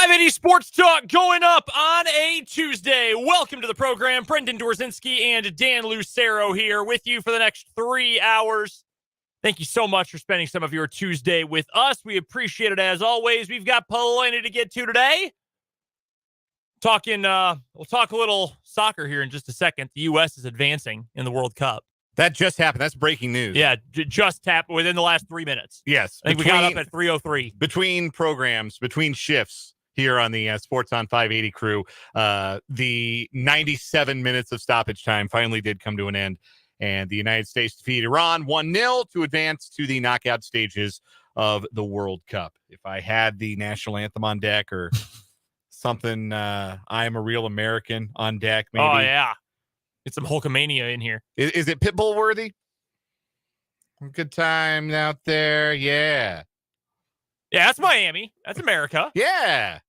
580 Sports Talk going up on a Tuesday. Welcome to the program. Brendan Dorzinski and Dan Lucero here with you for the next 3 hours. Thank you so much for spending some of your Tuesday with us. We appreciate it as always. We've got plenty to get to today. We'll talk a little soccer here in just a second. The U.S. is advancing in the World Cup. That just happened. That's breaking news. Yeah, just happened within the last 3 minutes. Yes. I think we got up at 3:03. Between programs, between shifts here on the Sports on 580 crew, the 97 minutes of stoppage time finally did come to an end, and the United States defeated Iran 1-0 to advance to the knockout stages of the World Cup. If I had the national anthem on deck or something, I Am a Real American on deck, maybe. Oh, yeah. Get some Hulkamania in here. Is it Pitbull worthy? Good time out there. Yeah. Yeah, that's Miami. That's America. Yeah.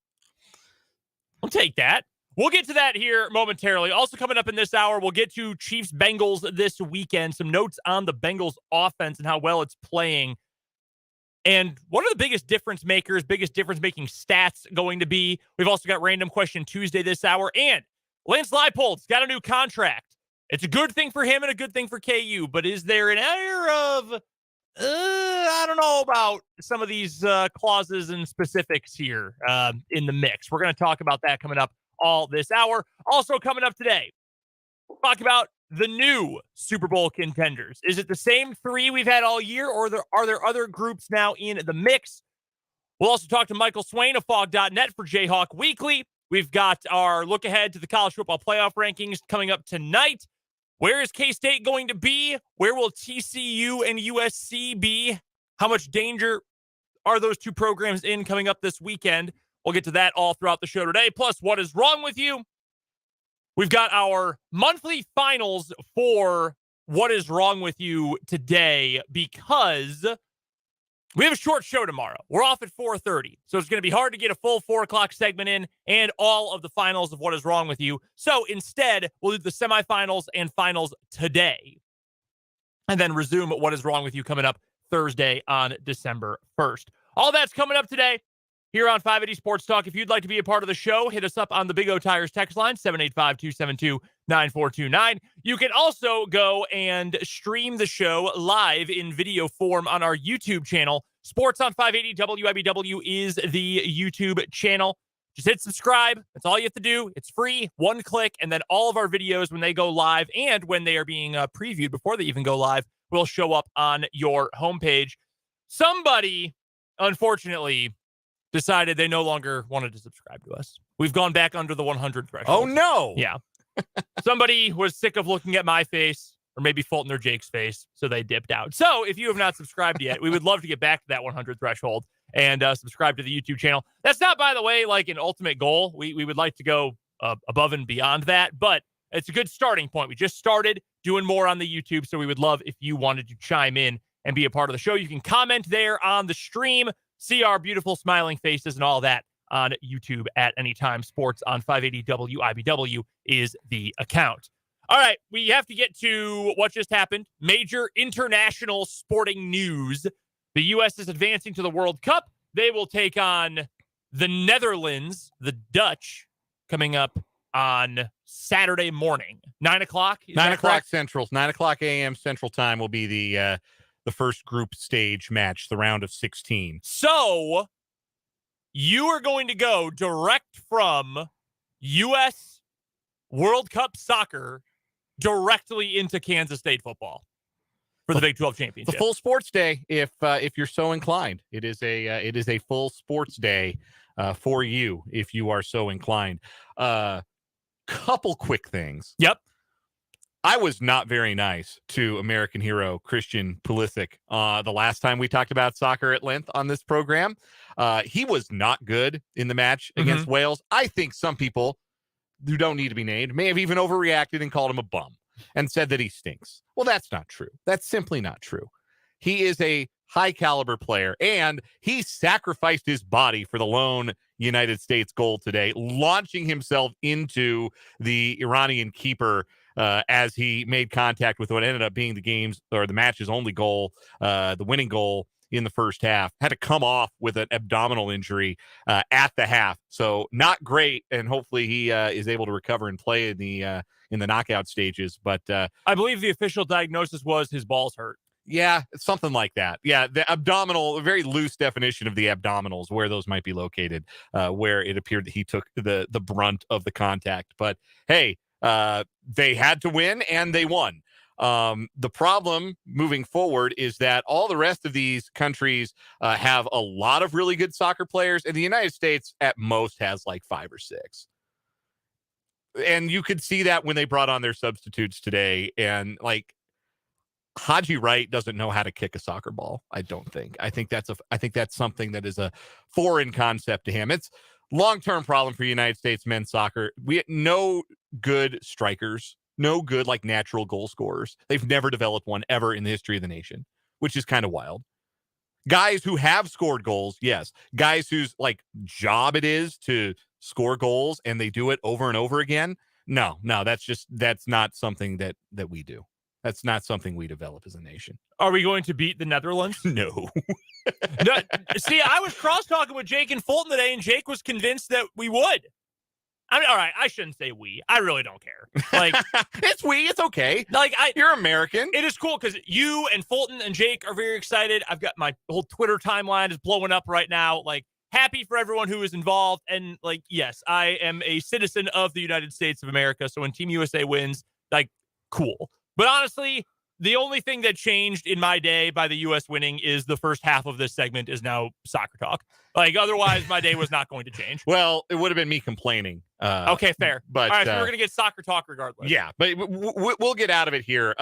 I'll take that. We'll get to that here momentarily. Also coming up in this hour, we'll get to Chiefs-Bengals this weekend. Some notes on the Bengals offense and how well it's playing. And what are the biggest difference makers, biggest difference-making stats going to be? We've also got Random Question Tuesday this hour. And Lance Leipold's got a new contract. It's a good thing for him and a good thing for KU, but is there an air of, I don't know about some of these clauses and specifics here in the mix? We're going to talk about that coming up all this hour. Also coming up today, we'll talk about the new Super Bowl contenders. Is it the same three we've had all year, or are there other groups now in the mix? We'll also talk to Michael Swain of Fog.net for Jayhawk Weekly. We've got our look ahead to the college football playoff rankings coming up tonight. Where is K-State going to be? Where will TCU and USC be? How much danger are those two programs in coming up this weekend? We'll get to that all throughout the show today. Plus, what is wrong with you? We've got our monthly finals for What is Wrong with You today because we have a short show tomorrow. We're off at 4:30, so it's going to be hard to get a full 4 o'clock segment in and all of the finals of What is Wrong with You. So instead, we'll do the semifinals and finals today and then resume What is Wrong with You coming up Thursday on December 1st. All that's coming up today here on 580 Sports Talk. If you'd like to be a part of the show, hit us up on the Big O Tires text line, 785-272-9429. You can also go and stream the show live in video form on our YouTube channel. Sports on 580 WIBW is the YouTube channel. Just hit subscribe. That's all you have to do. It's free, one click, and then all of our videos when they go live and when they are being previewed before they even go live will show up on your homepage. Somebody, unfortunately, decided they no longer wanted to subscribe to us. We've gone back under the 100 threshold. Oh, no. Yeah. Somebody was sick of looking at my face or maybe Fulton or Jake's face, so they dipped out. So if you have not subscribed yet, we would love to get back to that 100 threshold and subscribe to the YouTube channel. That's not, by the way, like an ultimate goal. We would like to go above and beyond that, but it's a good starting point. We just started doing more on the YouTube, so we would love if you wanted to chime in and be a part of the show. You can comment there on the stream, see our beautiful smiling faces and all that on YouTube at any time. Sports on 580 WIBW is the account. All right, we have to get to what just happened. Major international sporting news. The U.S. is advancing to the World Cup. They will take on the Netherlands, the Dutch, coming up on Saturday morning. 9 o'clock? 9 o'clock Central. 9 o'clock a.m. Central Time will be the first group stage match, the round of 16. So you are going to go direct from U.S. World Cup soccer directly into Kansas State football for the Big 12 championship. The full sports day, if you're so inclined. It is a full sports day for you if you are so inclined. Couple quick things. Yep. I was not very nice to American hero Christian Pulisic the last time we talked about soccer at length on this program. He was not good in the match against Wales. I think some people who don't need to be named may have even overreacted and called him a bum and said that he stinks. Well, that's not true. That's simply not true. He is a high caliber player, and he sacrificed his body for the lone United States goal today, launching himself into the Iranian keeper as he made contact with what ended up being the match's only goal, the winning goal in the first half. Had to come off with an abdominal injury at the half. So not great, and hopefully he is able to recover and play in the knockout stages. But I believe the official diagnosis was his balls hurt. Yeah, it's something like that. Yeah, the abdominal, a very loose definition of the abdominals, where those might be located, where it appeared that he took the brunt of the contact. But hey, they had to win, and they won. The problem moving forward is that all the rest of these countries have a lot of really good soccer players, and the United States at most has like 5 or 6. And you could see that when they brought on their substitutes today, and like, Haji Wright doesn't know how to kick a soccer ball. I don't think. I think that's something that is a foreign concept to him. It's long-term problem for United States men's soccer. We no good strikers, no good like natural goal scorers. They've never developed one ever in the history of the nation, which is kind of wild. Guys who have scored goals, yes. Guys whose like job it is to score goals and they do it over and over again. No, that's not something that we do. That's not something we develop as a nation. Are we going to beat the Netherlands? No. No. See, I was cross-talking with Jake and Fulton today, and Jake was convinced that we would. I mean, all right, I shouldn't say we. I really don't care. Like, it's we. It's okay. Like, you're American. It is cool because you and Fulton and Jake are very excited. I've got my whole Twitter timeline is blowing up right now. Like, happy for everyone who is involved. And, like, yes, I am a citizen of the United States of America. So when Team USA wins, like, cool. But honestly, the only thing that changed in my day by the U.S. winning is the first half of this segment is now soccer talk. Like, otherwise, my day was not going to change. Well, it would have been me complaining. Okay, fair. But all right, so we're going to get soccer talk regardless. Yeah, but we'll get out of it here.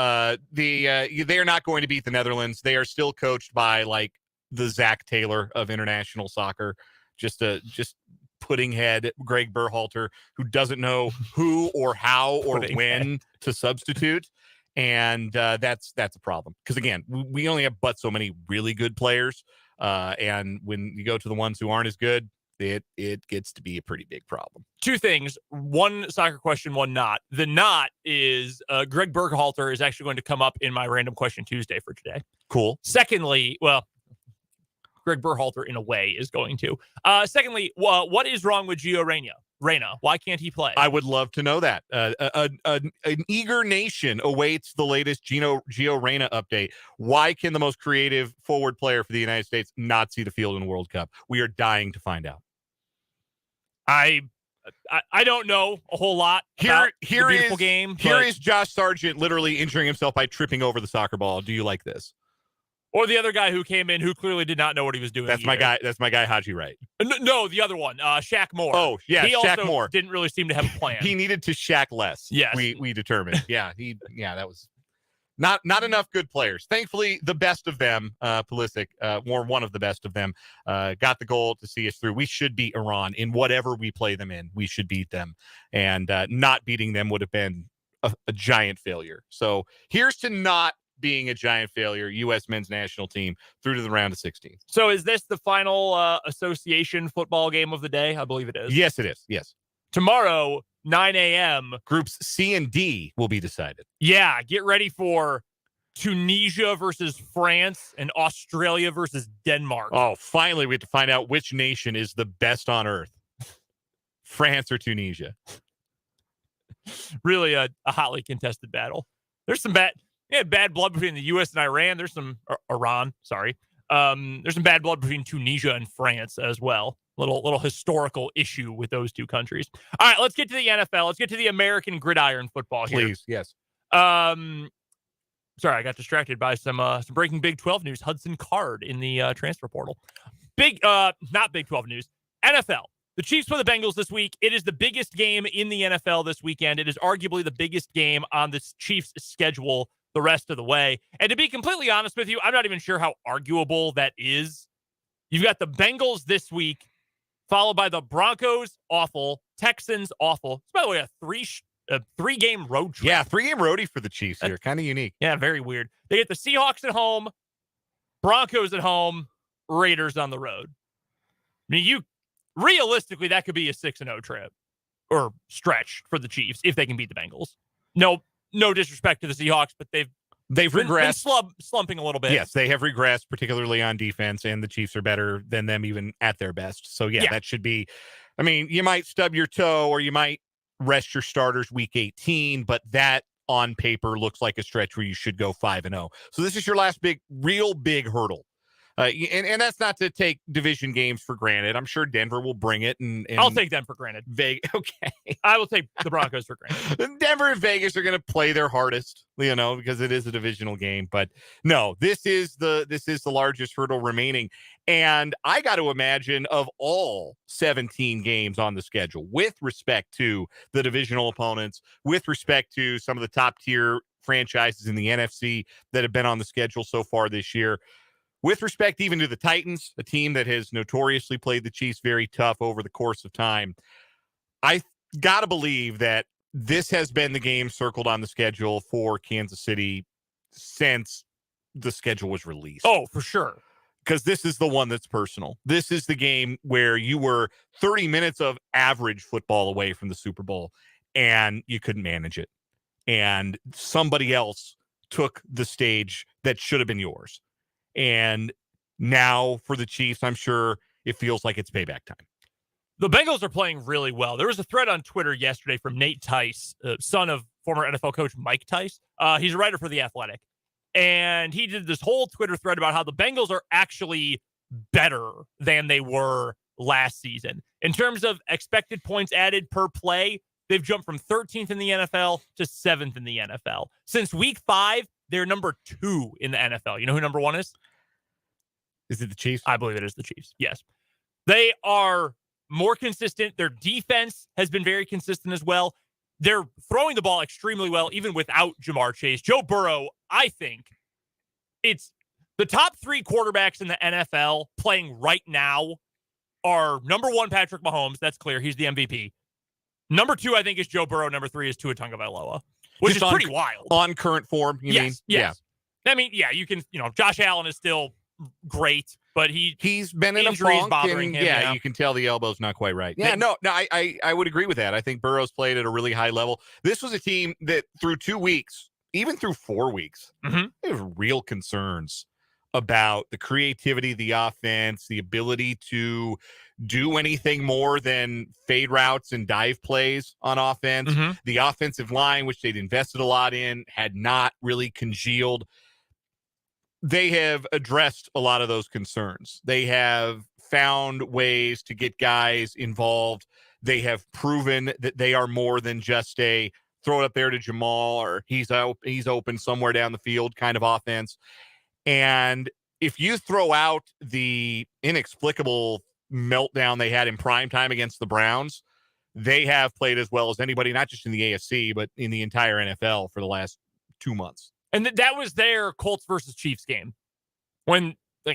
They are not going to beat the Netherlands. They are still coached by, like, the Zach Taylor of international soccer. Just pudding head Greg Berhalter, who doesn't know who or how or when to substitute. And that's a problem because, again, we only have but so many really good players. And when you go to the ones who aren't as good, it gets to be a pretty big problem. Two things. One soccer question, one not. The not is Greg Berhalter is actually going to come up in my Random Question Tuesday for today. Cool. Secondly, well, Greg Berhalter in a way is going to. Secondly, what is wrong with Gio Reyna? Why can't he play? I would love to know that. An eager nation awaits the latest Gio Reyna update. Why can the most creative forward player for the United States not see the field in the World Cup? We are dying to find out. I don't know a whole lot about the beautiful game. Here is Josh Sargent literally injuring himself by tripping over the soccer ball. Do you like this? Or the other guy who came in who clearly did not know what he was doing. That's my guy. That's my guy, Haji Wright. No, the other one, Shaq Moore. Oh, yeah, he Shaq also Moore didn't really seem to have a plan. He needed to Shaq less. Yes, we determined. That was not enough good players. Thankfully, the best of them, Pulisic, or one of the best of them, got the goal to see us through. We should beat Iran in whatever we play them in. We should beat them, and not beating them would have been a giant failure. So here's to not being a giant failure. U.S. men's national team through to the round of 16. So is this the final association football game of the day? I believe it is. Yes, it is. Yes. Tomorrow, 9 a.m. Groups C and D will be decided. Yeah, get ready for Tunisia versus France and Australia versus Denmark. Oh, finally we have to find out which nation is the best on earth. France or Tunisia. Really a hotly contested battle. There's some bad blood between the U.S. and Iran. There's some Iran. Sorry. There's some bad blood between Tunisia and France as well. Little historical issue with those two countries. All right, let's get to the NFL. Let's get to the American gridiron football here. Please, yes. Sorry, I got distracted by some breaking Big 12 news. Hudson Card in the transfer portal. Not Big 12 news. NFL. The Chiefs play the Bengals this week. It is the biggest game in the NFL this weekend. It is arguably the biggest game on the Chiefs' schedule the rest of the way. And to be completely honest with you, I'm not even sure how arguable that is. You've got the Bengals this week, followed by the Broncos, awful. Texans, awful. It's, by the way, a three-game road trip. Yeah, 3-game roadie for the Chiefs here. Kind of unique. Yeah, very weird. They get the Seahawks at home, Broncos at home, Raiders on the road. I mean, realistically, that could be a 6-0 trip or stretch for the Chiefs if they can beat the Bengals. No disrespect to the Seahawks, but they've They've regressed. Been slumping a little bit. Yes, they have regressed, particularly on defense, and the Chiefs are better than them even at their best. So, yeah, that should be, I mean, you might stub your toe or you might rest your starters week 18, but that on paper looks like a stretch where you should go 5-0. So this is your last real big hurdle. And that's not to take division games for granted. I'm sure Denver will bring it. And I'll take them for granted. Okay. I will take the Broncos for granted. Denver and Vegas are going to play their hardest, because it is a divisional game. But no, this is the largest hurdle remaining. And I got to imagine of all 17 games on the schedule, with respect to the divisional opponents, with respect to some of the top tier franchises in the NFC that have been on the schedule so far this year, with respect even to the Titans, a team that has notoriously played the Chiefs very tough over the course of time, I got to believe that this has been the game circled on the schedule for Kansas City since the schedule was released. Oh, for sure. Because this is the one that's personal. This is the game where you were 30 minutes of average football away from the Super Bowl, and you couldn't manage it. And somebody else took the stage that should have been yours. And now for the Chiefs, I'm sure it feels like it's payback time. The Bengals are playing really well. There was a thread on Twitter yesterday from Nate Tice, son of former NFL coach Mike Tice. He's a writer for The Athletic. And he did this whole Twitter thread about how the Bengals are actually better than they were last season. In terms of expected points added per play, they've jumped from 13th in the NFL to 7th in the NFL. Since week 5, they're number 2 in the NFL. You know who number 1 is? Is it the Chiefs? I believe it is the Chiefs. Yes. They are more consistent. Their defense has been very consistent as well. They're throwing the ball extremely well, even without Jamar Chase. Joe Burrow, I think it's the top 3 quarterbacks in the NFL playing right now are number 1, Patrick Mahomes. That's clear. He's the MVP. Number 2, I think, is Joe Burrow. Number 3 is Tua Tagovailoa. Which is pretty wild. On current form, you mean? Yes. Yeah. I mean, yeah, you can, Josh Allen is still great, but he's been in a funk bothering him. Yeah, you can tell the elbow's not quite right. Yeah, no, I would agree with that. I think Burrow's played at a really high level. This was a team that through 2 weeks, even through 4 weeks, they have real concerns about the creativity, the offense, the ability to do anything more than fade routes and dive plays on offense. The offensive line, which they'd invested a lot in, had not really congealed. They have addressed a lot of those concerns. They have found ways to get guys involved. They have proven that they are more than just a throw it up there to Jamal or he's open somewhere down the field kind of offense. And if you throw out the inexplicable meltdown they had in prime time against the Browns, they have played as well as anybody, not just in the AFC, but in the entire NFL for the last 2 months. And that was their Colts versus Chiefs game. When, I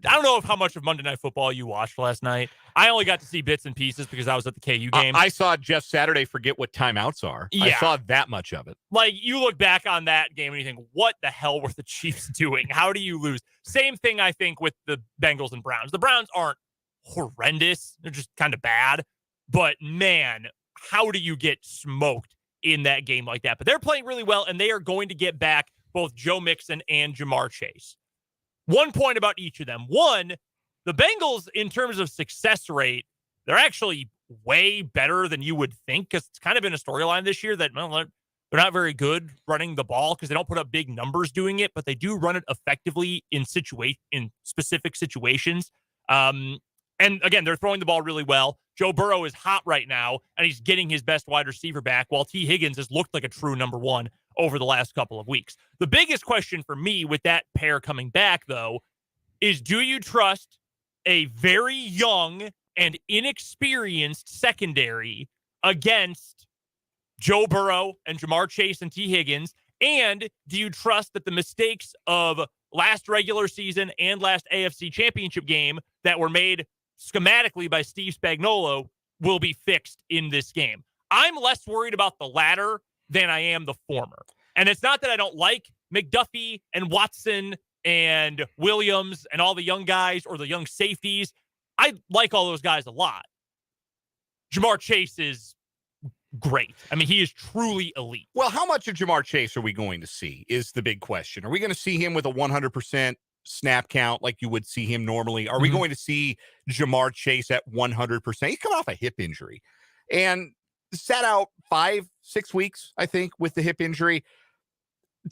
don't know how much of Monday Night Football you watched last night. I only got to see bits and pieces because I was at the KU game. I saw Jeff Saturday forget what timeouts are. Yeah. I saw that much of it. Like, you look back on that game and you think, what the hell were the Chiefs doing? How do you lose? Same thing, I think, with the Bengals and Browns. The Browns aren't horrendous. They're just kind of bad. But, man, how do you get smoked in that game like that? But they're playing really well, and they are going to get back both Joe Mixon and Jamar Chase. 1 point about each of them. One, the Bengals, in terms of success rate, they're actually way better than you would think, because it's kind of been a storyline this year that, well, they're not very good running the ball because they don't put up big numbers doing it, but they do run it effectively in specific situations. And again, they're throwing the ball really well. Joe Burrow is hot right now, and he's getting his best wide receiver back, while T. Higgins has looked like a true number 1 over the last couple of weeks. The biggest question for me with that pair coming back, though, is do you trust a very young and inexperienced secondary against Joe Burrow and Jamar Chase and T. Higgins? And do you trust that the mistakes of last regular season and last AFC championship game that were made schematically by Steve Spagnuolo will be fixed in this game? I'm less worried about the latter than I am the former. And it's not that I don't like McDuffie and Watson and Williams and all the young guys or the young safeties. I like all those guys a lot. Jamar Chase is great. I mean, he is truly elite. Well, how much of Jamar Chase are we going to see is the big question. Are we going to see him with a 100% snap count like you would see him normally? Are we going to see Jamar Chase at 100%? He's coming off a hip injury and sat out 5-6 weeks, I think, with the hip injury.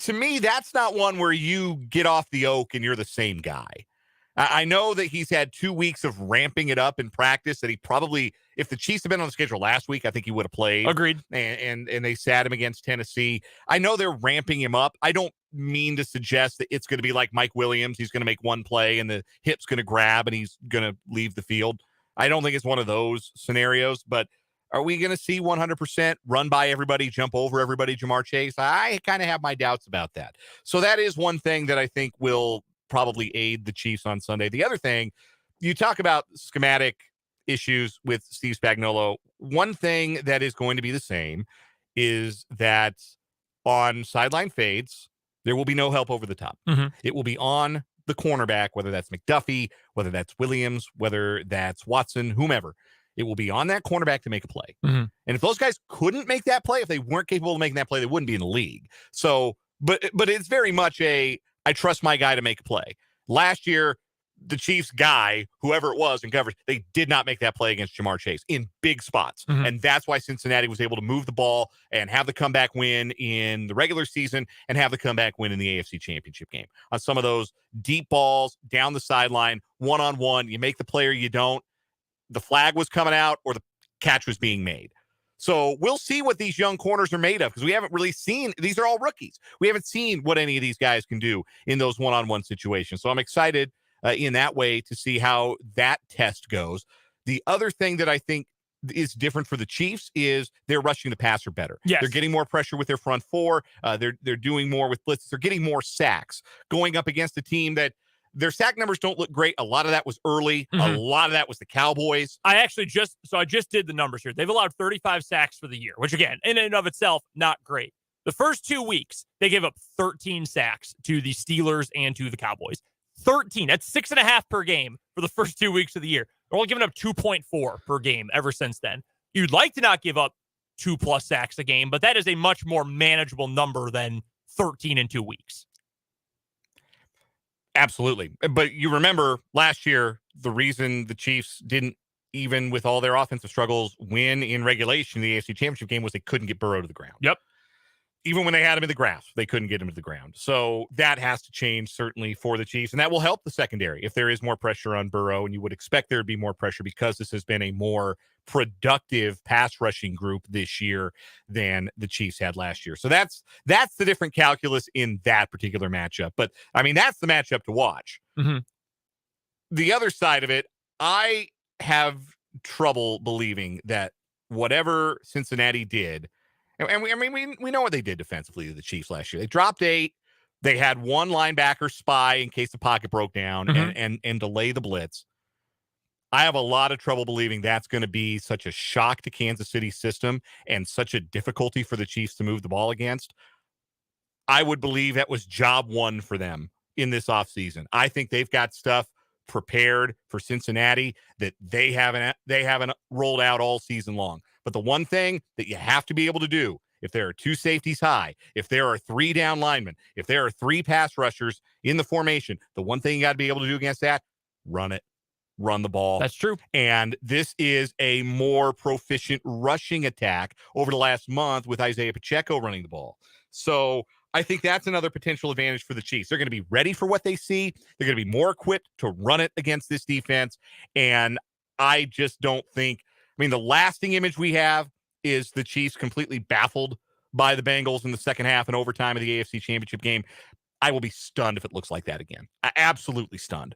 To me, that's not one where you get off the oak and you're the same guy. I know that he's had 2 weeks of ramping it up in practice that he probably, if the Chiefs had been on the schedule last week, I think he would have played. Agreed. And they sat him against Tennessee. I know they're ramping him up. I don't mean to suggest that it's going to be like Mike Williams. He's going to make one play and the hip's going to grab and he's going to leave the field. I don't think it's one of those scenarios, but are we going to see 100% run by everybody, jump over everybody, Jamar Chase? I kind of have my doubts about that. So that is one thing that I think will probably aid the Chiefs on Sunday. The other thing, you talk about schematic issues with Steve Spagnuolo. One thing that is going to be the same is that on sideline fades, there will be no help over the top. It will be on the cornerback, whether that's McDuffie, whether that's Williams, whether that's Watson, whomever. It will be on that cornerback to make a play. And if those guys couldn't make that play, if they weren't capable of making that play, they wouldn't be in the league. So, but it's very much I trust my guy to make a play. Last year, the Chiefs guy, whoever it was in coverage, they did not make that play against Jamar Chase in big spots. And that's why Cincinnati was able to move the ball and have the comeback win in the regular season and have the comeback win in the AFC Championship game. On some of those deep balls down the sideline, one-on-one, you make the play or you don't. The flag was coming out or the catch was being made. So we'll see what these young corners are made of because we haven't really seen, these are all rookies. We haven't seen what any of these guys can do in those one-on-one situations. So I'm excited in that way to see how that test goes. The other thing that I think is different for the Chiefs is they're rushing the passer better. Yes. They're getting more pressure with their front four. They're doing more with blitzes. They're getting more sacks going up against a team that their sack numbers don't look great. A lot of that was early. A lot of that was the Cowboys. I just did the numbers here. They've allowed 35 sacks for the year, which again, in and of itself, not great. The first 2 weeks, they gave up 13 sacks to the Steelers and to the Cowboys. 13. That's 6.5 per game for the first 2 weeks of the year. They're only giving up 2.4 per game ever since then. You'd like to not give up 2+ sacks a game, but that is a much more manageable number than 13 in 2 weeks. Absolutely. But you remember last year, the reason the Chiefs didn't, even with all their offensive struggles, win in regulation in the AFC Championship game was they couldn't get Burrow to the ground. Yep. Even when they had him in the grasp, they couldn't get him to the ground. So that has to change, certainly, for the Chiefs. And that will help the secondary if there is more pressure on Burrow. And you would expect there to be more pressure because this has been a more productive pass rushing group this year than the Chiefs had last year. So that's the different calculus in that particular matchup. But, I mean, that's the matchup to watch. The other side of it, I have trouble believing that whatever Cincinnati did, and we know what they did defensively to the Chiefs last year. They dropped 8. They had one linebacker spy in case the pocket broke down and delay the blitz. I have a lot of trouble believing that's going to be such a shock to Kansas City's system and such a difficulty for the Chiefs to move the ball against. I would believe that was job one for them in this offseason. I think they've got stuff prepared for Cincinnati that they haven't rolled out all season long. But the one thing that you have to be able to do, if there are 2 safeties high, if there are 3 down linemen, if there are 3 pass rushers in the formation, the one thing you got to be able to do against that, run the ball. That's true. And this is a more proficient rushing attack over the last month with Isaiah Pacheco running the ball. So I think that's another potential advantage for the Chiefs. They're going to be ready for what they see. They're going to be more equipped to run it against this defense. And I just don't think, the lasting image we have is the Chiefs completely baffled by the Bengals in the second half and overtime of the AFC Championship game. I will be stunned if it looks like that again. Absolutely stunned.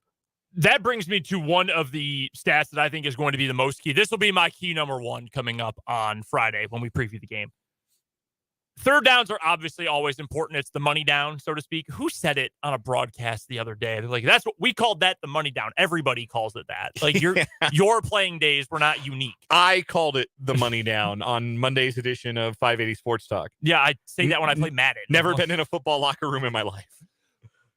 That brings me to one of the stats that I think is going to be the most key. This will be my key number 1 coming up on Friday when we preview the game. Third downs are obviously always important. It's the money down, so to speak. Who said it on a broadcast the other day? They're like, that's what we called that, the money down. Everybody calls it that. Like your playing days were not unique. I called it the money down on Monday's edition of 580 Sports Talk. Yeah, I say that when I play Madden. Never been in a football locker room in my life.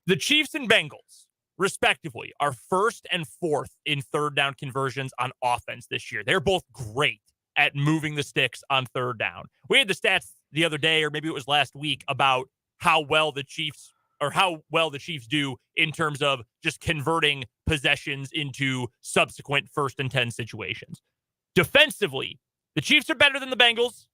The Chiefs and Bengals, respectively, are 1st and 4th in third down conversions on offense this year. They're both great at moving the sticks on third down. We had the stats the other day, or maybe it was last week, about how well the Chiefs do in terms of just converting possessions into subsequent 1st and 10 situations. Defensively, the Chiefs are better than the Bengals.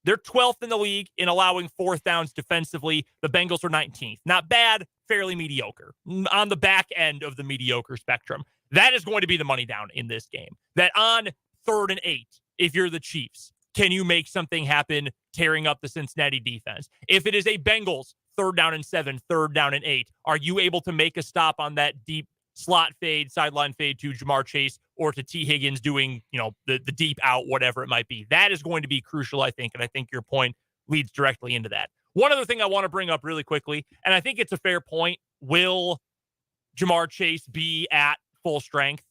They're 12th in the league in allowing 4th downs defensively. The Bengals are 19th. Not bad, fairly mediocre. On the back end of the mediocre spectrum. That is going to be the money down in this game. That on 3rd and 8, if you're the Chiefs, can you make something happen tearing up the Cincinnati defense? If it is a Bengals 3rd down and 7, 3rd down and 8, are you able to make a stop on that deep slot fade, sideline fade to Jamar Chase or to T. Higgins doing, the deep out, whatever it might be? That is going to be crucial, I think, and I think your point leads directly into that. One other thing I want to bring up really quickly, and I think it's a fair point, will Jamar Chase be at full strength?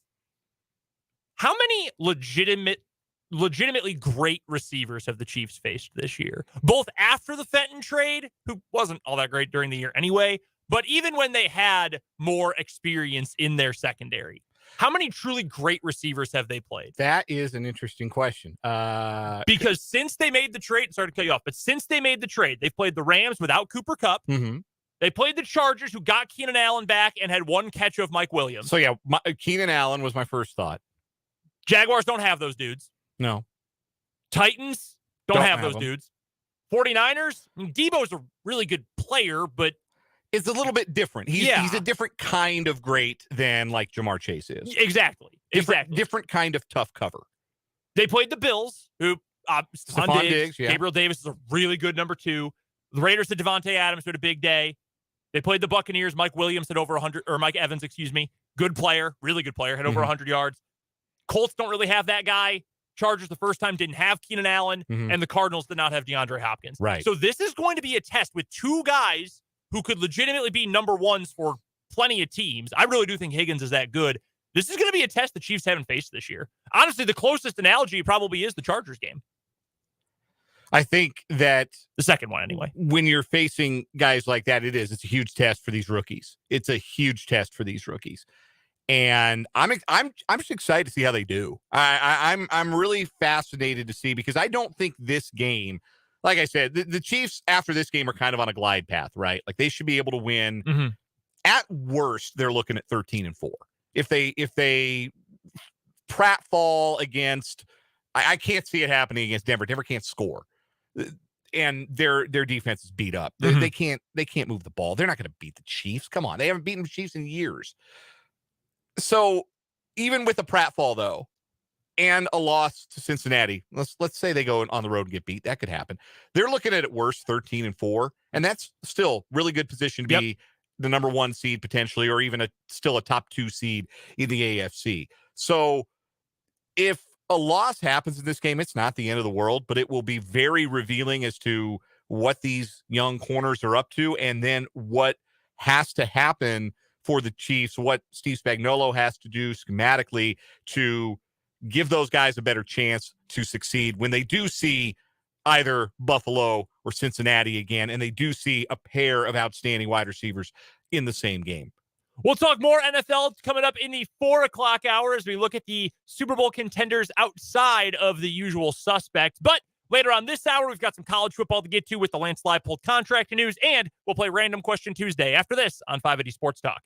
How many legitimately great receivers have the Chiefs faced this year? Both after the Fenton trade, who wasn't all that great during the year anyway, but even when they had more experience in their secondary. How many truly great receivers have they played? That is an interesting question. Because since they made the trade, sorry to cut you off, but since they made the trade, they've played the Rams without Cooper Kupp. Mm-hmm. They played the Chargers, who got Keenan Allen back and had one catch of Mike Williams. So, yeah, Keenan Allen was my first thought. Jaguars don't have those dudes. No. Titans don't have those them. dudes. 49ers, Debo's a really good player, but it's a little bit different. He's a different kind of great than like Jamar Chase is. Exactly. Different kind of tough cover. They played the Bills, who Stephon Diggs, yeah. Gabriel Davis is a really good number 2. The Raiders had Devontae Adams, who had a big day. They played the Buccaneers. Mike Williams had over 100, or Mike Evans, good player, really good player, had over 100 yards. Colts don't really have that guy. Chargers the first time didn't have Keenan Allen, and the Cardinals did not have DeAndre Hopkins. Right. So this is going to be a test with 2 guys who could legitimately be number 1s for plenty of teams. I really do think Higgins is that good. This is going to be a test the Chiefs haven't faced this year. Honestly, the closest analogy probably is the Chargers game. I think that the second one, anyway. When you're facing guys like that, it's a huge test for these rookies. It's a huge test for these rookies. And I'm just excited to see how they do. I'm really fascinated to see, because I don't think this game, like I said, the Chiefs after this game are kind of on a glide path, right? Like they should be able to win. Mm-hmm. At worst, they're looking at 13-4. If they pratfall against, I can't see it happening against Denver. Denver can't score, and their defense is beat up. Mm-hmm. They can't move the ball. They're not going to beat the Chiefs. Come on, they haven't beaten the Chiefs in years. So even with a pratfall though, and a loss to Cincinnati, let's say they go on the road and get beat. That could happen. They're looking at worst 13-4, and that's still really good position to be the number 1 seed potentially, or even still a top 2 seed in the AFC. So if a loss happens in this game, it's not the end of the world, but it will be very revealing as to what these young corners are up to, and then what has to happen for the Chiefs, what Steve Spagnuolo has to do schematically to give those guys a better chance to succeed when they do see either Buffalo or Cincinnati again, and they do see a pair of outstanding wide receivers in the same game. We'll talk more NFL coming up in the 4 o'clock hour as we look at the Super Bowl contenders outside of the usual suspects. But later on this hour, we've got some college football to get to with the Lance Leipold contract news, and we'll play Random Question Tuesday after this on 580 Sports Talk.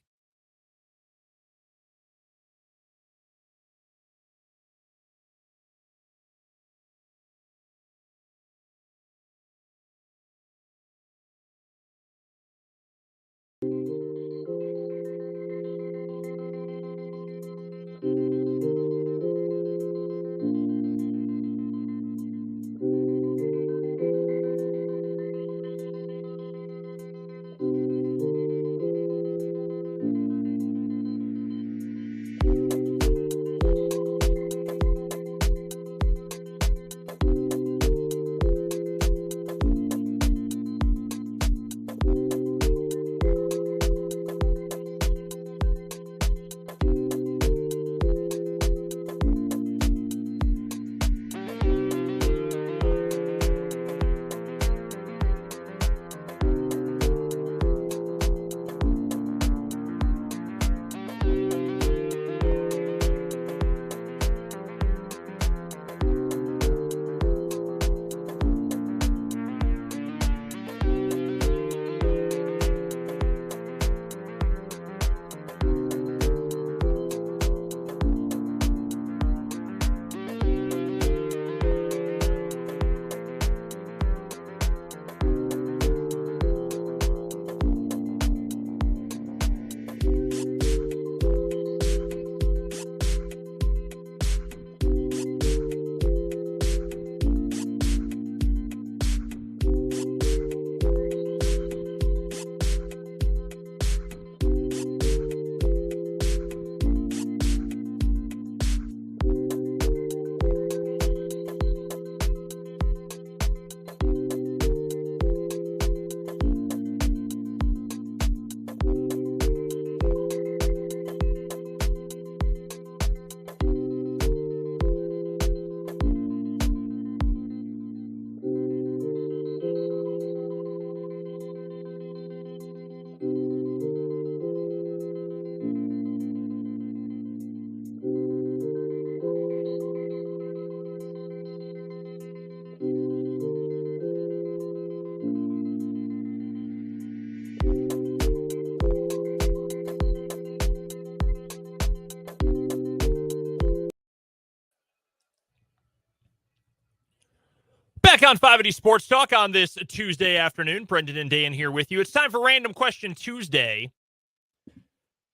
Back on 580 Sports Talk on this Tuesday afternoon. Brendan and Dan here with you. It's time for Random Question Tuesday.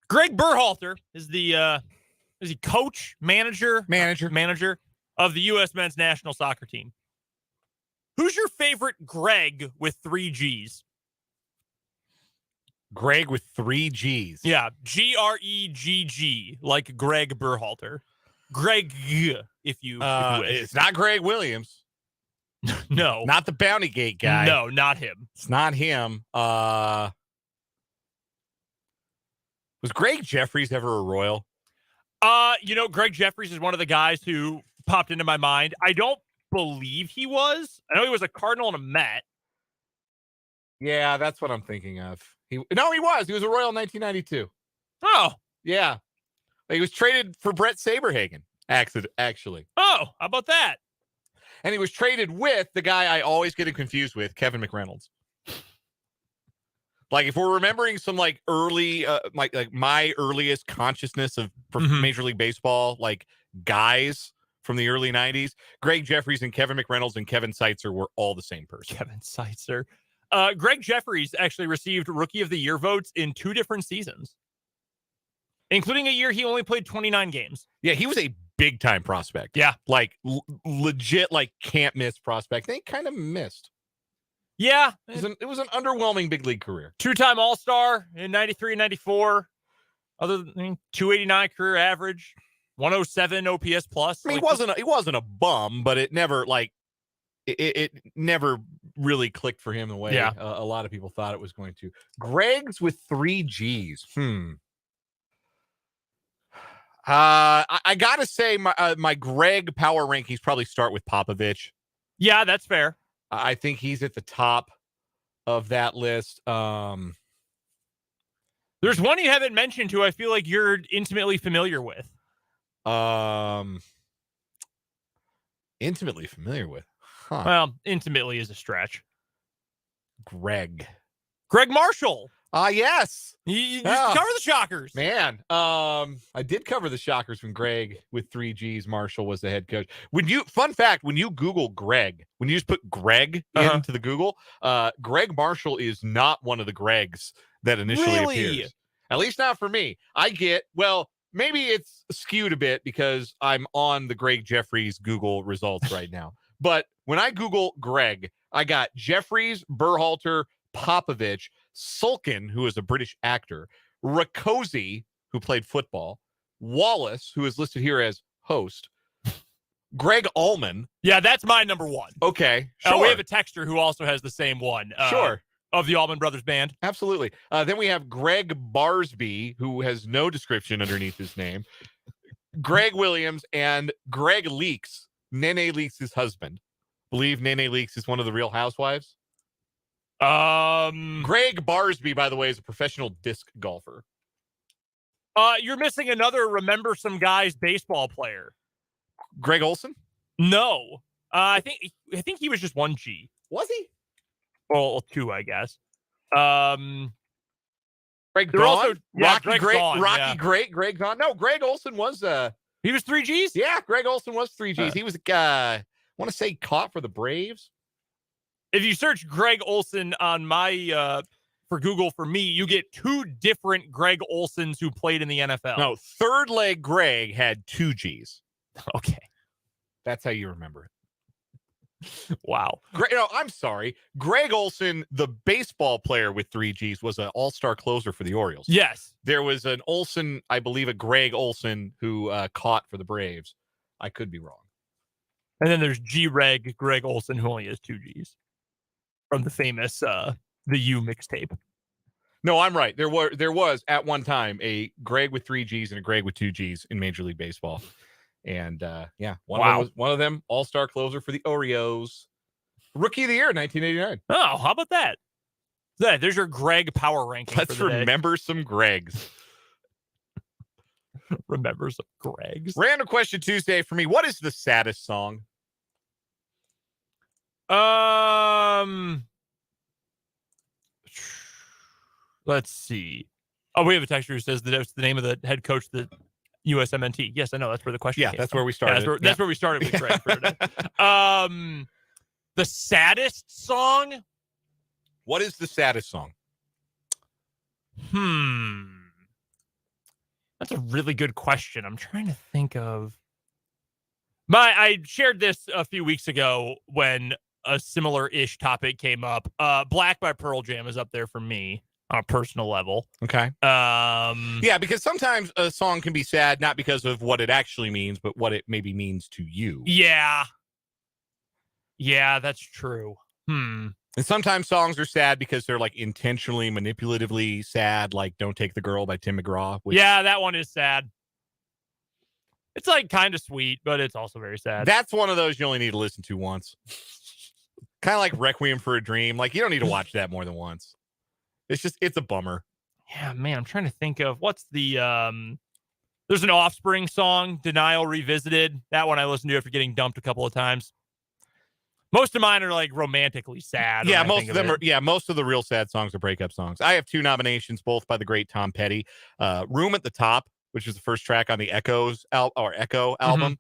Greg Berhalter is is he coach, manager of the U.S. men's national soccer team. Who's your favorite Greg with 3 G's? Greg with 3 G's. Yeah, G-R-E-G-G, like Greg Berhalter. Greg, if you wish. It's not Greg Williams. No. Not the Bounty Gate guy. No, not him. It's not him. Was Greg Jeffries ever a Royal? Greg Jeffries is one of the guys who popped into my mind. I don't believe he was. I know he was a Cardinal and a Met. Yeah, that's what I'm thinking of. He was. He was a Royal in 1992. Oh. Yeah. He was traded for Brett Saberhagen, actually. Oh, how about that? And he was traded with the guy I always get him confused with, Kevin McReynolds. Like, if we're remembering some, like, early, my earliest consciousness of Major League Baseball, like, guys from the early 90s, Greg Jeffries and Kevin McReynolds and Kevin Seitzer were all the same person. Kevin Seitzer. Greg Jeffries actually received Rookie of the Year votes in 2 different seasons, including a year he only played 29 games. Yeah, he was a big-time prospect. Yeah. Like, legit, like, can't-miss prospect. They kind of missed. Yeah. It was an underwhelming big league career. 2-time All-Star in 93 and 94. Other than 289 career average, 107 OPS plus. I mean, he wasn't a bum, but it never, like, it never really clicked for him the way a lot of people thought it was going to. Greg's with 3 G's. I gotta say my Greg power rankings probably start with Popovich. Yeah, that's fair. I think he's at the top of that list. There's one you haven't mentioned who I feel like you're intimately familiar with. Intimately familiar with? Huh. Well, intimately is a stretch. Greg Marshall. Yes. You cover the Shockers. Man, I did cover the Shockers when Greg with 3 G's Marshall was the head coach. Fun fact, when you Google Greg, when you just put Greg into the Google, Greg Marshall is not one of the Gregs that initially appears. At least not for me. Maybe it's skewed a bit because I'm on the Greg Jeffries Google results right now. But when I Google Greg, I got Jeffries, Berhalter, Popovich, Sulkin, who is a British actor, Rakosi, who played football, Wallace, who is listed here as host, Greg Allman. Yeah, that's my number 1. Okay, sure. We have a texter who also has the same one. Sure. Of the Allman Brothers Band. Absolutely. Then we have Greg Barsby, who has no description underneath his name, Greg Williams, and Greg Leaks, Nene Leaks' husband. Believe Nene Leaks is one of the Real Housewives. Greg Barsby, by the way, is a professional disc golfer. You're missing another Remember Some Guys baseball player. Greg Olson? No. I think he was just 1 G. Was he? Well, 2, I guess. Greg Gaunt? Greg Gaunt. No, Greg Olson was he was 3 Gs? Yeah, Greg Olson was 3 Gs. He was I want to say caught for the Braves. If you search Greg Olson on my for Google for me, you get 2 different Greg Olsons who played in the NFL. No, third leg Greg had 2 Gs. Okay. That's how you remember it. Wow. I'm sorry. Greg Olson, the baseball player with 3 Gs, was an all-star closer for the Orioles. Yes. There was an Olson, I believe a Greg Olson, who caught for the Braves. I could be wrong. And then there's Greg Olson, who only has 2 Gs. From the famous The U mixtape. No, I'm right. There was at one time a Greg with 3 Gs and a Greg with 2 Gs in Major League Baseball. And one of them all-star closer for the Orioles. Rookie of the Year, 1989. Oh, how about that? There's your Greg power ranking. Let's remember some Gregs. Remember some Gregs. Random question Tuesday for me. What is the saddest song? Let's see. Oh, we have a texter who says that it's the name of the head coach of the USMNT. Yes, I know. That's where the question came that's from. where we started. That's where we started with Greg for today. The saddest song? What is the saddest song? That's a really good question. I'm trying to think of. I shared this a few weeks ago when a similar-ish topic came up. Black by Pearl Jam is up there for me on a personal level. Okay. Yeah, because sometimes a song can be sad not because of what it actually means, but what it maybe means to you. Yeah. Yeah, that's true. And sometimes songs are sad because they're like intentionally, manipulatively sad, like Don't Take the Girl by Tim McGraw. Yeah, that one is sad. It's like kind of sweet, but it's also very sad. That's one of those you only need to listen to once. Kind of like Requiem for a Dream. Like, you don't need to watch that more than once. It's a bummer. Yeah, man, I'm trying to think of what's the there's an Offspring song, Denial Revisited. That one I listened to after getting dumped a couple of times. Most of mine are like romantically sad. Yeah, most of them are. Yeah, most of the real sad songs are breakup songs. I have 2 nominations, both by the great Tom Petty. Room at the Top, which is the first track on the Echo album.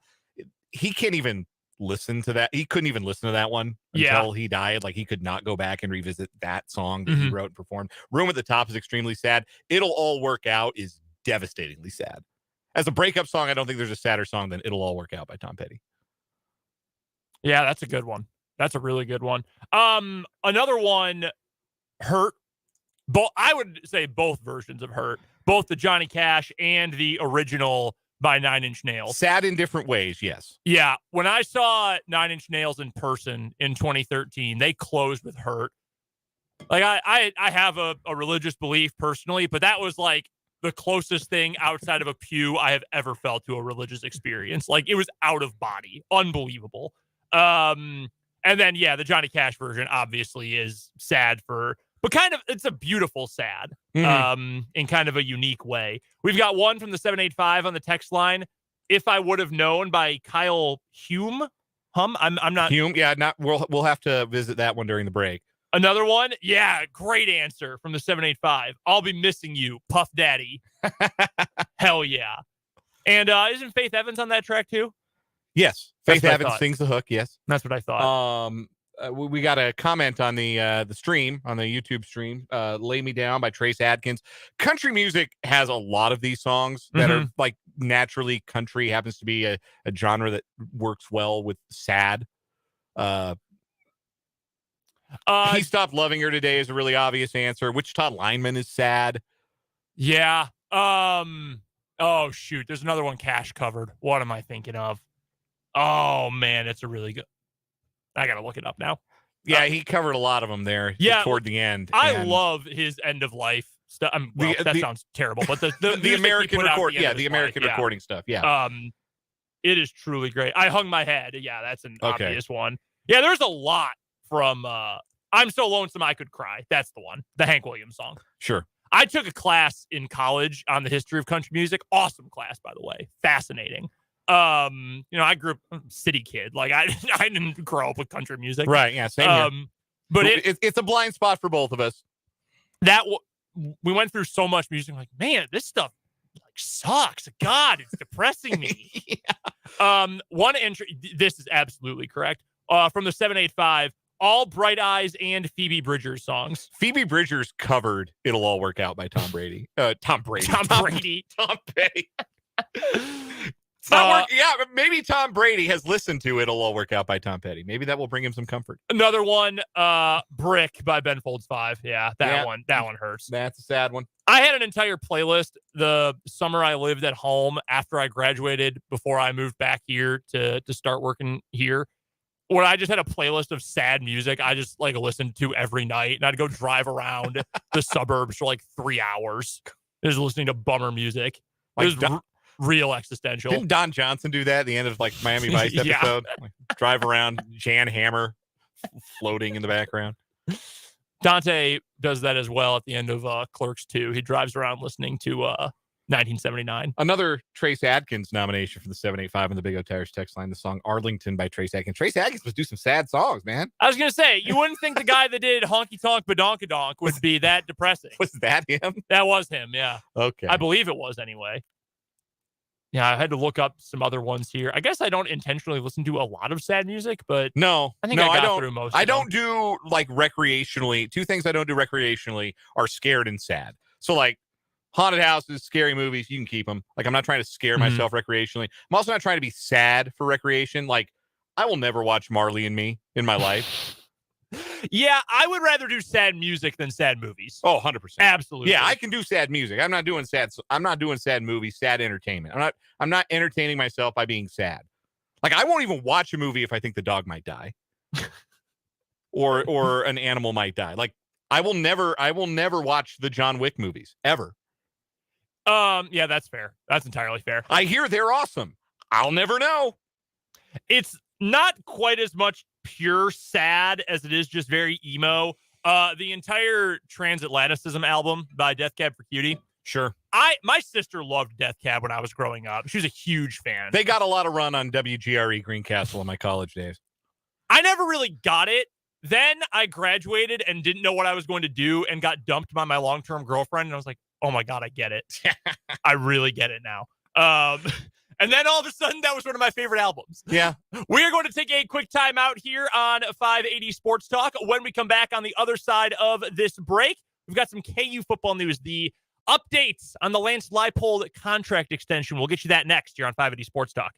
He can't even listen to that. He couldn't even listen to that one until he died. Like, he could not go back and revisit that song that he wrote and performed. Room at the Top is extremely sad. It'll All Work Out is devastatingly sad. As a breakup song, I don't think there's a sadder song than It'll All Work Out by Tom Petty. Yeah, that's a good one. That's a really good one. Another one, Hurt. I would say both versions of Hurt, both the Johnny Cash and the original by 9 Inch Nails. Sad in different ways, yes. Yeah, when I saw 9 Inch Nails in person in 2013, they closed with Hurt. Like, I have a religious belief personally, but that was like the closest thing outside of a pew I have ever felt to a religious experience. Like, it was out of body. Unbelievable. And then, yeah, the Johnny Cash version obviously is sad but kind of, it's a beautiful sad, in kind of a unique way. We've got one from the 785 on the text line. If I Would Have Known by Kyle Hume. I'm not. Hume, yeah, we'll have to visit that one during the break. Another one, yeah, great answer from the 785. I'll Be Missing You, Puff Daddy. Hell yeah. And isn't Faith Evans on that track too? Yes, Faith Evans sings the hook. Yes, that's what I thought. We got a comment on the stream, on the YouTube stream. "Lay Me Down" by Trace Adkins. Country music has a lot of these songs that are like naturally country. Happens to be a genre that works well with sad. He Stopped Loving Her Today is a really obvious answer. Wichita Lineman is sad. Yeah. Oh shoot, there's another one Cash covered. What am I thinking of? Oh man, it's a really good. I gotta look it up now. Yeah, he covered a lot of them there. Yeah, toward the end. I love his end of life stuff. That sounds terrible, but the American record, the American recording stuff. Yeah. It is truly great. I Hung My Head. Yeah, that's an obvious one. Yeah, there's a lot from I'm So Lonesome I Could Cry. That's the one. The Hank Williams song. Sure. I took a class in college on the history of country music. Awesome class, by the way. Fascinating. I grew up a city kid. Like I didn't grow up with country music. Right. Yeah. Same here. But it's a blind spot for both of us. We went through so much music. Like, man, this stuff like sucks. God, it's depressing me. One entry. This is absolutely correct. From the 785. All Bright Eyes and Phoebe Bridgers songs. Phoebe Bridgers covered "It'll All Work Out" by Tom Brady. Tom Petty. It's not working. Yeah, maybe Tom Brady has listened to "It'll All Work Out" by Tom Petty. Maybe that will bring him some comfort. Another one, "Brick" by Ben Folds 5. Yeah, that one hurts. That's a sad one. I had an entire playlist the summer I lived at home after I graduated, before I moved back here to start working here, where I just had a playlist of sad music I just like listened to every night, and I'd go drive around the suburbs for like 3 hours just listening to bummer music. It was real existential. Didn't Don Johnson do that at the end of like Miami Vice episode? Like, drive around, Jan Hammer floating in the background. Dante does that as well at the end of Clerks 2. He drives around listening to 1979. Another Trace Adkins nomination for the 785 on the Big O Tires text line, the song "Arlington" by Trace Adkins. Trace Adkins must do some sad songs, man. I was going to say, you wouldn't think the guy that did Honky Tonk Badonkadonk would be that depressing. Was that him? That was him, yeah. Okay. I believe it was anyway. Yeah, I had to look up some other ones here. I guess I don't intentionally listen to a lot of sad music, but No, I think I got don't. through most I of them. don't do like recreationally. Two things I don't do recreationally are scared and sad. So like haunted houses, scary movies, you can keep them. Like I'm not trying to scare myself recreationally. I'm also not trying to be sad for recreation. Like I will never watch Marley and Me in my life. Yeah, I would rather do sad music than sad movies. Oh, 100%. Absolutely. Yeah, I can do sad music. I'm not doing sad movies, sad entertainment. I'm not entertaining myself by being sad. Like I won't even watch a movie if I think the dog might die. or an animal might die. Like I will never watch the John Wick movies ever. Yeah, that's fair. That's entirely fair. I hear they're awesome. I'll never know. It's not quite as much pure sad as it is just very emo. The entire Transatlanticism album by Death Cab for Cutie. Sure. My sister loved Death Cab when I was growing up. She was a huge fan. They got a lot of run on WGRE Greencastle in my college days. I never really got it. Then I graduated and didn't know what I was going to do and got dumped by my long-term girlfriend. And I was like, oh my God, I get it. I really get it now. And then all of a sudden, that was one of my favorite albums. Yeah. We are going to take a quick time out here on 580 Sports Talk. When we come back on the other side of this break, we've got some KU football news. The updates on the Lance Leipold contract extension. We'll get you that next here on 580 Sports Talk.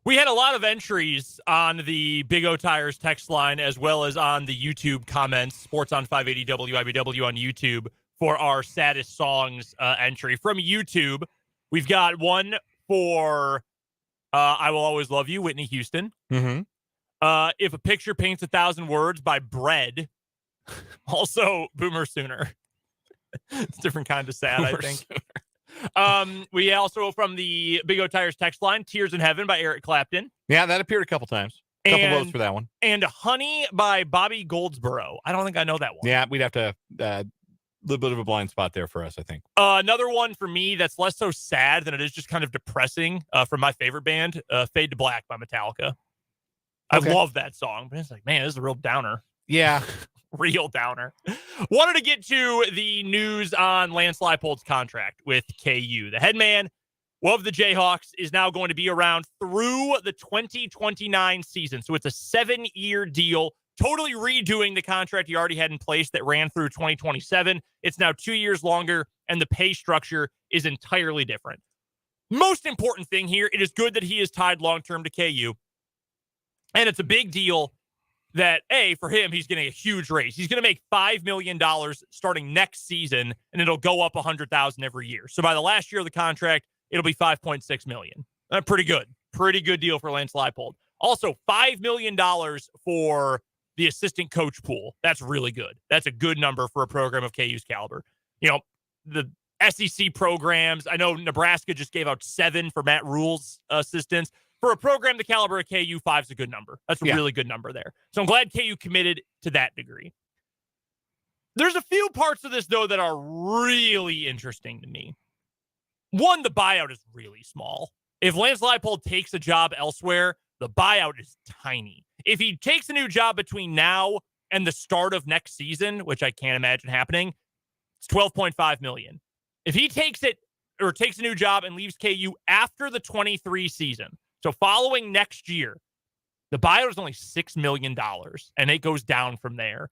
We had a lot of entries on the Big O Tires text line as well as on the YouTube comments, Sports on 580 WIBW on YouTube, for our saddest songs entry. From YouTube, we've got one for I Will Always Love You, Whitney Houston. Mm-hmm. If a picture paints 1,000 words by Bread. Also, Boomer Sooner. It's a different kind of sad, I think. We also, from the Big O Tires text line, Tears in Heaven by Eric Clapton. Yeah, that appeared a couple times. A couple votes for that one. And Honey by Bobby Goldsboro. I don't think I know that one. Yeah, we'd have to, little bit of a blind spot there for us, I think. Another one for me that's less so sad than it is just kind of depressing from my favorite band, Fade to Black by Metallica. I love that song, but it's like, man, this is a real downer. Yeah. Real downer. Wanted to get to the news on Lance Leipold's contract with KU. The head man of the Jayhawks is now going to be around through the 2029 season. So it's a 7-year deal, totally redoing the contract he already had in place that ran through 2027. It's now 2 years longer, and the pay structure is entirely different. Most important thing here, it is good that he is tied long-term to KU. And it's a big deal that, for him, he's getting a huge raise. He's going to make $5 million starting next season, and it'll go up $100,000 every year. So by the last year of the contract, it'll be $5.6 million. Pretty good. Pretty good deal for Lance Leipold. Also, $5 million for the assistant coach pool. That's really good. That's a good number for a program of KU's caliber. You know, the SEC programs, I know Nebraska just gave out 7 for Matt Rule's assistants. For a program the caliber of KU, 5 is a good number. That's a really good number there. So I'm glad KU committed to that degree. There's a few parts of this, though, that are really interesting to me. One, the buyout is really small. If Lance Leipold takes a job elsewhere, the buyout is tiny. If he takes a new job between now and the start of next season, which I can't imagine happening, it's $12.5 million. If he takes it or takes a new job and leaves KU after the 23 season, so following next year, the buyout is only $6 million, and it goes down from there.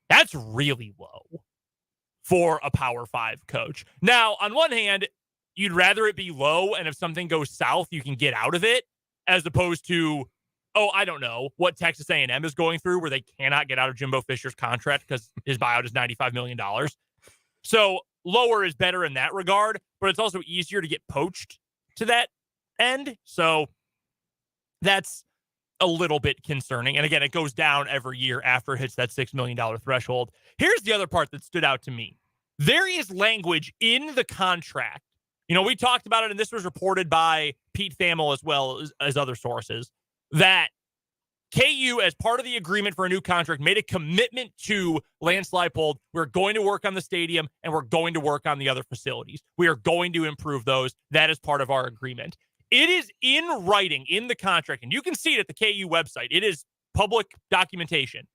That's really low for a Power 5 coach. Now, on one hand, you'd rather it be low, and if something goes south, you can get out of it, as opposed to, I don't know, what Texas A&M is going through, where they cannot get out of Jimbo Fisher's contract because his buyout is $95 million. So lower is better in that regard, but it's also easier to get poached to that end. So that's a little bit concerning. And again, it goes down every year after it hits that $6 million threshold. Here's the other part that stood out to me. There is language in the contract. You know, we talked about it, and this was reported by Pete Thamel as well as other sources, that KU, as part of the agreement for a new contract, made a commitment to Lance Leipold. We're going to work on the stadium, and we're going to work on the other facilities. We are going to improve those. That is part of our agreement. It is in writing in the contract, and you can see it at the KU website. It is public documentation.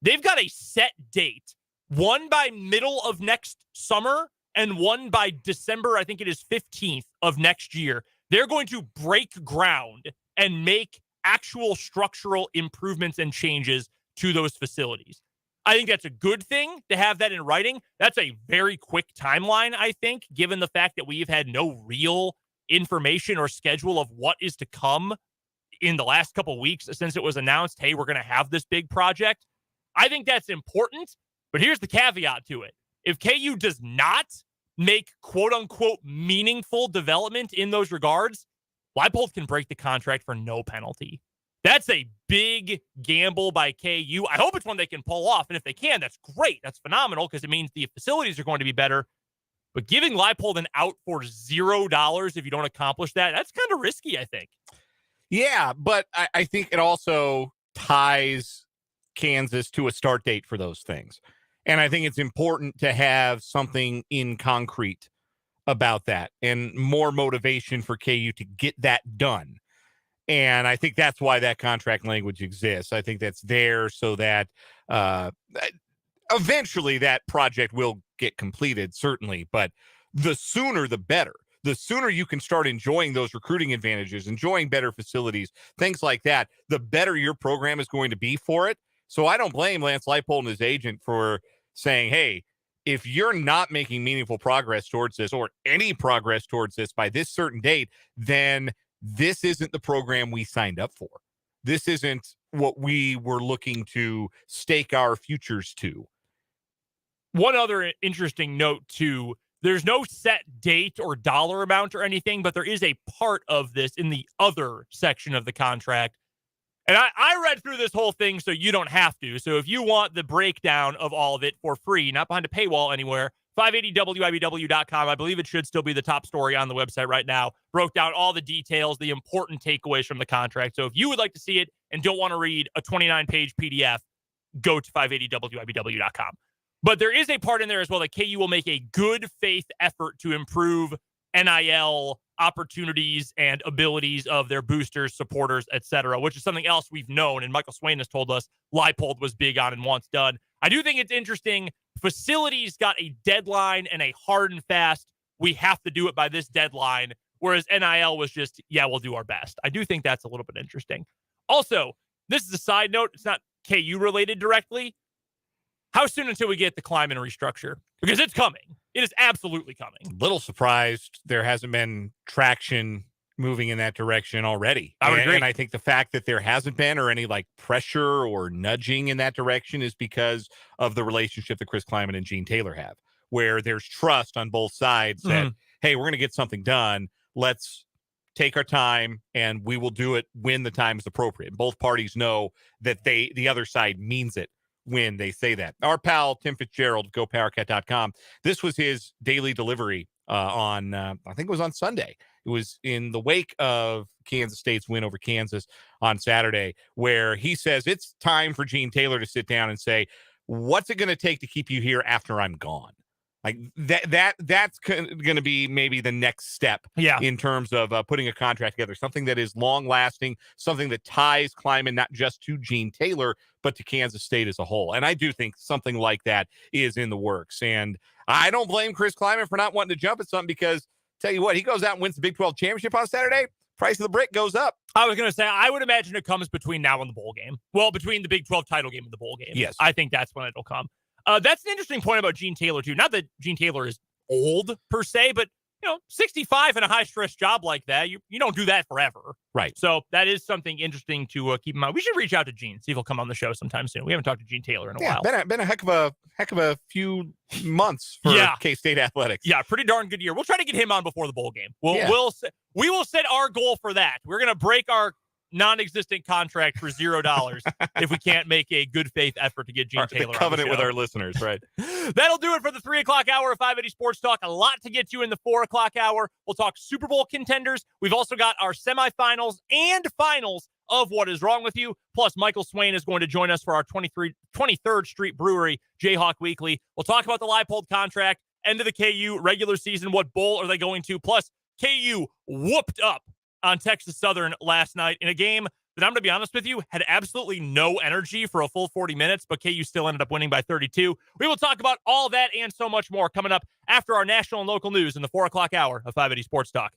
They've got a set date, one by middle of next summer and one by December, I think it is 15th of next year. They're going to break ground and make actual structural improvements and changes to those facilities. I think that's a good thing to have that in writing. That's a very quick timeline, I think, given the fact that we've had no real information or schedule of what is to come in the last couple weeks since it was announced, hey, we're going to have this big project. I think that's important, but here's the caveat to it. If KU does not make quote-unquote meaningful development in those regards, Leipold can break the contract for no penalty. That's a big gamble by KU. I hope it's one they can pull off, and if they can, that's great. That's phenomenal because it means the facilities are going to be better. But giving Leipold an out for $0 if you don't accomplish that, that's kind of risky, I think. Yeah, but I think it also ties Kansas to a start date for those things. And I think it's important to have something in concrete about that and more motivation for KU to get that done. And I think that's why that contract language exists. I think that's there so that eventually that project will get completed, certainly. But the sooner, the better. The sooner you can start enjoying those recruiting advantages, enjoying better facilities, things like that, the better your program is going to be for it. So I don't blame Lance Leipold and his agent for saying, hey, if you're not making meaningful progress towards this or any progress towards this by this certain date, then this isn't the program we signed up for. This isn't what we were looking to stake our futures to. One other interesting note, too, there's no set date or dollar amount or anything, but there is a part of this in the other section of the contract And I read through this whole thing so you don't have to. So if you want the breakdown of all of it for free, not behind a paywall anywhere, 580wibw.com. I believe it should still be the top story on the website right now. Broke down all the details, the important takeaways from the contract. So if you would like to see it and don't want to read a 29-page PDF, go to 580wibw.com. But there is a part in there as well that KU will make a good faith effort to improve NIL opportunities and abilities of their boosters, supporters, etc., which is something else we've known. And Michael Swain has told us Leipold was big on and wants done. I do think it's interesting. Facilities got a deadline and a hard and fast, we have to do it by this deadline, whereas NIL was just, yeah, we'll do our best. I do think that's a little bit interesting. Also, this is a side note. It's not KU related directly. How soon until we get the climate restructure? Because it's coming. It is absolutely coming. Little surprised there hasn't been traction moving in that direction already. I would agree. And I think the fact that there hasn't been or any like pressure or nudging in that direction is because of the relationship that Chris Kleiman and Gene Taylor have, where there's trust on both sides that, hey, we're going to get something done. Let's take our time and we will do it when the time is appropriate. Both parties know that the other side means it when they say that. Our pal Tim Fitzgerald of GoPowerCat.com, this was his daily delivery on, I think it was on Sunday. It was in the wake of Kansas State's win over Kansas on Saturday, where he says it's time for Gene Taylor to sit down and say, what's it going to take to keep you here after I'm gone? Like that's going to be maybe the next step in terms of putting a contract together, something that is long lasting, something that ties Kleiman not just to Gene Taylor, but to Kansas State as a whole. And I do think something like that is in the works. And I don't blame Chris Kleiman for not wanting to jump at something, because tell you what, he goes out and wins the Big 12 championship on Saturday, price of the brick goes up. I was going to say, I would imagine it comes between now and the bowl game. Well, between the Big 12 title game and the bowl game. Yes. I think that's when it'll come. That's an interesting point about Gene Taylor, too. Not that Gene Taylor is old, per se, but, 65 in a high-stress job like that, you don't do that forever. Right. So that is something interesting to keep in mind. We should reach out to Gene, see if he'll come on the show sometime soon. We haven't talked to Gene Taylor in a while. Been a heck of a few months for K-State athletics. Yeah, pretty darn good year. We'll try to get him on before the bowl game. We will set our goal for that. We're going to break our non-existent contract for $0 if we can't make a good faith effort to get Gene Taylor the covenant on the with our listeners, right? That'll do it for the 3 o'clock hour of 580 Sports Talk. A lot to get to in the 4 o'clock hour. We'll talk Super Bowl contenders. We've also got our semifinals and finals of What Is Wrong With You. Plus, Michael Swain is going to join us for our 23rd Street Brewery Jayhawk Weekly. We'll talk about the Leipold contract, end of the KU regular season. What bowl are they going to? Plus, KU whooped up on Texas Southern last night in a game that, I'm going to be honest with you, had absolutely no energy for a full 40 minutes, but KU still ended up winning by 32. We will talk about all that and so much more coming up after our national and local news in the 4 o'clock hour of 580 Sports Talk.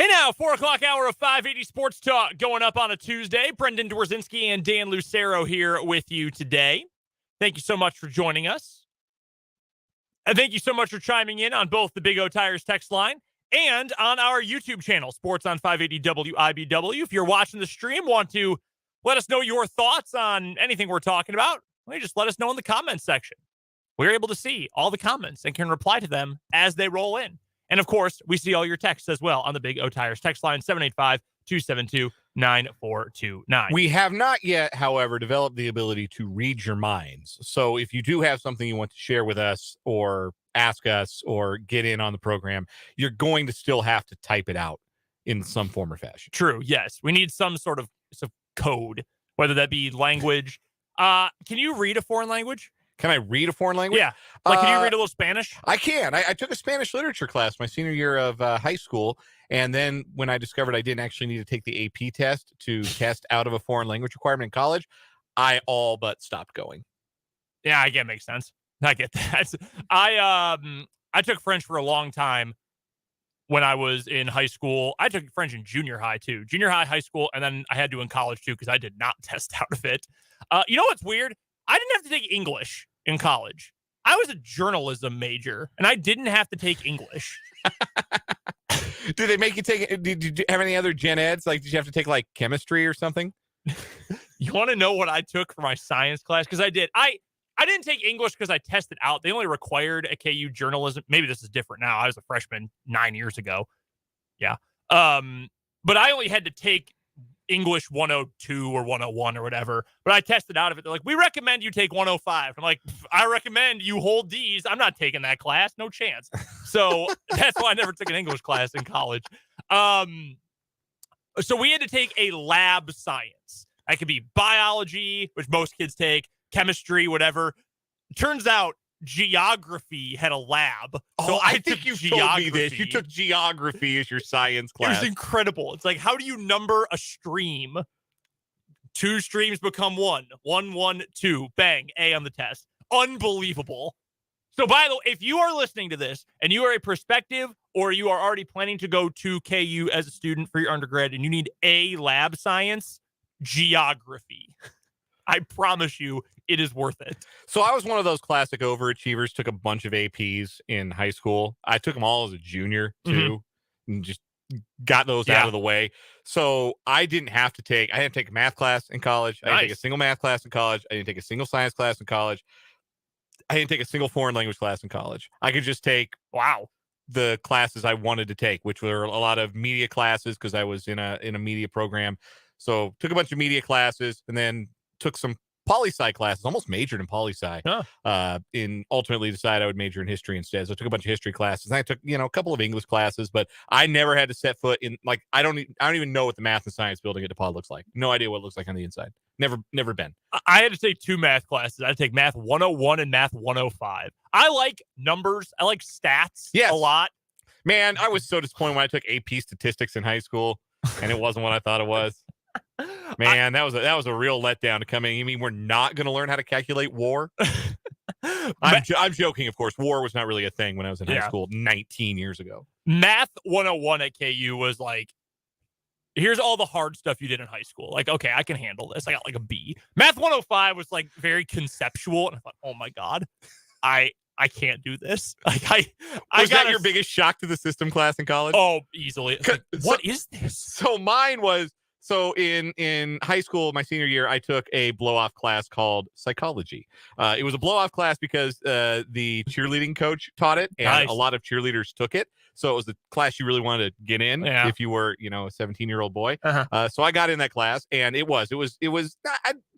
Hey now, 4 o'clock hour of 580 Sports Talk going up on a Tuesday. Brendan Dworzinski and Dan Lucero here with you today. Thank you so much for joining us. And thank you so much for chiming in on both the Big O Tires text line and on our YouTube channel, Sports on 580 WIBW. If you're watching the stream, want to let us know your thoughts on anything we're talking about, well, just let us know in the comments section. We're able to see all the comments and can reply to them as they roll in. And, of course, we see all your texts as well on the Big O Tires text line, 785-272-9429. We have not yet, however, developed the ability to read your minds. So if you do have something you want to share with us or ask us or get in on the program, you're going to still have to type it out in some form or fashion. True, yes. We need some sort of code, whether that be language. Can you read a foreign language? Can I read a foreign language? Yeah. Can you read a little Spanish? I can. I took a Spanish literature class my senior year of high school. And then when I discovered I didn't actually need to take the AP test to test out of a foreign language requirement in college, I all but stopped going. Yeah, I get it. Makes sense. I get that. I took French for a long time when I was in high school. I took French in junior high, too. Junior high, high school, and then I had to in college, too, because I did not test out of it. You know what's weird? I didn't have to take English in college. I was a journalism major, and I didn't have to take English. Did they make you take? Did you have any other gen eds? Like, did you have to take like chemistry or something? You want to know what I took for my science class? Because I did. I didn't take English because I tested out. They only required a KU journalism. Maybe this is different now. I was a freshman 9 years ago. Yeah. But I only had to take English 102 or 101 or whatever, but I tested out of it. They're like, we recommend you take 105. I'm like, I recommend you hold these. I'm not taking that class. No chance. So that's why I never took an English class in college. So we had to take a lab science. That could be biology, which most kids take, chemistry, whatever. Turns out geography had a lab. So I think you told me this. You took geography as your science class. It was incredible. It's like, how do you number a stream? 2 streams become 1. 1, 1, 2. Bang. A on the test. Unbelievable. So by the way, if you are listening to this and you are a prospective or you are already planning to go to KU as a student for your undergrad and you need a lab science, geography. I promise you, it is worth it. So I was one of those classic overachievers, took a bunch of APs in high school. I took them all as a junior, too, and just got those out of the way. So I didn't have to take, I didn't take a math class in college. I didn't take a single math class in college. I didn't take a single science class in college. I didn't take a single foreign language class in college. I could just take, the classes I wanted to take, which were a lot of media classes because I was in a media program. So took a bunch of media classes and then took some poli-sci classes, almost majored in poli-sci, and ultimately decided I would major in history instead. So I took a bunch of history classes. And I took, a couple of English classes, but I never had to set foot in, like, I don't even know what the math and science building at DePaul looks like. No idea what it looks like on the inside. Never been. I had to take 2 math classes. I had to take math 101 and math 105. I like numbers. I like stats a lot. Man, I was so disappointed when I took AP statistics in high school and it wasn't what I thought it was. Man, that was a real letdown to come in. You mean we're not going to learn how to calculate war? I'm joking, of course. War was not really a thing when I was in high school 19 years ago. Math 101 at KU was like, here's all the hard stuff you did in high school. Like, okay, I can handle this. I got like a B. Math 105 was like very conceptual. And I thought, oh my God, I can't do this. Like was that your biggest shock to the system class in college? Oh, easily. Like, what is this? So mine was, so in high school, my senior year, I took a blow-off class called psychology. It was a blow-off class because the cheerleading coach taught it, and a lot of cheerleaders took it. So it was the class you really wanted to get in if you were, a 17-year-old boy. So I got in that class, and it was I was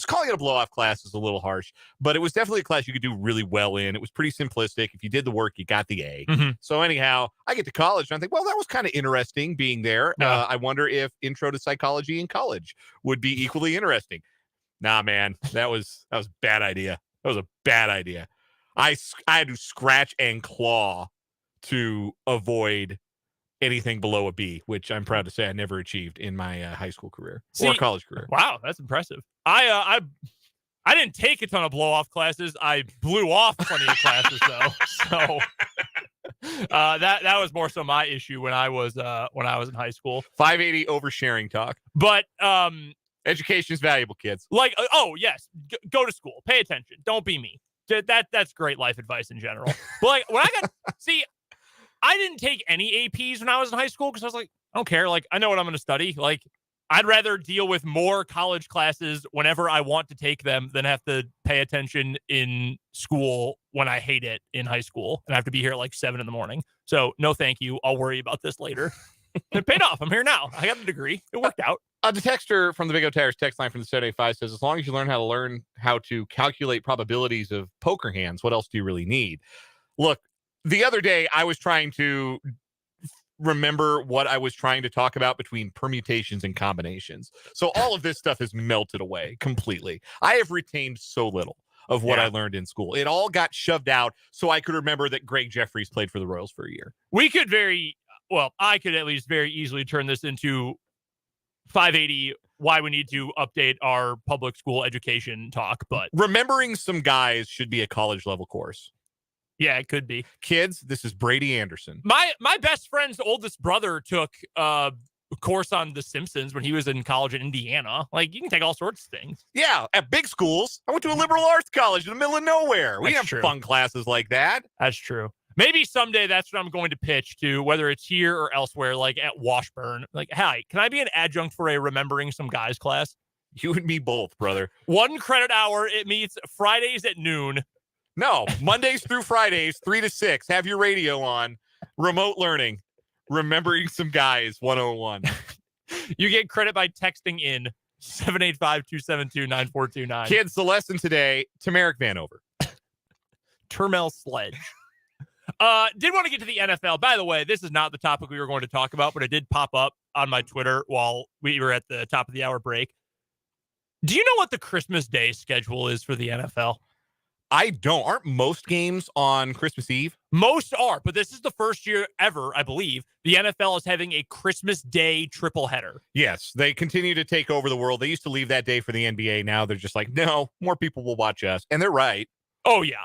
calling it a blow-off class is a little harsh, but it was definitely a class you could do really well in. It was pretty simplistic. If you did the work, you got the A. So anyhow, I get to college, and I think, well, that was kind of interesting being there. I wonder if intro to psychology in college would be equally interesting. Nah, man, that was a bad idea. That was a bad idea. I had to scratch and claw to avoid anything below a B, which I'm proud to say I never achieved in my high school career or college career. Wow, that's impressive. I didn't take a ton of blow-off classes. I blew off plenty of classes, though. So That was more so my issue when I was in high school. 580 oversharing talk. But education is valuable, kids. Like, oh yes, go to school, pay attention, don't be me. That's great life advice in general. But like when I didn't take any APs when I was in high school because I was like, I don't care. Like, I know what I'm going to study. Like, I'd rather deal with more college classes whenever I want to take them than have to pay attention in school when I hate it in high school and I have to be here at like 7 a.m. So no, thank you. I'll worry about this later. It paid off. I'm here now. I got the degree. It worked out. The texter from the Big O Tires text line from the 785 says, as long as you learn how to calculate probabilities of poker hands, what else do you really need? Look, the other day I was trying to remember what I was trying to talk about between permutations and combinations. So all of this stuff has melted away completely. I have retained so little of what I learned in school. It all got shoved out so I could remember that Greg Jeffries played for the Royals for a year. I could at least very easily turn this into 580 why we need to update our public school education talk, but remembering some guys should be a college level course. Yeah, it could be. Kids, this is Brady Anderson. My best friend's oldest brother took a course on The Simpsons when he was in college in Indiana. Like, you can take all sorts of things. Yeah, at big schools. I went to a liberal arts college in the middle of nowhere. We have fun classes like that. That's true. Maybe someday that's what I'm going to pitch to, whether it's here or elsewhere, like at Washburn. Like, hey, can I be an adjunct for a remembering some guys class? You and me both, brother. 1 credit hour. It meets Fridays at noon. No, Mondays through Fridays, 3 to 6. Have your radio on. Remote learning. Remembering some guys, 101. You get credit by texting in 785-272-9429. Kids, the lesson today, Tamarick Vanover. Termel Sledge. Did want to get to the NFL. By the way, this is not the topic we were going to talk about, but it did pop up on my Twitter while we were at the top of the hour break. Do you know what the Christmas Day schedule is for the NFL? I don't. Aren't most games on Christmas Eve? Most are, but this is the first year ever, I believe, the NFL is having a Christmas Day triple header. Yes, they continue to take over the world. They used to leave that day for the NBA. Now they're just like, no, more people will watch us. And they're right. Oh, yeah.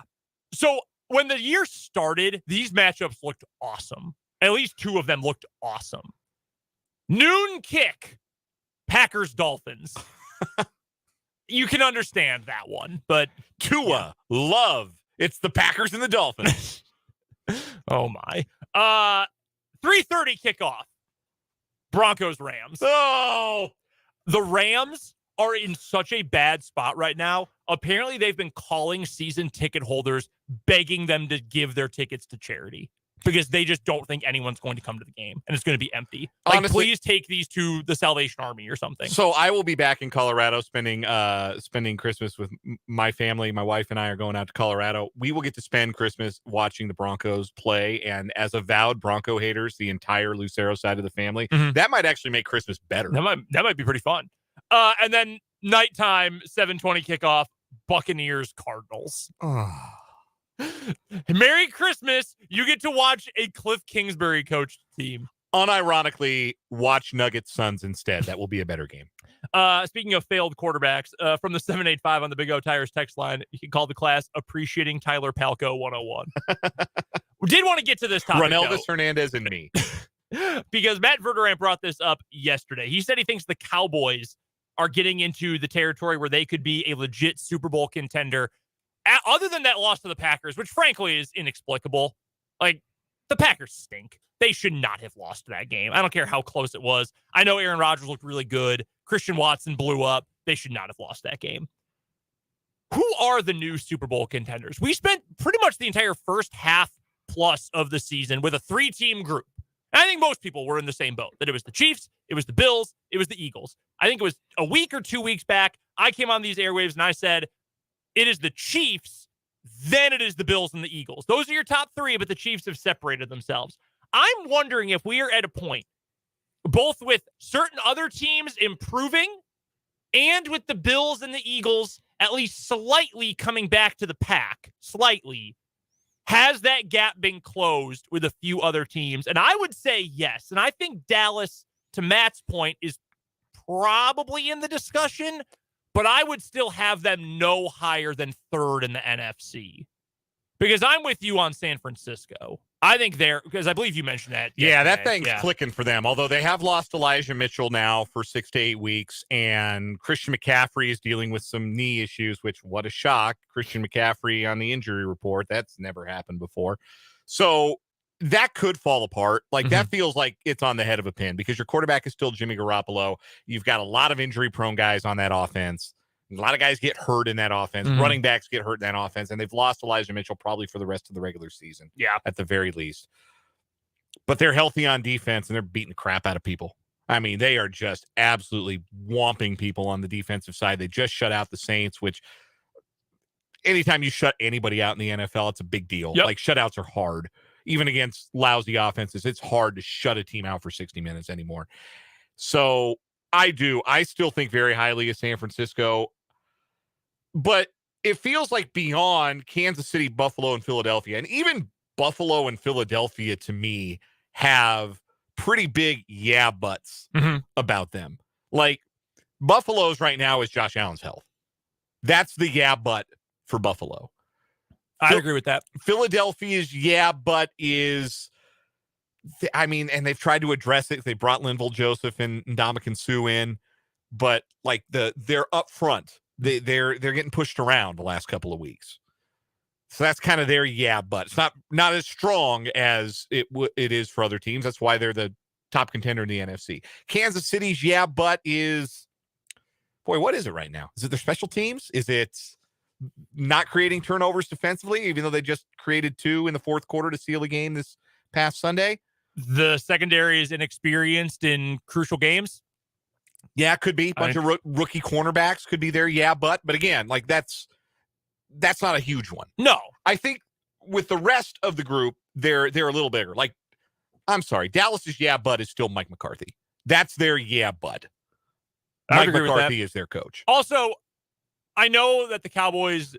So when the year started, these matchups looked awesome. At least 2 of them looked awesome. Noon kick, Packers-Dolphins. You can understand that one, but Tua, love. It's the Packers and the Dolphins. Oh, my. 3:30 kickoff. Broncos-Rams. Oh! The Rams are in such a bad spot right now. Apparently, they've been calling season ticket holders, begging them to give their tickets to charity because they just don't think anyone's going to come to the game and it's going to be empty. Like, honestly, please take these to the Salvation Army or something. So I will be back in Colorado spending Christmas with my family. My wife and I are going out to Colorado. We will get to spend Christmas watching the Broncos play. And as avowed Bronco haters, the entire Lucero side of the family, that might actually make Christmas better. That might be pretty fun. And then nighttime, 7:20 kickoff, Buccaneers Cardinals. Merry Christmas. You get to watch a Cliff Kingsbury coached team. Unironically, watch Nuggets Suns instead. That will be a better game. Speaking of failed quarterbacks, from the 785 on the Big O Tires text line, you can call the class Appreciating Tyler Palco 101. We did want to get to this topic, Ronaldus Hernandez and me. Because Matt Verderame brought this up yesterday. He said he thinks the Cowboys are getting into the territory where they could be a legit Super Bowl contender. Other than that loss to the Packers, which frankly is inexplicable. Like, the Packers stink. They should not have lost that game. I don't care how close it was. I know Aaron Rodgers looked really good. Christian Watson blew up. They should not have lost that game. Who are the new Super Bowl contenders? We spent pretty much the entire first half plus of the season with a 3-team group. And I think most people were in the same boat, that it was the Chiefs, it was the Bills, it was the Eagles. I think it was a week or 2 weeks back, I came on these airwaves and I said, it is the Chiefs, then it is the Bills and the Eagles. Those are your top 3, but the Chiefs have separated themselves. I'm wondering if we are at a point, both with certain other teams improving and with the Bills and the Eagles at least slightly coming back to the pack, slightly, has that gap been closed with a few other teams? And I would say yes. And I think Dallas, to Matt's point, is probably in the discussion, but I would still have them no higher than 3rd in the NFC. Because I'm with you on San Francisco. I think because I believe you mentioned that. Yeah, that yesterday. thing's clicking for them. Although they have lost Elijah Mitchell now for 6 to 8 weeks, and Christian McCaffrey is dealing with some knee issues, which, what a shock. Christian McCaffrey on the injury report. That's never happened before. So that could fall apart. Like, that feels like it's on the head of a pin because your quarterback is still Jimmy Garoppolo. You've got a lot of injury-prone guys on that offense. A lot of guys get hurt in that offense. Running backs get hurt in that offense, and they've lost Elijah Mitchell probably for the rest of the regular season. Yeah, at the very least. But they're healthy on defense, and they're beating the crap out of people. I mean, they are just absolutely whomping people on the defensive side. They just shut out the Saints, which anytime you shut anybody out in the NFL, it's a big deal. Yep. Like, shutouts are hard. Even against lousy offenses, it's hard to shut a team out for 60 minutes anymore. So I still think very highly of San Francisco. But it feels like beyond Kansas City, Buffalo, and Philadelphia, and even Buffalo and Philadelphia, to me, have pretty big buts about them. Like, Buffalo's right now is Josh Allen's health. That's the but for Buffalo. I agree with that. Philadelphia's but is, I mean, and they've tried to address it. They brought Linval Joseph and Ndamukong Suh in, but like they're up front. They're getting pushed around the last couple of weeks. So that's kind of their but. It's not as strong as it is for other teams. That's why they're the top contender in the NFC. Kansas City's but is, boy, what is it right now? Is it their special teams? Is it not creating turnovers defensively, even though they just created 2 in the fourth quarter to seal the game this past Sunday? The secondary is inexperienced in crucial games. Yeah, it could be. Bunch of rookie cornerbacks could be there. But again, like that's not a huge one. No. I think with the rest of the group, they're a little bigger. Like, I'm sorry, Dallas's but is still Mike McCarthy. That's their but. Mike McCarthy is their coach. Also, I know that the Cowboys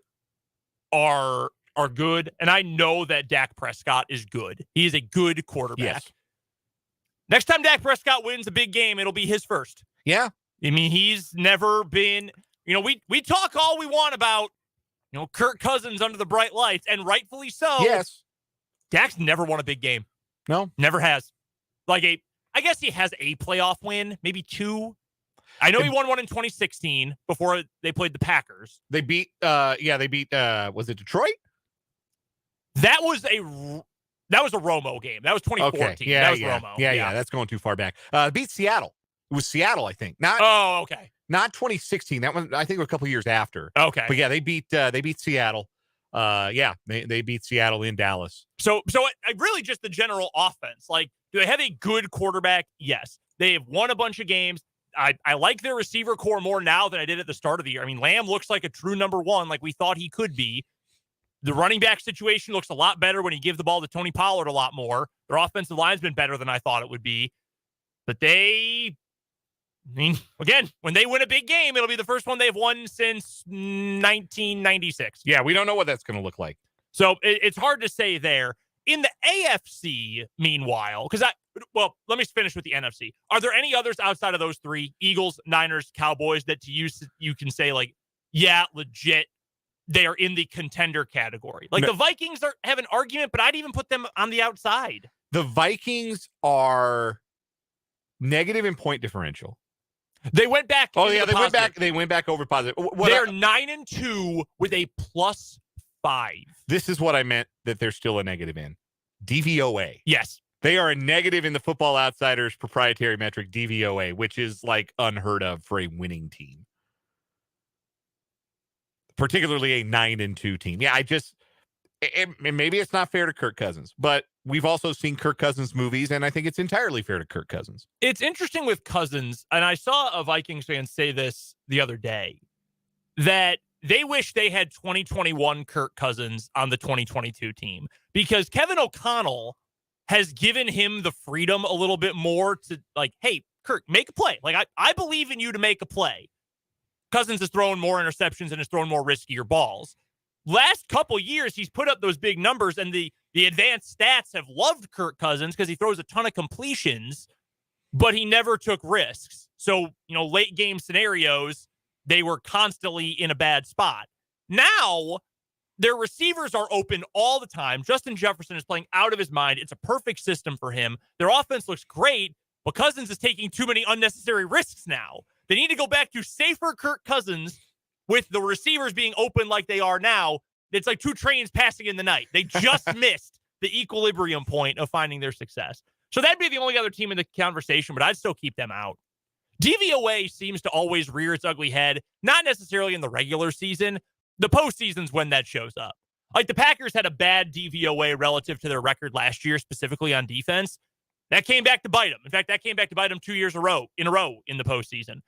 are good, and I know that Dak Prescott is good. He is a good quarterback. Yes. Next time Dak Prescott wins a big game, it'll be his first. Yeah. I mean, he's never been, we talk all we want about, Kirk Cousins under the bright lights, and rightfully so. Yes. Dak's never won a big game. No. Never has. I guess he has a playoff win, maybe 2. I know he won one in 2016 before they played the Packers. They beat, was it Detroit? That was a Romo game. That was 2014. Okay. Yeah, that was Romo. Yeah. That's going too far back. Beat Seattle. It was Seattle, I think. Okay. Not 2016. That one, I think, a couple years after. Okay. But yeah, they beat Seattle. They beat Seattle in Dallas. So really just the general offense. Like, do they have a good quarterback? Yes. They have won a bunch of games. I like their receiver core more now than I did at the start of the year. I mean, Lamb looks like a true number 1, like we thought he could be. The running back situation looks a lot better when you give the ball to Tony Pollard a lot more. Their offensive line's been better than I thought it would be. But again, when they win a big game, it'll be the first one they've won since 1996. Yeah, we don't know what that's going to look like. So it's hard to say there. In the AFC, meanwhile, let me finish with the NFC. Are there any others outside of those 3, Eagles, Niners, Cowboys, that to you can say, like, yeah, legit, they are in the contender category? Like, the Vikings have an argument, but I'd even put them on the outside. The Vikings are negative in point differential. They went back. Oh, yeah, they went back over positive. They're 9-2 with a +5. This is what I meant that they're still a negative in. DVOA. Yes. They are a negative in the Football Outsiders proprietary metric, DVOA, which is like unheard of for a winning team. Particularly a 9-2 team. Yeah, maybe it's not fair to Kirk Cousins, but we've also seen Kirk Cousins movies, and I think it's entirely fair to Kirk Cousins. It's interesting with Cousins, and I saw a Vikings fan say this the other day, that they wish they had 2021 Kirk Cousins on the 2022 team, because Kevin O'Connell has given him the freedom a little bit more to, like, hey, Kirk, make a play. Like, I believe in you to make a play. Cousins has thrown more interceptions and has thrown more riskier balls. Last couple years, he's put up those big numbers, and the advanced stats have loved Kirk Cousins because he throws a ton of completions, but he never took risks. So, late game scenarios, they were constantly in a bad spot. Now, Their receivers are open all the time. Justin Jefferson is playing out of his mind. It's a perfect system for him. Their offense looks great, but Cousins is taking too many unnecessary risks now. They need to go back to safer Kirk Cousins with the receivers being open like they are now. It's like two trains passing in the night. They just missed the equilibrium point of finding their success. So that'd be the only other team in the conversation, but I'd still keep them out. DVOA seems to always rear its ugly head, not necessarily in the regular season. The postseason's when that shows up. Like the Packers had a bad DVOA relative to their record last year, specifically on defense. That came back to bite them. In fact, that came back to bite them 2 years in a row in the postseason.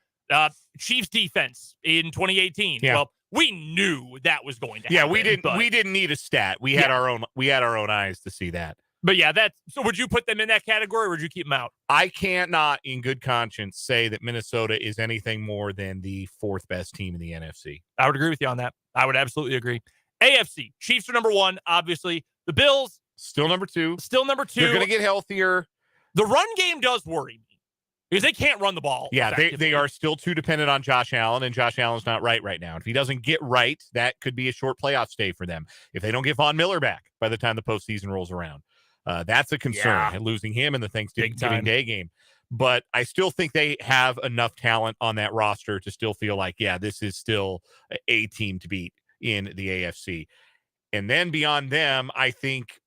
Chiefs defense in 2018. Yeah. Well, we knew that was going to happen. Yeah, we didn't need a stat. We had our own eyes to see that. But yeah, so would you put them in that category or would you keep them out? I cannot in good conscience say that Minnesota is anything more than the fourth best team in the NFC. I would agree with you on that. I would absolutely agree. AFC, Chiefs are number 1, obviously. The Bills still number 2. Still number 2. They're going to get healthier. The run game does worry me because they can't run the ball. Yeah, they are still too dependent on Josh Allen, and Josh Allen's not right now. If he doesn't get right, that could be a short playoff stay for them. If they don't get Von Miller back by the time the postseason rolls around, that's a concern, and losing him in the Thanksgiving Day game. But I still think they have enough talent on that roster to still feel like, yeah, this is still a team to beat in the AFC. And then beyond them, I think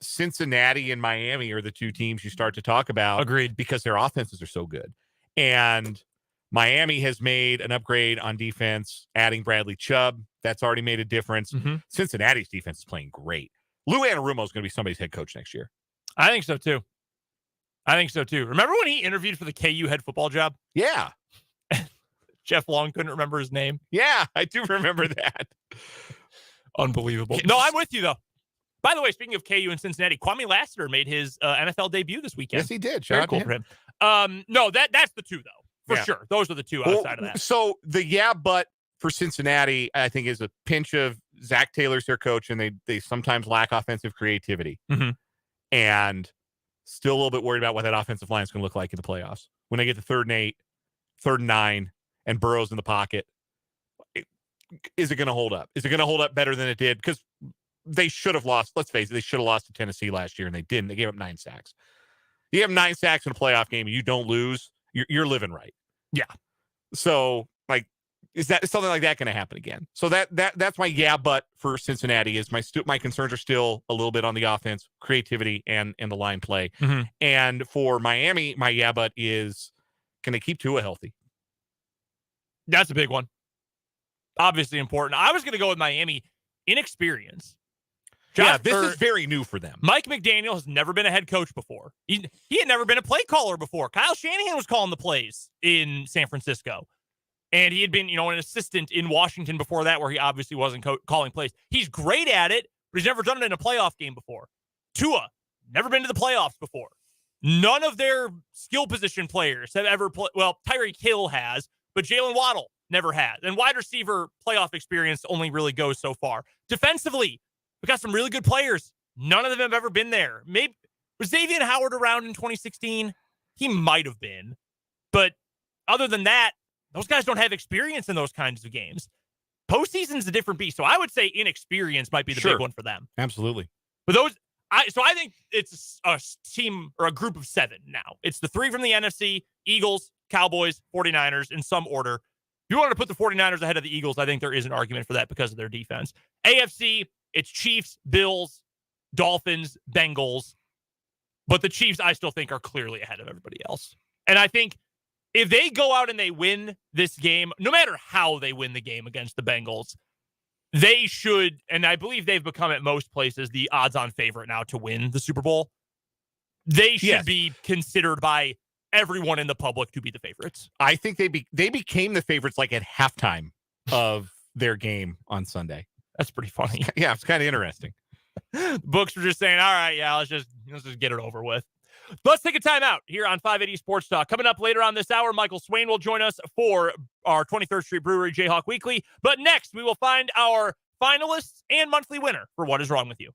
Cincinnati and Miami are the two teams you start to talk about. Agreed. Because their offenses are so good. And Miami has made an upgrade on defense, adding Bradley Chubb. That's already made a difference. Mm-hmm. Cincinnati's defense is playing great. Lou Anarumo is going to be somebody's head coach next year. I think so, too. Remember when he interviewed for the KU head football job? Yeah. Jeff Long couldn't remember his name. Yeah, I do remember that. Unbelievable. No, I'm with you, though. By the way, speaking of KU and Cincinnati, Kwame Lassiter made his NFL debut this weekend. Yes, he did. Very cool for him. No, that's the two, though, for sure. Those are the two outside of that. So the but for Cincinnati, I think, is a pinch of Zach Taylor's their coach, and they sometimes lack offensive creativity. Mm-hmm. And still a little bit worried about what that offensive line is going to look like in the playoffs. When they get to 3rd and 8, 3rd and 9, and Burrow's in the pocket, is it going to hold up? Is it going to hold up better than it did? Because they should have lost. Let's face it, they should have lost to Tennessee last year, and they didn't. They gave up 9 sacks. You have 9 sacks in a playoff game, and you don't lose, you're living right. Yeah. So, is that something like that going to happen again? So that's my but for Cincinnati is my concerns are still a little bit on the offense, creativity, and the line play. Mm-hmm. And for Miami, my but is, can they keep Tua healthy? That's a big one. Obviously important. I was going to go with Miami. Inexperience. This is very new for them. Mike McDaniel has never been a head coach before. He had never been a play caller before. Kyle Shanahan was calling the plays in San Francisco. And he had been, an assistant in Washington before that, where he obviously wasn't calling plays. He's great at it, but he's never done it in a playoff game before. Tua, never been to the playoffs before. None of their skill position players have ever played. Well, Tyreek Hill has, but Jalen Waddle never has. And wide receiver playoff experience only really goes so far. Defensively, we got some really good players. None of them have ever been there. Maybe was Xavier Howard around in 2016? He might have been. But other than that, those guys don't have experience in those kinds of games. Postseason's a different beast. So I would say inexperience might be the big one for them. Absolutely. But I think it's a team or a group of 7 now. It's the 3 from the NFC, Eagles, Cowboys, 49ers in some order. If you wanted to put the 49ers ahead of the Eagles, I think there is an argument for that because of their defense. AFC, it's Chiefs, Bills, Dolphins, Bengals. But the Chiefs, I still think, are clearly ahead of everybody else. And I think if they go out and they win this game, no matter how they win the game against the Bengals, they should, and I believe they've become at most places the odds-on favorite now to win the Super Bowl. They should be considered by everyone in the public to be the favorites. I think they became the favorites like at halftime of their game on Sunday. That's pretty funny. Yeah, it's kind of interesting. Books were just saying, all right, yeah, let's just get it over with. Let's take a time out here on 580 Sports Talk. Coming up later on this hour, Michael Swain will join us for our 23rd Street Brewery Jayhawk Weekly. But next, we will find our finalists and monthly winner for What Is Wrong With You.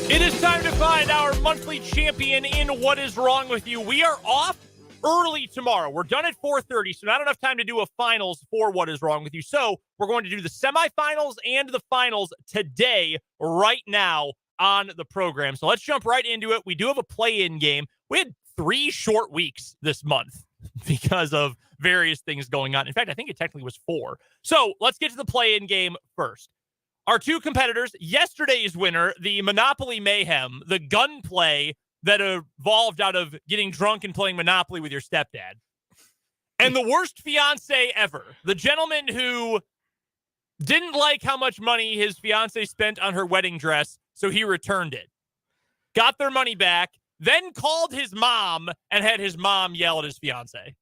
It is time to find our monthly champion in What Is Wrong With You. We are off early tomorrow. We're done at 4:30, so not enough time to do a finals for What Is Wrong With You. So we're going to do the semifinals and the finals today, right now on the program. So let's jump right into it. We do have a play-in game. We had 3 short weeks this month because of various things going on. In fact, I think it technically was 4. So let's get to the play-in game first. Our 2 competitors, yesterday's winner, the Monopoly Mayhem, the gunplay that evolved out of getting drunk and playing Monopoly with your stepdad. And the worst fiance ever, the gentleman who didn't like how much money his fiance spent on her wedding dress, so he returned it. Got their money back, then called his mom and had his mom yell at his fiance.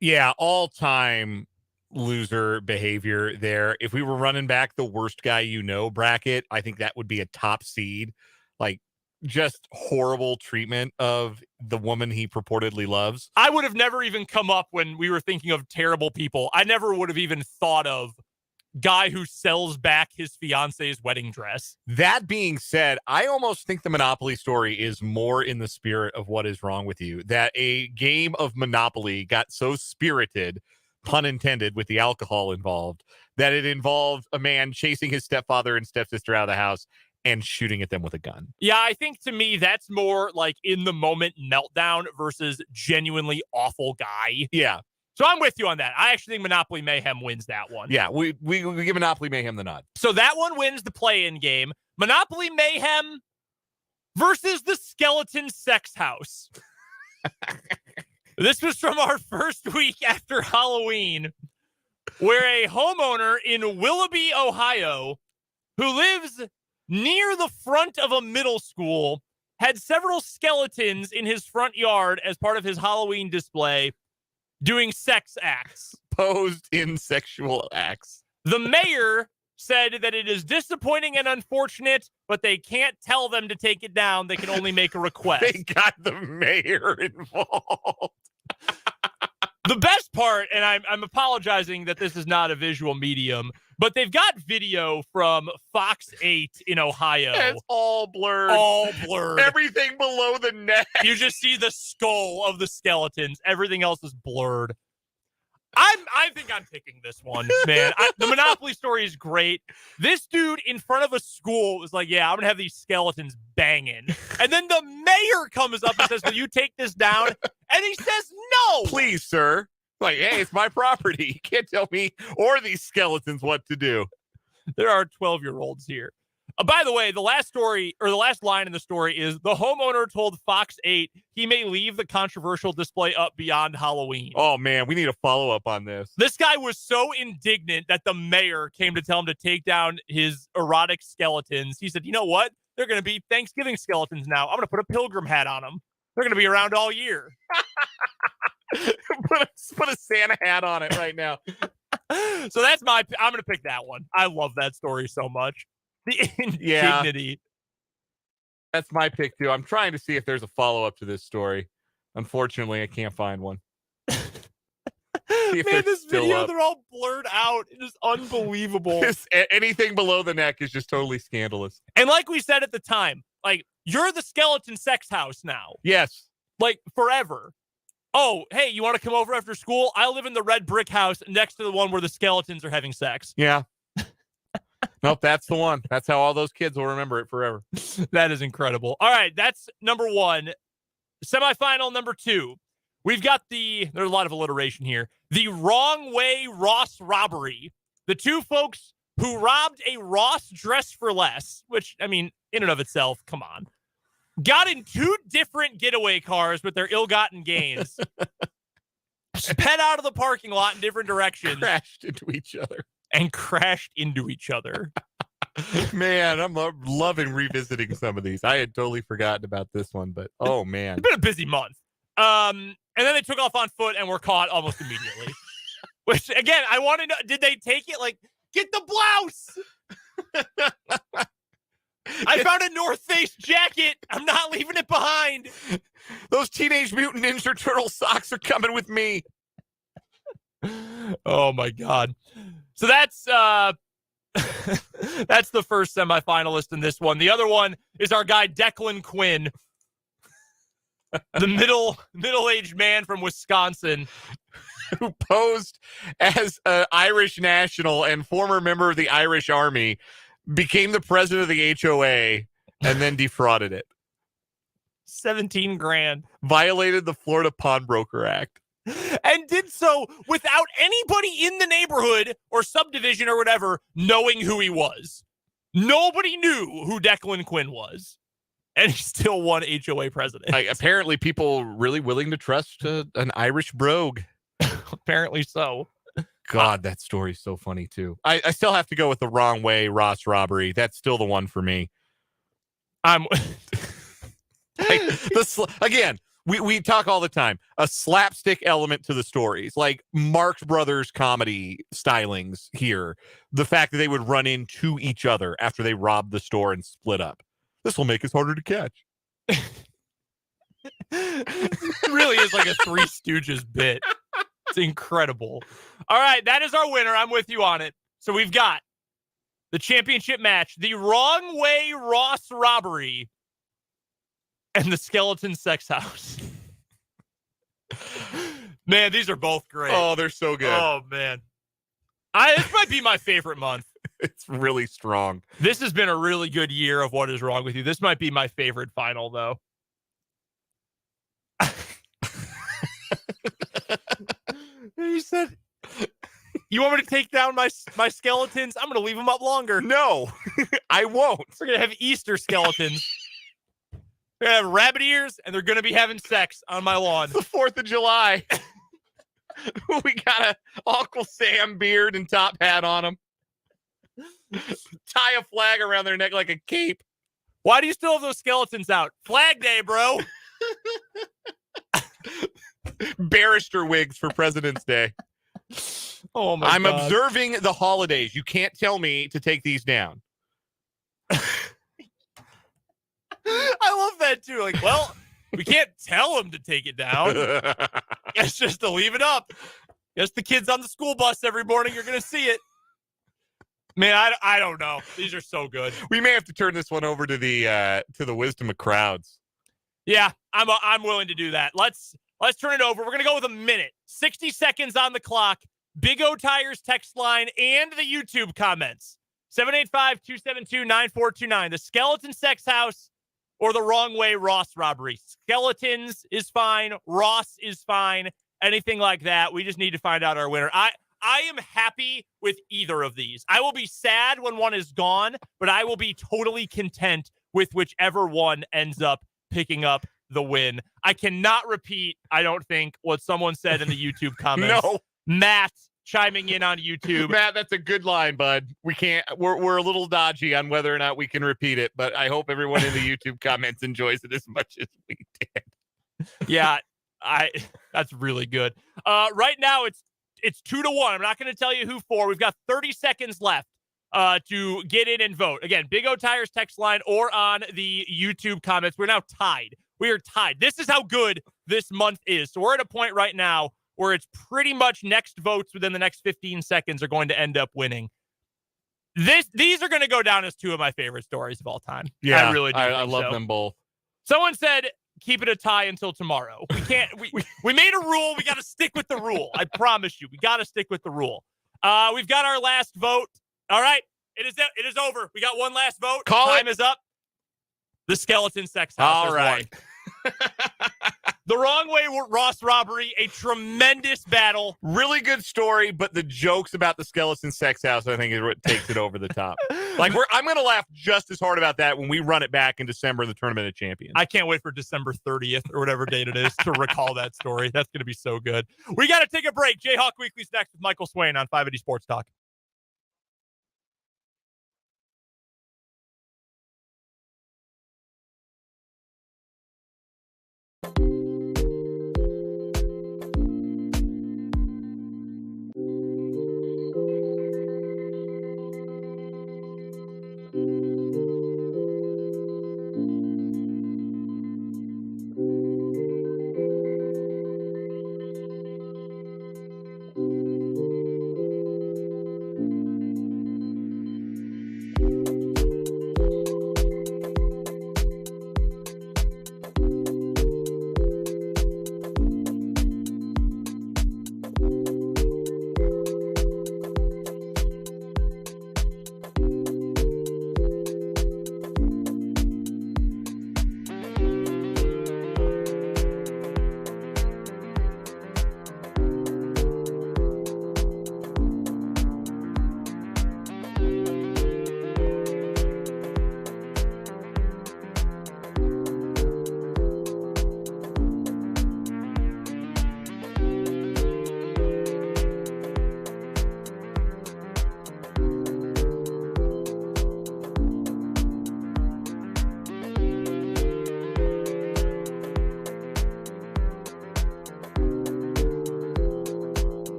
Yeah, all-time loser behavior there. If we were running back the worst guy you know bracket, I think that would be a top seed. Like, just horrible treatment of the woman he purportedly loves. I would have never even come up when we were thinking of terrible people. I never would have even thought of guy who sells back his fiance's wedding dress. That being said, I almost think the Monopoly story is more in the spirit of What Is Wrong With You, that a game of Monopoly got so spirited, pun intended, with the alcohol involved, that it involved a man chasing his stepfather and stepsister out of the house and shooting at them with a gun. Yeah, I think to me that's more like in the moment meltdown versus genuinely awful guy. Yeah. So I'm with you on that. I actually think Monopoly Mayhem wins that one. Yeah, we give Monopoly Mayhem the nod. So that one wins the play-in game. Monopoly Mayhem versus the Skeleton Sex House. This was from our first week after Halloween, where a homeowner in Willoughby, Ohio, who lives near the front of a middle school, had several skeletons in his front yard as part of his Halloween display doing sex acts. Posed in sexual acts. The mayor said that it is disappointing and unfortunate, but they can't tell them to take it down. They can only make a request. They got the mayor involved. The best part, and I'm apologizing that this is not a visual medium, but they've got video from Fox 8 in Ohio. It's all blurred. All blurred. Everything below the neck. You just see the skull of the skeletons. Everything else is blurred. I think I'm picking this one, man. The Monopoly story is great. This dude in front of a school was like, yeah, I'm going to have these skeletons banging. And then the mayor comes up and says, will you take this down? And he says, no. Please, sir. Like, hey, it's my property. You can't tell me or these skeletons what to do. There are 12-year-olds here. By the way, the last story, or the last line in the story is, the homeowner told Fox 8 he may leave the controversial display up beyond Halloween. Oh, man, we need a follow-up on this. This guy was so indignant that the mayor came to tell him to take down his erotic skeletons. He said, you know what? They're going to be Thanksgiving skeletons now. I'm going to put a pilgrim hat on them. They're going to be around all year. put a Santa hat on it right now. So I'm going to pick that one. I love that story so much. The indignity. Yeah, that's my pick, too. I'm trying to see if there's a follow-up to this story. Unfortunately, I can't find one. Man, this video, they're all blurred out. It is unbelievable. Anything below the neck is just totally scandalous. And like we said at the time, like, you're the skeleton sex house now. Yes. Like, forever. Oh, hey, you want to come over after school? I live in the red brick house next to the one where the skeletons are having sex. Yeah. Nope, that's the one. That's how all those kids will remember it forever. That is incredible. All right, that's number 1. Semifinal number 2. We've got there's a lot of alliteration here. The Wrong Way Ross robbery. The 2 folks who robbed a Ross dress for less, which, I mean, in and of itself, come on. Got in 2 different getaway cars with their ill-gotten gains. Sped out of the parking lot in different directions. Crashed into each other. And crashed into each other. Man, I'm loving revisiting some of these. I had totally forgotten about this one, but oh, man. It's been a busy month. And then they took off on foot and were caught almost immediately. Which, again, I want to know, did they take it? Like, get the blouse! I found a North Face jacket. I'm not leaving it behind. Those Teenage Mutant Ninja Turtle socks are coming with me. Oh, my God. So that's That's the first semifinalist in this one. The other one is our guy Declan Quinn, the middle-aged man from Wisconsin who posed as an Irish national and former member of the Irish Army, became the president of the HOA, and then defrauded it. 17 grand. Violated the Florida Pawnbroker Act. And did so without anybody in the neighborhood or subdivision or whatever knowing who he was. Nobody knew who Declan Quinn was. And he still won HOA president. Apparently, people really willing to trust an Irish brogue. Apparently so. God, that story's so funny, too. I still have to go with the wrong way Ross robbery. That's still the one for me. Again, we talk all the time. A slapstick element to the stories, like Marx Brothers comedy stylings here. The fact that they would run into each other after they robbed the store and split up. This will make us harder to catch. It really is like a Three Stooges bit. It's incredible. All right, that is our winner. I'm with you on it. So we've got the championship match, the Wrong Way Ross robbery, and the Skeleton Sex House. Man, these are both great. Oh, they're so good. Oh, man. This might be my favorite month. It's really strong. This has been a really good year of What Is Wrong With You. This might be my favorite final, though. He said, you want me to take down my skeletons? I'm going to leave them up longer. No, I won't. We're going to have Easter skeletons. They're going to have rabbit ears, and they're going to be having sex on my lawn. It's the 4th of July. We got a Uncle Sam beard and top hat on them. Tie a flag around their neck like a cape. Why do you still have those skeletons out? Flag Day, bro. Barrister wigs for President's Day. Oh my I'm God. observing the holidays. You can't tell me to take these down. I love that too. Like, well, we can't tell him to take it down. It's just to leave it up. Guess the kids on the school bus every morning, you're going to see it. Man, I don't know. These are so good. We may have to turn this one over to the wisdom of crowds. Yeah, I'm willing to do that. Let's turn it over. We're going to go with a minute. 60 seconds on the clock. Big O Tires text line and the YouTube comments. 785-272-9429. The Skeleton Sex House or the Wrong Way Ross robbery. Skeletons is fine. Ross is fine. Anything like that. We just need to find out our winner. I am happy with either of these. I will be sad when one is gone, but I will be totally content with whichever one ends up picking up the win. I cannot repeat, I don't think, what someone said in the YouTube comments. No. Matt chiming in on YouTube. Matt, that's a good line, bud. We can't, we're a little dodgy on whether or not we can repeat it, but I hope everyone in the YouTube comments enjoys it as much as we did. Yeah, that's really good. Right now it's 2-1. I'm not going to tell you who for. We've got 30 seconds left to get in and vote. Again, Big O Tires text line or on the YouTube comments. We're now tied. We are tied. This is how good this month is. So we're at a point right now where it's pretty much next votes within the next 15 seconds are going to end up winning. These are going to go down as two of my favorite stories of all time. Yeah, I really do. I love them both. Someone said, keep it a tie until tomorrow. We can't, we made a rule. We got to stick with the rule. I promise you, we got to stick with the rule. We've got our last vote. All right. It is over. We got one last vote. Time is up. The Skeleton Sex House. All right. The Wrong Way Ross robbery, a tremendous battle. Really good story, but the jokes about the Skeleton Sex House, I think, is what takes it over the top. Like, I'm going to laugh just as hard about that when we run it back in December in the Tournament of Champions. I can't wait for December 30th or whatever date it is to recall that story. That's going to be so good. We got to take a break. Jayhawk Weekly's next with Michael Swain on 580 Sports Talk.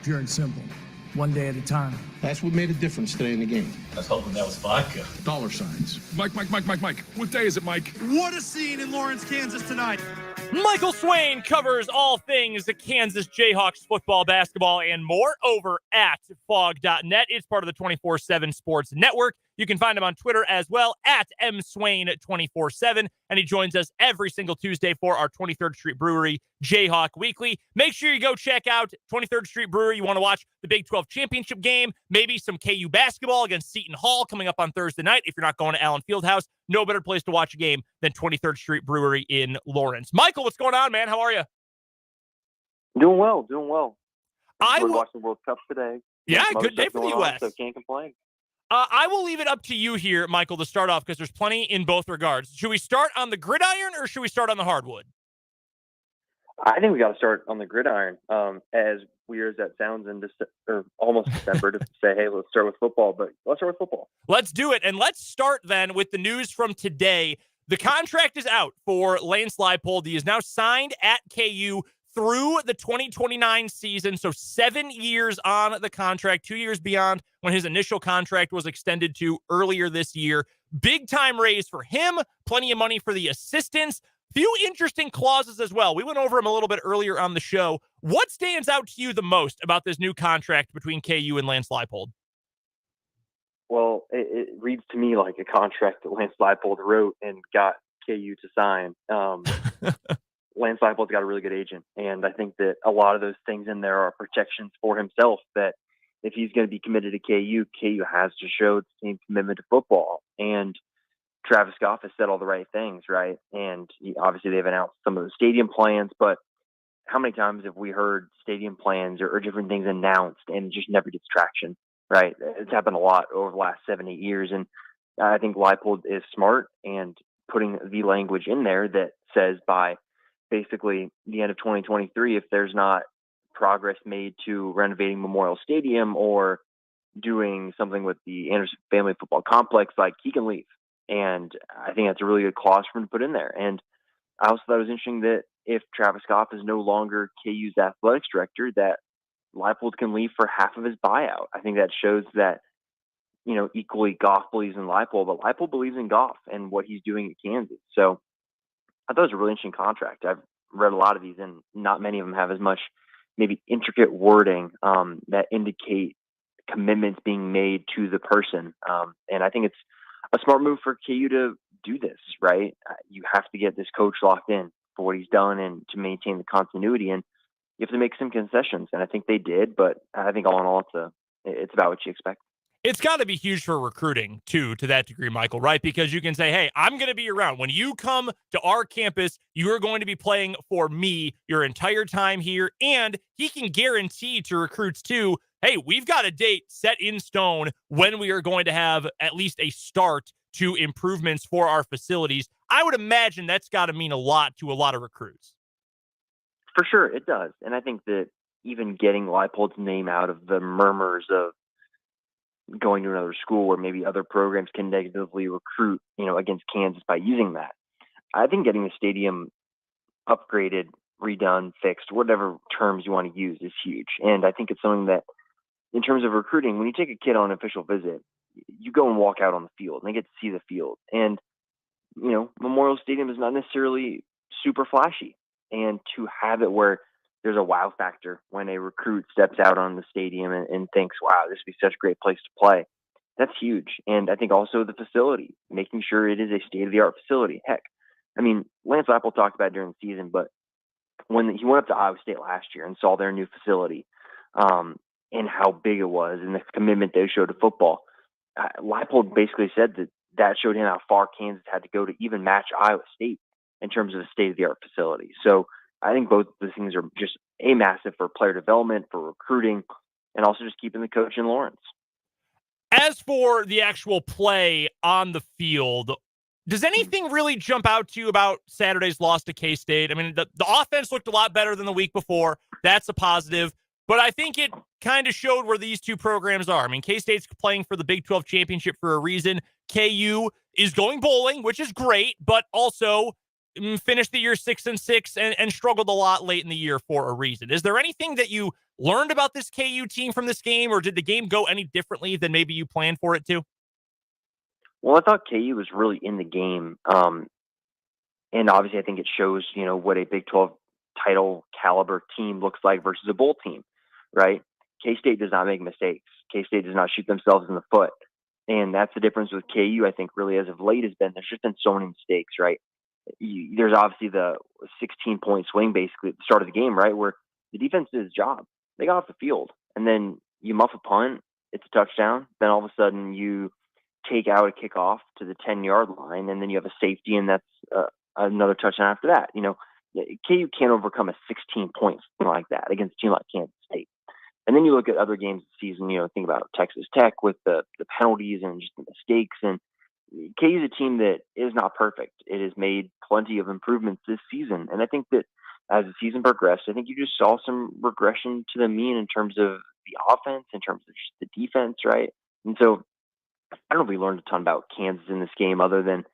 pure and simple. One day at a time. That's what made a difference today in the game. I was hoping that was vodka. Dollar signs. Mike. What day is it, Mike? What a scene in Lawrence, Kansas tonight. Michael Swain covers all things Kansas Jayhawks football, basketball, and more over at fog.net. It's part of the 24/7 Sports Network. You can find him on Twitter as well at mswain247. And he joins us every single Tuesday for our 23rd Street Brewery Jayhawk Weekly. Make sure you go check out 23rd Street Brewery. You want to watch the Big 12 championship game, maybe some KU basketball against Seton Hall coming up on Thursday night. If you're not going to Allen Fieldhouse, no better place to watch a game than 23rd Street Brewery in Lawrence. Michael, what's going on, man? How are you? Doing well. I We're watching the World Cup today. Yeah, Most good day stuff for the going on, U.S. So can't complain. I will leave it up to you here, Michael, to start off because there's plenty in both regards. Should we start on the gridiron or should we start on the hardwood? I think we got to start on the gridiron. As weird as that sounds in almost December to say, hey, let's start with football, but let's start with football. Let's do it. And let's start then with the news from today. The contract is out for Lance Leipold. He is now signed at KU through the 2029 season. So 7 years on the contract, 2 years beyond when his initial contract was extended to earlier this year. Big time raise for him, plenty of money for the assistants. Few interesting clauses as well. We went over them a little bit earlier on the show. What stands out to you the most about this new contract between KU and Lance Leipold? Well, it reads to me like a contract that Lance Leipold wrote and got KU to sign. Lance Leipold's got a really good agent, and I think that a lot of those things in there are protections for himself, that if he's going to be committed to KU has to show the same commitment to football. And Travis Goff has said all the right things, right? And obviously they've announced some of the stadium plans, but how many times have we heard stadium plans or different things announced and it just never gets traction, right? It's happened a lot over the last 7-8 years. And I think Leipold is smart and putting the language in there that says by basically the end of 2023, if there's not progress made to renovating Memorial Stadium or doing something with the Anderson Family Football Complex, like he can leave. And I think that's a really good clause for him to put in there. And I also thought it was interesting that if Travis Goff is no longer KU's athletics director, that Leipold can leave for half of his buyout. I think that shows that, equally Goff believes in Leipold, but Leipold believes in Goff and what he's doing at Kansas. So I thought it was a really interesting contract. I've read a lot of these, and not many of them have as much maybe intricate wording that indicate commitments being made to the person. And I think it's a smart move for KU to do this, right? You have to get this coach locked in for what he's done and to maintain the continuity, and you have to make some concessions. And I think they did, but I think all in all, it's about what you expect. It's got to be huge for recruiting, too, to that degree, Michael, right? Because you can say, hey, I'm going to be around. When you come to our campus, you are going to be playing for me your entire time here. And he can guarantee to recruits, too, hey, we've got a date set in stone when we are going to have at least a start to improvements for our facilities. I would imagine that's got to mean a lot to a lot of recruits. For sure, it does. And I think that even getting Leipold's name out of the murmurs of going to another school where maybe other programs can negatively recruit, against Kansas by using that. I think getting the stadium upgraded, redone, fixed, whatever terms you want to use is huge. And I think it's something that in terms of recruiting, when you take a kid on an official visit, you go and walk out on the field and they get to see the field. And, Memorial Stadium is not necessarily super flashy. And to have it where there's a wow factor when a recruit steps out on the stadium and thinks, wow, this would be such a great place to play. That's huge. And I think also the facility, making sure it is a state-of-the-art facility. Heck, Lance Leipold talked about it during the season, but when he went up to Iowa State last year and saw their new facility and how big it was and the commitment they showed to football, Leipold basically said that showed him how far Kansas had to go to even match Iowa State in terms of a state-of-the-art facility. So I think both of those things are just massive for player development, for recruiting, and also just keeping the coach in Lawrence. As for the actual play on the field, does anything really jump out to you about Saturday's loss to K-State? The offense looked a lot better than the week before. That's a positive. But I think it kind of showed where these two programs are. K-State's playing for the Big 12 championship for a reason. KU is going bowling, which is great, but also finished the year 6-6 and struggled a lot late in the year for a reason. Is there anything that you learned about this KU team from this game, or did the game go any differently than maybe you planned for it to? Well, I thought KU was really in the game. And obviously I think it shows, what a Big 12 title caliber team looks like versus a bowl team, right? K-State does not make mistakes. K-State does not shoot themselves in the foot. And that's the difference with KU, I think, really as of late has been, there's just been so many mistakes, right? There's obviously the 16-point swing basically at the start of the game, right? Where the defense did its job. They got off the field. And then you muff a punt, it's a touchdown. Then all of a sudden you take out a kickoff to the 10-yard line, and then you have a safety, and that's another touchdown after that. KU can't overcome a 16-point swing like that against a team like Kansas State. And then you look at other games this season, think about Texas Tech with the penalties and just the mistakes. And KU is a team that is not perfect. It has made plenty of improvements this season. And I think that as the season progressed, I think you just saw some regression to the mean in terms of the offense, in terms of just the defense, right? And so I don't know if we learned a ton about Kansas in this game other than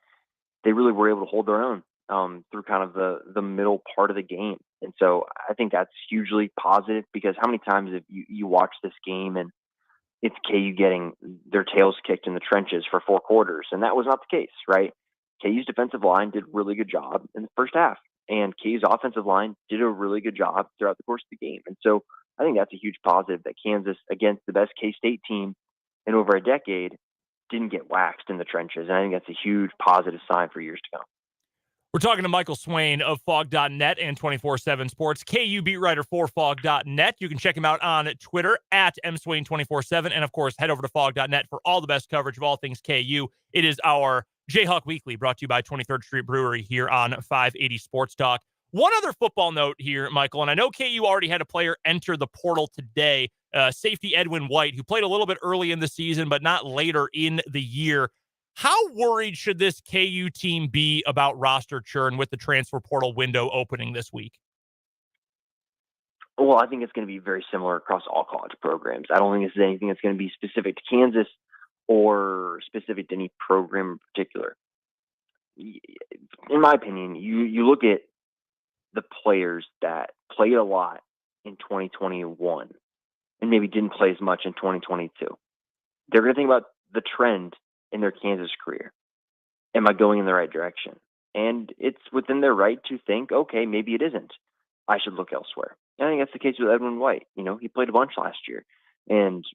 they really were able to hold their own through kind of the middle part of the game. And so I think that's hugely positive, because how many times have you watch this game and it's KU getting their tails kicked in the trenches for 4 quarters? And that was not the case, right? KU's defensive line did a really good job in the first half, and KU's offensive line did a really good job throughout the course of the game. And so I think that's a huge positive that Kansas, against the best K-State team in over a decade, didn't get waxed in the trenches. And I think that's a huge positive sign for years to come. We're talking to Michael Swain of Fog.net and 24/7 Sports, KU beat writer for Fog.net. You can check him out on Twitter at mswain247. And, of course, head over to Fog.net for all the best coverage of all things KU. It is our Jayhawk Weekly, brought to you by 23rd Street Brewery here on 580 Sports Talk. One other football note here, Michael, and I know KU already had a player enter the portal today, safety Edwin White, who played a little bit early in the season, but not later in the year. How worried should this KU team be about roster churn with the transfer portal window opening this week? Well, I think it's going to be very similar across all college programs. I don't think this is anything that's going to be specific to Kansas or specific to any program in particular. In my opinion, you look at the players that played a lot in 2021 and maybe didn't play as much in 2022. They're going to think about the trend in their Kansas career. Am I going in the right direction? And it's within their right to think, okay, maybe it isn't. I should look elsewhere. And I think that's the case with Edwin White. He played a bunch last year and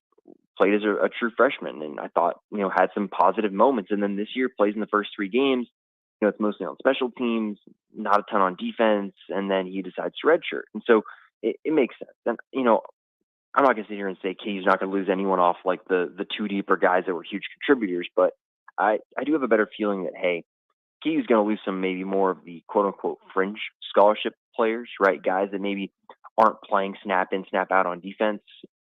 played as a true freshman, and I thought, had some positive moments. And then this year plays in the first 3 games. It's mostly on special teams, not a ton on defense, and then he decides to redshirt. And so it makes sense. And, I'm not going to sit here and say KU's not going to lose anyone off like the 2 deeper guys that were huge contributors, but I do have a better feeling that, hey, KU's going to lose some maybe more of the quote-unquote fringe scholarship players, right? Guys that maybe aren't playing snap in, snap out on defense,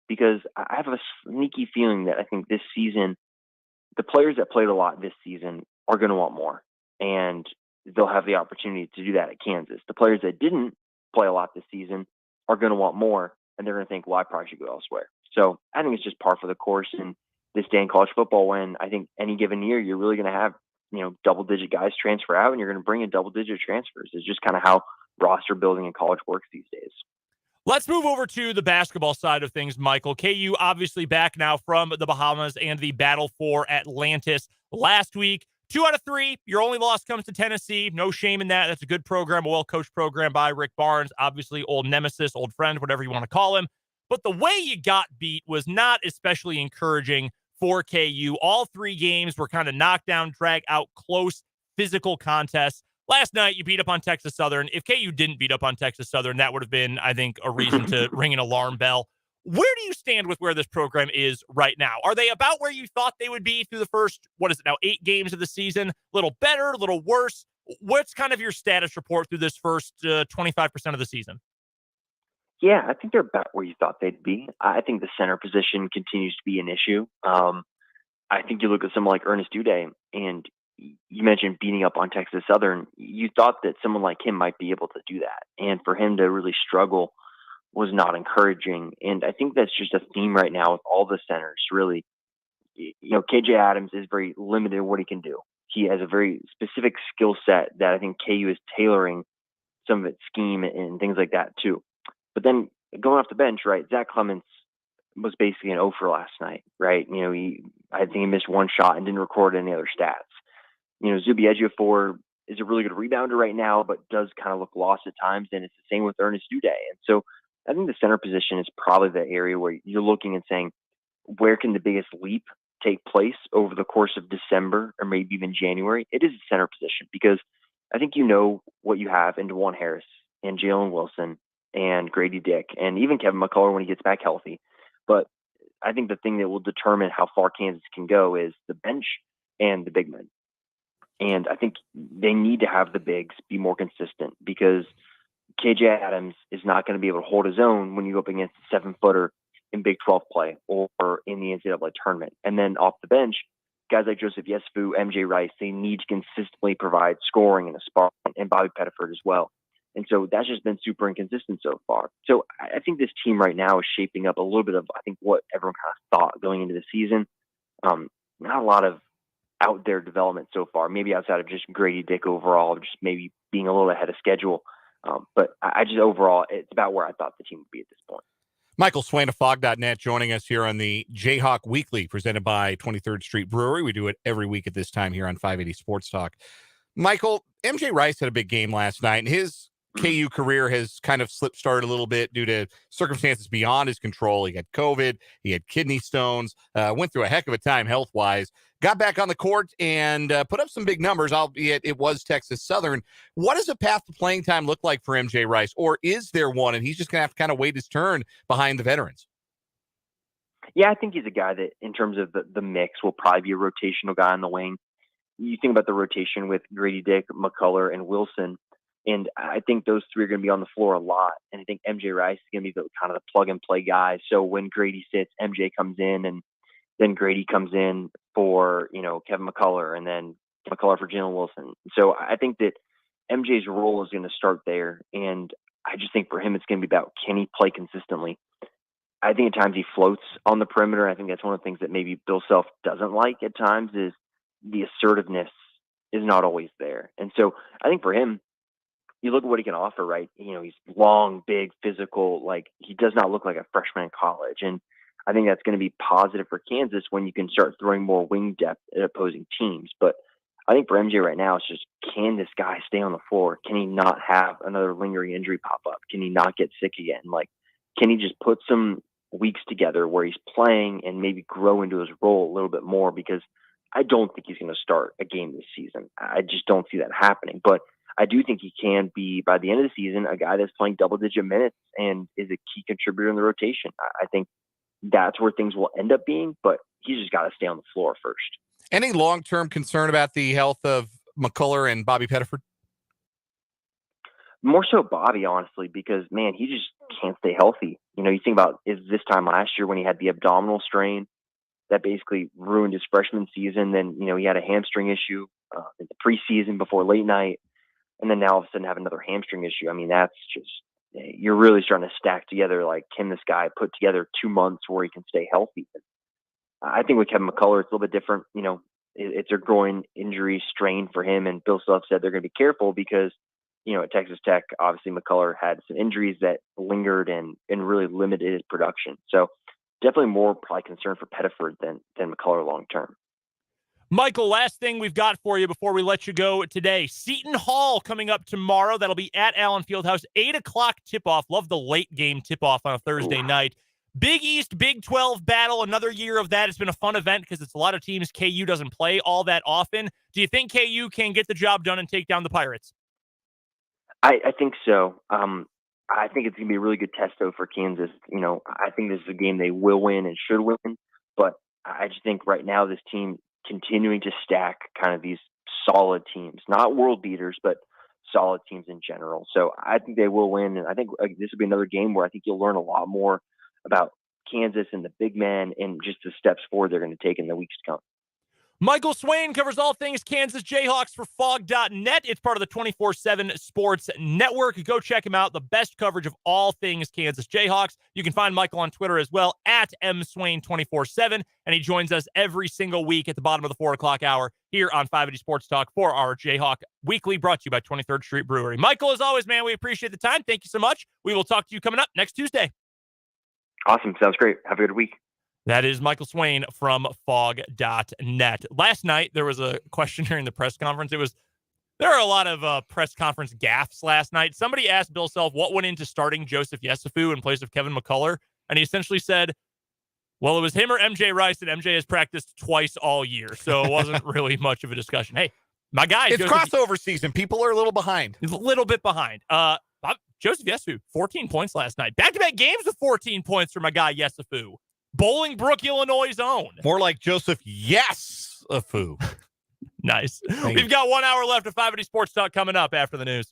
because I have a sneaky feeling that I think this season, the players that played a lot this season are going to want more, and they'll have the opportunity to do that at Kansas. The players that didn't play a lot this season are going to want more, and they're going to think, well, I probably should go elsewhere. So I think it's just par for the course in this day in college football, when I think any given year you're really going to have, double-digit guys transfer out, and you're going to bring in double-digit transfers. It's just kind of how roster building in college works these days. Let's move over to the basketball side of things, Michael. KU obviously back now from the Bahamas and the battle for Atlantis last week. 2 out of 3. Your only loss comes to Tennessee. No shame in that. That's a good program, a well-coached program by Rick Barnes. Obviously, old nemesis, old friend, whatever you want to call him. But the way you got beat was not especially encouraging for KU. All 3 games were kind of knockdown, drag out, close, physical contests. Last night, you beat up on Texas Southern. If KU didn't beat up on Texas Southern, that would have been, I think, a reason to ring an alarm bell. Where do you stand with where this program is right now? Are they about where you thought they would be through the first, 8 games of the season? A little better, a little worse? What's kind of your status report through this first 25% of the season? Yeah, I think they're about where you thought they'd be. I think the center position continues to be an issue. I think you look at someone like Ernest Uday, and you mentioned beating up on Texas Southern. You thought that someone like him might be able to do that. And for him to really struggle was not encouraging. And I think that's just a theme right now with all the centers, really. KJ Adams is very limited in what he can do. He has a very specific skill set that I think KU is tailoring some of its scheme and things like that too. But then going off the bench, right? Zach Clements was basically an 0 for last night, right? I think he missed one shot and didn't record any other stats. Zubi Ejiofor is a really good rebounder right now, but does kind of look lost at times. And it's the same with Ernest Uday. And so I think the center position is probably the area where you're looking and saying, where can the biggest leap take place over the course of December or maybe even January? It is the center position, because I think what you have in DeJuan Harris and Jalen Wilson and Grady Dick and even Kevin McCullough when he gets back healthy. But I think the thing that will determine how far Kansas can go is the bench and the big men. And I think they need to have the bigs be more consistent, because KJ Adams is not going to be able to hold his own when you go up against a 7-footer in Big 12 play or in the NCAA tournament. And then off the bench, guys like Joseph Yesufu, MJ Rice, they need to consistently provide scoring and a spark, and Bobby Pettiford as well. And so that's just been super inconsistent so far. So I think this team right now is shaping up a little bit of, I think, what everyone kind of thought going into the season. Not a lot of out there development so far, maybe outside of just Grady Dick overall, just maybe being a little ahead of schedule. But I just overall, it's about where I thought the team would be at this point. Michael Swain of Fog.net joining us here on the Jayhawk Weekly, presented by 23rd Street Brewery. We do it every week at this time here on 580 Sports Talk. Michael, MJ Rice had a big game last night, and his KU career has kind of slip-started a little bit due to circumstances beyond his control. He had COVID, he had kidney stones, went through a heck of a time health-wise, got back on the court and put up some big numbers, albeit it was Texas Southern. What does a path to playing time look like for MJ Rice, or is there one, and he's just going to have to kind of wait his turn behind the veterans? Yeah, I think he's a guy that, in terms of the mix, will probably be a rotational guy on the wing. You think about the rotation with Grady Dick, McCullough, and Wilson, and I think those three are going to be on the floor a lot. And I think MJ Rice is going to be the kind of the plug-and-play guy. So when Grady sits, MJ comes in, and then Grady comes in for, Kevin McCullough, and then McCullough for Jalen Wilson. So I think that MJ's role is going to start there. And I just think for him, it's going to be about, can he play consistently? I think at times he floats on the perimeter. I think that's one of the things that maybe Bill Self doesn't like at times, is the assertiveness is not always there. And so I think for him, you look at what he can offer, right? He's long, big, physical. Like, he does not look like a freshman in college. And I think that's going to be positive for Kansas when you can start throwing more wing depth at opposing teams. But I think for MJ right now, it's just, can this guy stay on the floor? Can he not have another lingering injury pop up? Can he not get sick again? Like, can he just put some weeks together where he's playing and maybe grow into his role a little bit more? Because I don't think he's going to start a game this season. I just don't see that happening. But I do think he can be, by the end of the season, a guy that's playing double-digit minutes and is a key contributor in the rotation. I think that's where things will end up being, but he's just got to stay on the floor first. Any long-term concern about the health of McCullough and Bobby Pettiford? More so Bobby, honestly, because, man, he just can't stay healthy. You think about is this time last year when he had the abdominal strain that basically ruined his freshman season. Then, he had a hamstring issue in the preseason before late night. And then now all of a sudden have another hamstring issue. I mean, that's just, you're really starting to stack together, like, can this guy put together 2 months where he can stay healthy? I think with Kevin McCullough, it's a little bit different. It's a groin injury strain for him. And Bill Self said they're going to be careful because, at Texas Tech, obviously McCullough had some injuries that lingered and really limited his production. So definitely more probably concerned for Pettiford than McCullough long term. Michael, last thing we've got for you before we let you go today. Seton Hall coming up tomorrow. That'll be at Allen Fieldhouse, 8 o'clock tip-off. Love the late game tip-off on a Thursday night. Big East, Big 12 battle, another year of that. It's been a fun event because it's a lot of teams KU doesn't play all that often. Do you think KU can get the job done and take down the Pirates? I think so. I think it's going to be a really good test, though, for Kansas. I think this is a game they will win and should win, but I just think right now this team continuing to stack kind of these solid teams, not world beaters, but solid teams in general. So I think they will win. And I think this will be another game where I think you'll learn a lot more about Kansas and the big men and just the steps forward they're going to take in the weeks to come. Michael Swain covers all things Kansas Jayhawks for Fog.net. It's part of the 24/7 Sports Network. Go check him out. The best coverage of all things Kansas Jayhawks. You can find Michael on Twitter as well, at mswain247. And he joins us every single week at the bottom of the 4 o'clock hour here on 580 Sports Talk for our Jayhawk Weekly, brought to you by 23rd Street Brewery. Michael, as always, man, we appreciate the time. Thank you so much. We will talk to you coming up next Tuesday. Awesome. Sounds great. Have a good week. That is Michael Swain from Fog.net. Last night, there was a question during the press conference. There are a lot of press conference gaffes last night. Somebody asked Bill Self what went into starting Joseph Yesufu in place of Kevin McCullough, and he essentially said, well, it was him or MJ Rice, and MJ has practiced twice all year, so it wasn't really much of a discussion. Hey, my guy. It's crossover season. People are a little behind. He's a little bit behind. Joseph Yesufu, 14 points last night. Back-to-back games with 14 points for my guy Yesufu. Bolingbrook, Illinois' own. More like Joseph Yes-a-Foo. Nice. We've got 1 hour left of 580 Sports Talk coming up after the news.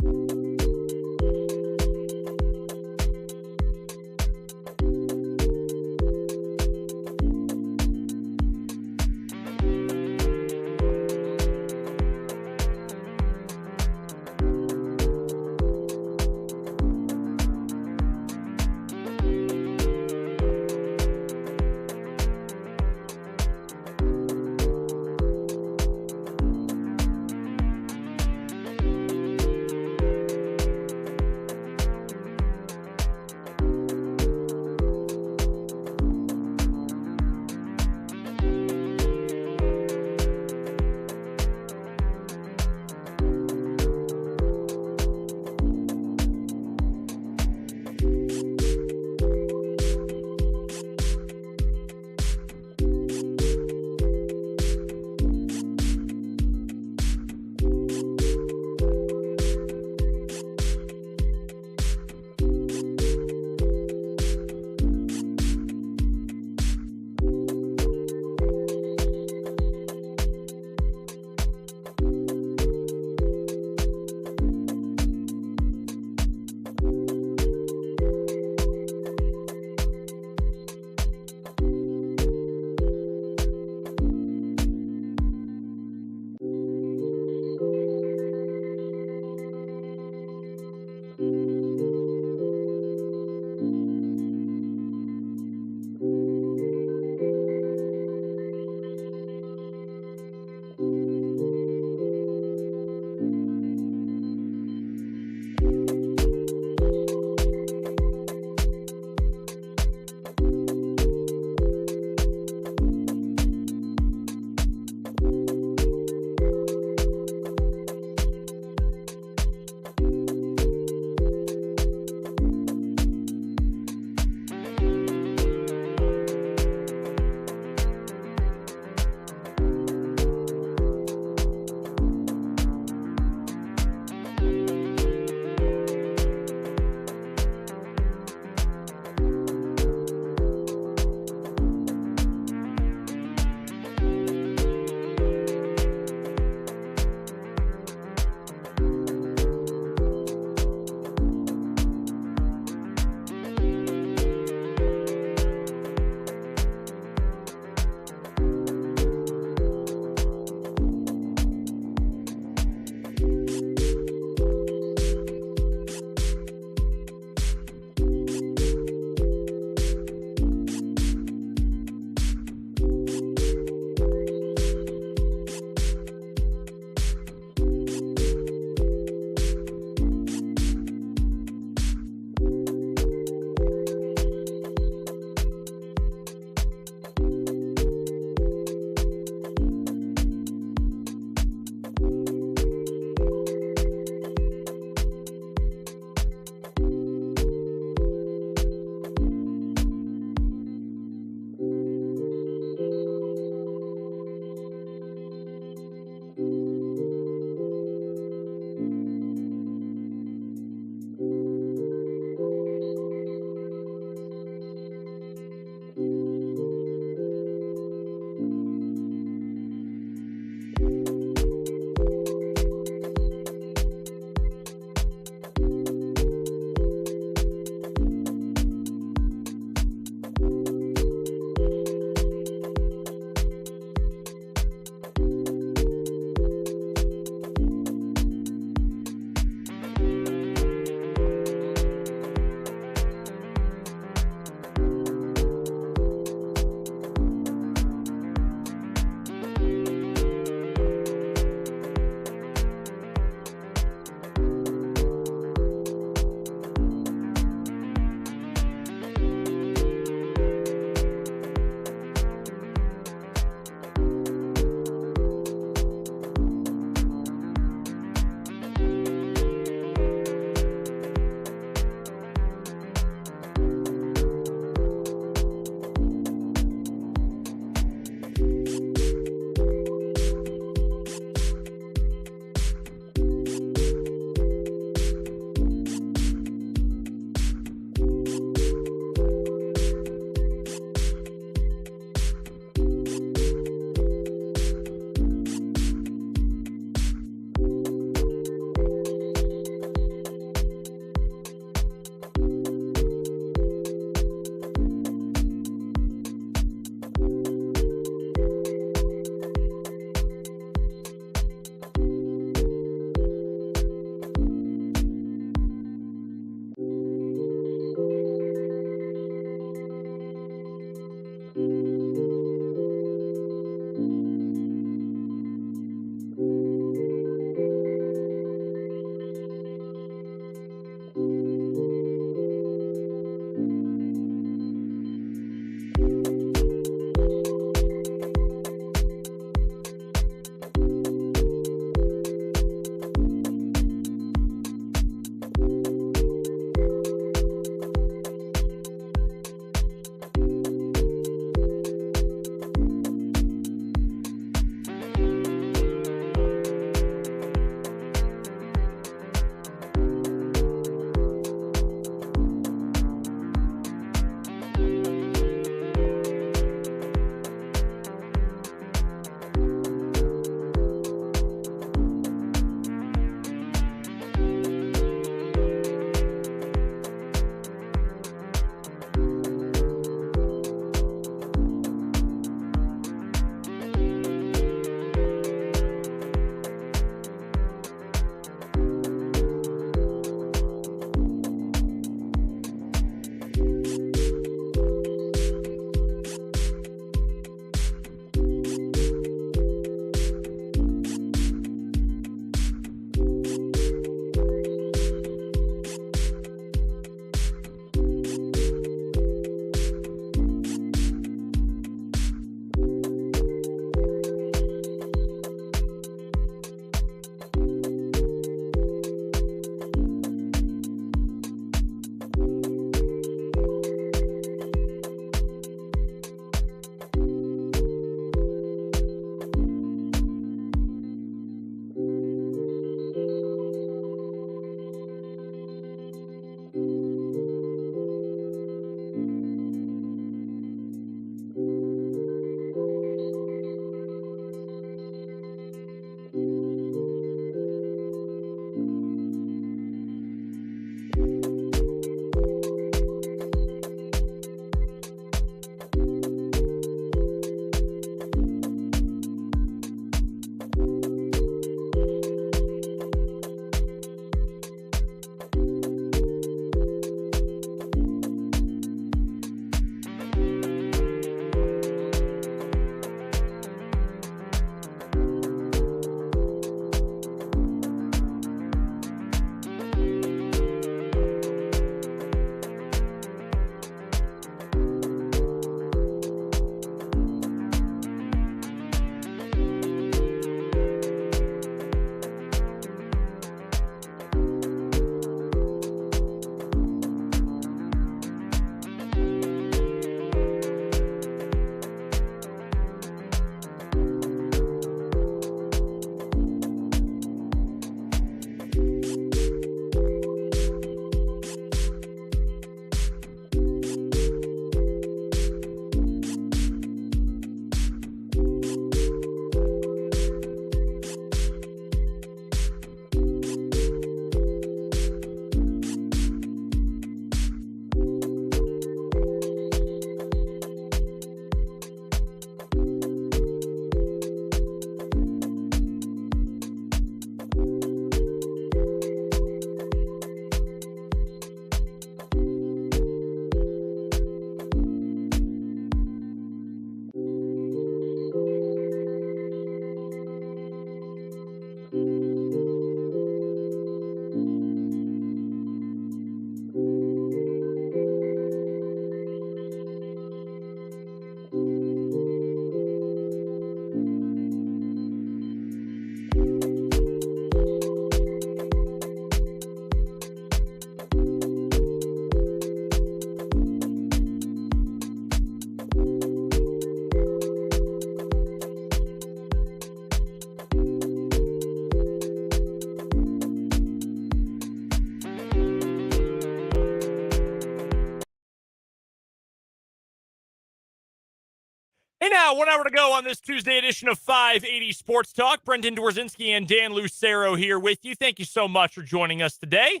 Yeah, 1 hour to go on this Tuesday edition of 580 Sports Talk. Brendan Dworzinski and Dan Lucero here with you. Thank you so much for joining us today.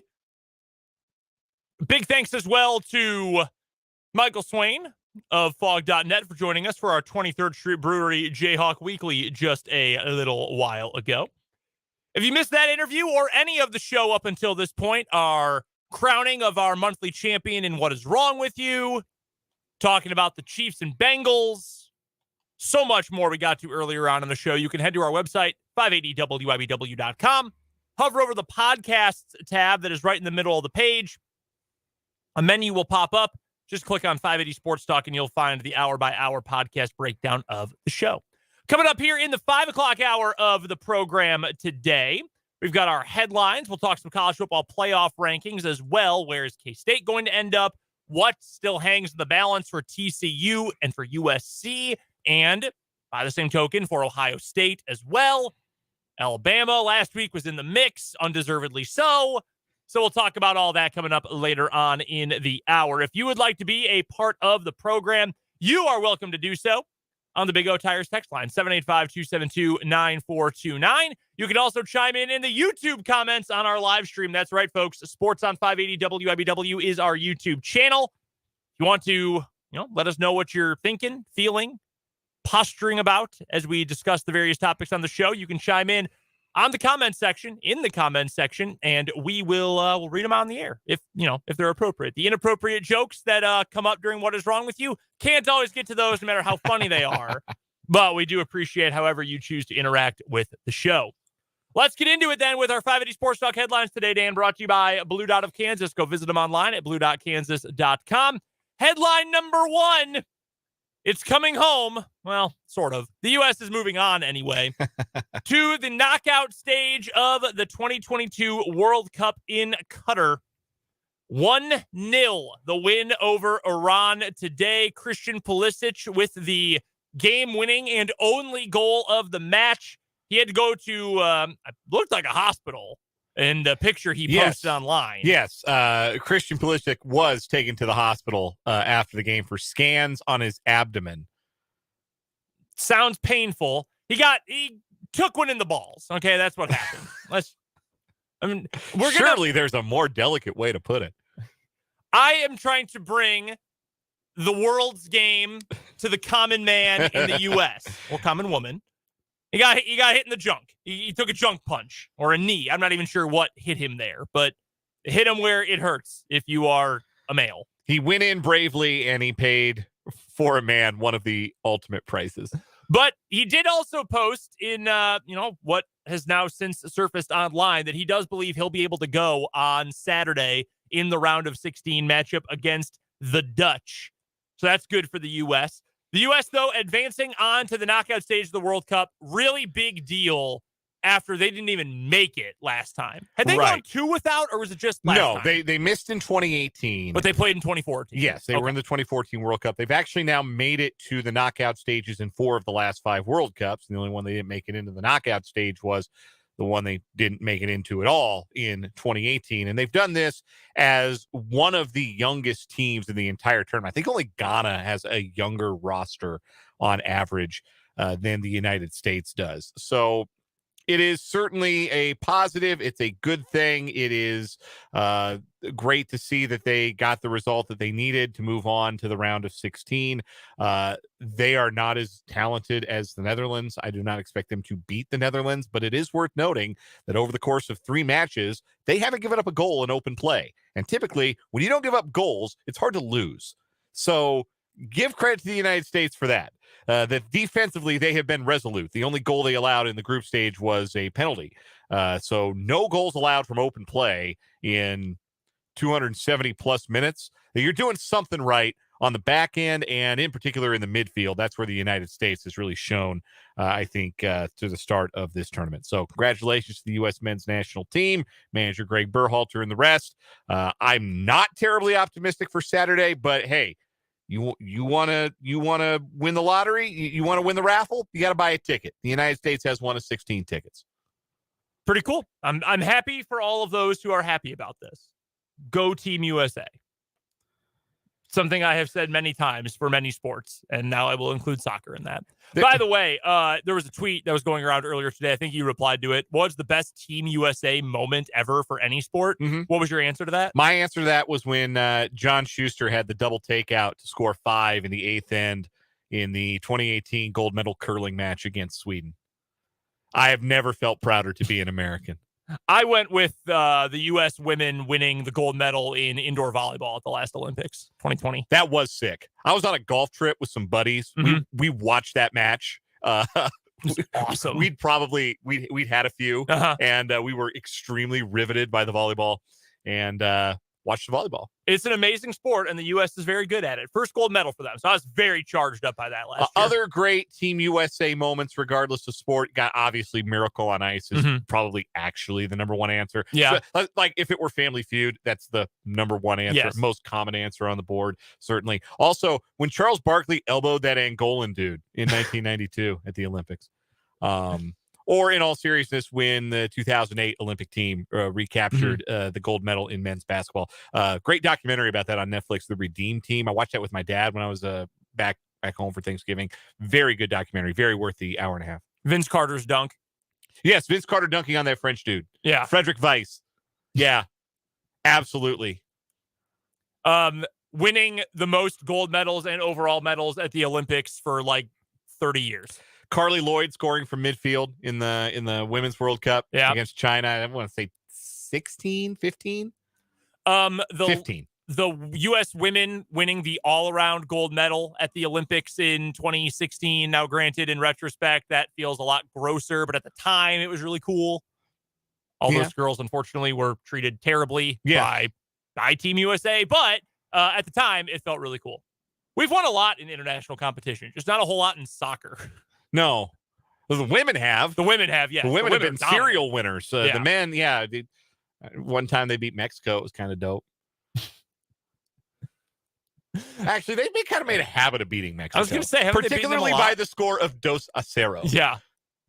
Big thanks as well to Michael Swain of Fog.net for joining us for our 23rd Street Brewery Jayhawk Weekly just a little while ago. If you missed that interview or any of the show up until this point, our crowning of our monthly champion and what is wrong with you, talking about the Chiefs and Bengals, so much more we got to earlier on in the show. You can head to our website, 580wibw.com, hover over the podcasts tab that is right in the middle of the page. A menu will pop up. Just click on 580 Sports Talk and you'll find the hour-by-hour podcast breakdown of the show. Coming up here in the 5 o'clock hour of the program today, we've got our headlines. We'll talk some college football playoff rankings as well. Where is K-State going to end up? What still hangs in the balance for TCU and for USC? And by the same token, for Ohio State as well. Alabama last week was in the mix, undeservedly so. So we'll talk about all that coming up later on in the hour. If you would like to be a part of the program, you are welcome to do so on the Big O Tires text line, 785-272-9429. You can also chime in the YouTube comments on our live stream. That's right, folks. Sports on 580 WIBW is our YouTube channel. If you want to, let us know what you're thinking, feeling, posturing about as we discuss the various topics on the show, you can chime in on the comments section, and we will we'll read them on the air if they're appropriate. The inappropriate jokes that come up during What Is Wrong With You, can't always get to those no matter how funny they are, but we do appreciate however you choose to interact with the show. Let's get into it then with our 580 Sports Talk headlines today, Dan, brought to you by Blue Dot of Kansas. Go visit them online at bluedotkansas.com. Headline number 1. It's coming home. Well, sort of. The U.S. is moving on anyway to the knockout stage of the 2022 World Cup in Qatar. 1-0, the win over Iran today. Christian Pulisic with the game-winning and only goal of the match. He had to go to, looked like a hospital in the picture he posted online. Yes, Christian Pulisic was taken to the hospital after the game for scans on his abdomen. Sounds painful. He took one in the balls. Okay, that's what happened. Surely there's a more delicate way to put it. I am trying to bring the world's game to the common man in the U.S. or common woman. He got hit in the junk. He took a junk punch or a knee. I'm not even sure what hit him there, but it hit him where it hurts if you are a male. He went in bravely and he paid for a man one of the ultimate prices. But he did also post in, what has now since surfaced online that he does believe he'll be able to go on Saturday in the round of 16 matchup against the Dutch. So that's good for the U.S. The U.S., though, advancing on to the knockout stage of the World Cup, really big deal after they didn't even make it last time. Had they gone 2 without, or was it just last time? No, they missed in 2018. But they played in 2014. Yes, they were in the 2014 World Cup. They've actually now made it to the knockout stages in 4 of the last 5 World Cups. The only one they didn't make it into the knockout stage was the one they didn't make it into at all in 2018. And they've done this as one of the youngest teams in the entire tournament. I think only Ghana has a younger roster on average than the United States does. So it is certainly a positive. It's a good thing. It is great to see that they got the result that they needed to move on to the round of 16. They are not as talented as the Netherlands. I do not expect them to beat the Netherlands, but it is worth noting that over the course of 3 matches, they haven't given up a goal in open play. And typically, when you don't give up goals, it's hard to lose. So give credit to the United States for that. That defensively, they have been resolute. The only goal they allowed in the group stage was a penalty. So no goals allowed from open play in 270-plus minutes. You're doing something right on the back end and in particular in the midfield. That's where the United States has really shown, I think, to the start of this tournament. So congratulations to the U.S. men's national team, manager Greg Berhalter and the rest. I'm not terribly optimistic for Saturday, but hey, you want to win the lottery? You want to win the raffle? You got to buy a ticket. The United States has one of 16 tickets. Pretty cool. I'm happy for all of those who are happy about this. Go Team USA. Something I have said many times for many sports, and now I will include soccer in that. By the way, there was a tweet that was going around earlier today. I think you replied to it. What was the best Team USA moment ever for any sport? Mm-hmm. What was your answer to that? My answer to that was when John Schuster had the double takeout to score 5 in the 8th end in the 2018 gold medal curling match against Sweden. I have never felt prouder to be an American. I went with the U.S. women winning the gold medal in indoor volleyball at the last Olympics, 2020. That was sick. I was on a golf trip with some buddies. Mm-hmm. We watched that match. Awesome. We'd had a few, and we were extremely riveted by the volleyball and watched the volleyball. It's an amazing sport, and the U.S. is very good at it. First gold medal for them, so I was very charged up by that last year. Other great Team USA moments, regardless of sport, got obviously Miracle on Ice is probably actually the number one answer. Yeah. So, like if it were Family Feud, that's the number one answer, yes. Most common answer on the board, certainly. Also, when Charles Barkley elbowed that Angolan dude in 1992 at the Olympics. Or in all seriousness, when the 2008 Olympic team recaptured the gold medal in men's basketball. Great documentary about that on Netflix, The Redeem Team. I watched that with my dad when I was back home for Thanksgiving. Very good documentary. Very worth the hour and a half. Vince Carter's dunk. Yes, Vince Carter dunking on that French dude. Yeah. Frederick Weiss. Yeah, absolutely. Winning the most gold medals and overall medals at the Olympics for like 30 years. Carly Lloyd scoring from midfield in the Women's World Cup against China. I want to say 16, 15? 15. The U.S. women winning the all-around gold medal at the Olympics in 2016. Now, granted, in retrospect, that feels a lot grosser, but at the time, it was really cool. All those girls, unfortunately, were treated terribly by Team USA, but at the time, it felt really cool. We've won a lot in international competition, just not a whole lot in soccer. No. The women have. The women have, yes. The women have been serial winners. The men, one time they beat Mexico. It was kind of dope. Actually, they kind of made a habit of beating Mexico. I was going to say, particularly by the score of 2-0. Yeah.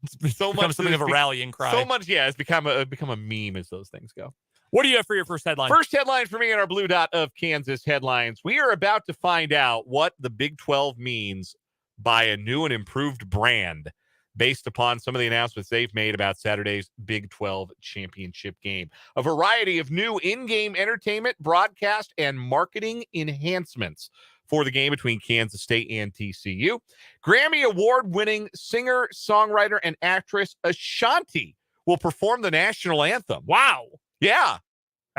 It's so much something of a rallying cry. So much, it's become a meme as those things go. What do you have for your first headline? First headline for me in our Blue Dot of Kansas headlines. We are about to find out what the Big 12 means by a new and improved brand based upon some of the announcements they've made about Saturday's Big 12 championship game. A variety of new in-game entertainment, broadcast, and marketing enhancements for the game between Kansas State and TCU. Grammy Award-winning singer, songwriter, and actress Ashanti will perform the national anthem. Wow. Yeah.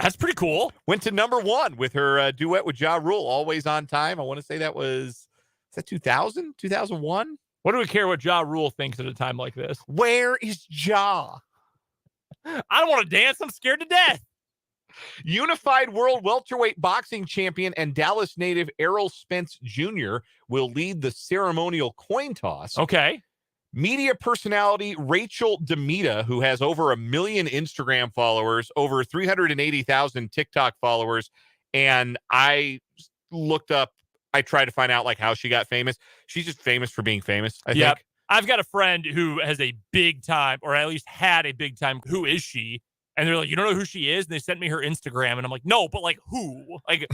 That's pretty cool. Went to number 1 with her duet with Ja Rule, Always on Time. I want to say that was... Is that 2000? 2001? What do we care what Ja Rule thinks at a time like this? Where is Ja? I don't want to dance. I'm scared to death. Unified World Welterweight Boxing Champion and Dallas native Errol Spence Jr. will lead the ceremonial coin toss. Okay. Media personality Rachel Demita, who has over 1 million Instagram followers, over 380,000 TikTok followers, and I looked up, I tried to find out like how she got famous. She's just famous for being famous, I think. I've got a friend who has a big time, or at least had a big time. Who is she? And they're like, you don't know who she is? And they sent me her Instagram. And I'm like, no, but like who? Like,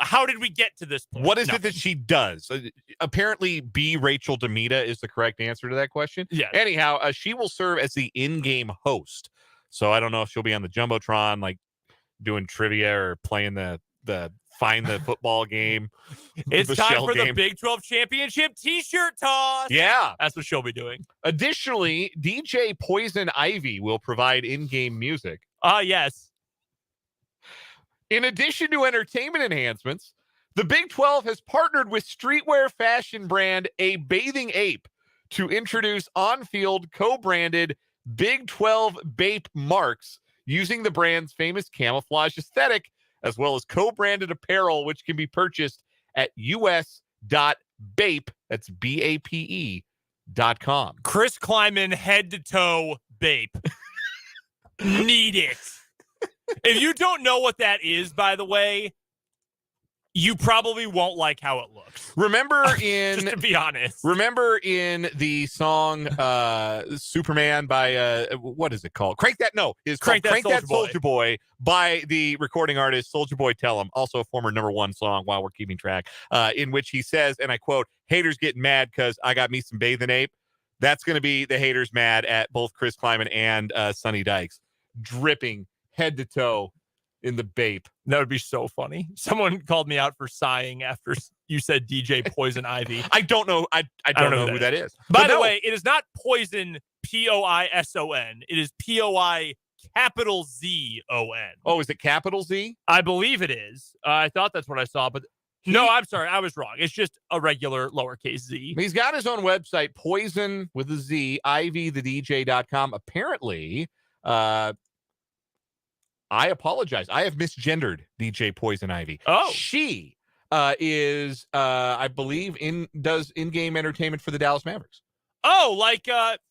how did we get to this point? What is it that she does? Apparently, B. Rachel Demita is the correct answer to that question. Yeah. Anyhow, she will serve as the in-game host. So I don't know if she'll be on the Jumbotron, like doing trivia or playing the find the football game. It's time for the Big 12 championship t-shirt toss. Yeah. That's what she'll be doing. Additionally, DJ Poison Ivy will provide in-game music. Yes. In addition to entertainment enhancements, the Big 12 has partnered with streetwear fashion brand A Bathing Ape to introduce on-field co-branded Big 12 Bape marks using the brand's famous camouflage aesthetic, as well as co-branded apparel, which can be purchased at us.bape, that's BAPE.com. Chris Kleiman, head to toe Bape. Need it. If you don't know what that is, by the way, You probably won't like how it looks. Remember Just to be honest. Remember in the song Superman by what is it called? Crank That Soulja Boy by the recording artist Soulja Boy Tell 'Em, also a former #1 song while we're keeping track, in which he says, and I quote, "Haters getting mad because I got me some bathing ape." That's going to be the haters mad at both Chris Kleiman and Sonny Dykes, dripping head to toe in the Bape. That would be so funny. Someone called me out for sighing after you said DJ Poison Ivy. I don't know. I don't know who that is. By the way, it is not Poison Poison. It is POI capital ZON. Oh, is it capital Z? I believe it is. I thought that's what I saw, but no, I'm sorry. I was wrong. It's just a regular lowercase z. He's got his own website, Poison with a Z, IvyTheDJ.com. Apparently, I apologize. I have misgendered DJ Poison Ivy. Oh. She is, I believe, does in-game entertainment for the Dallas Mavericks. Oh,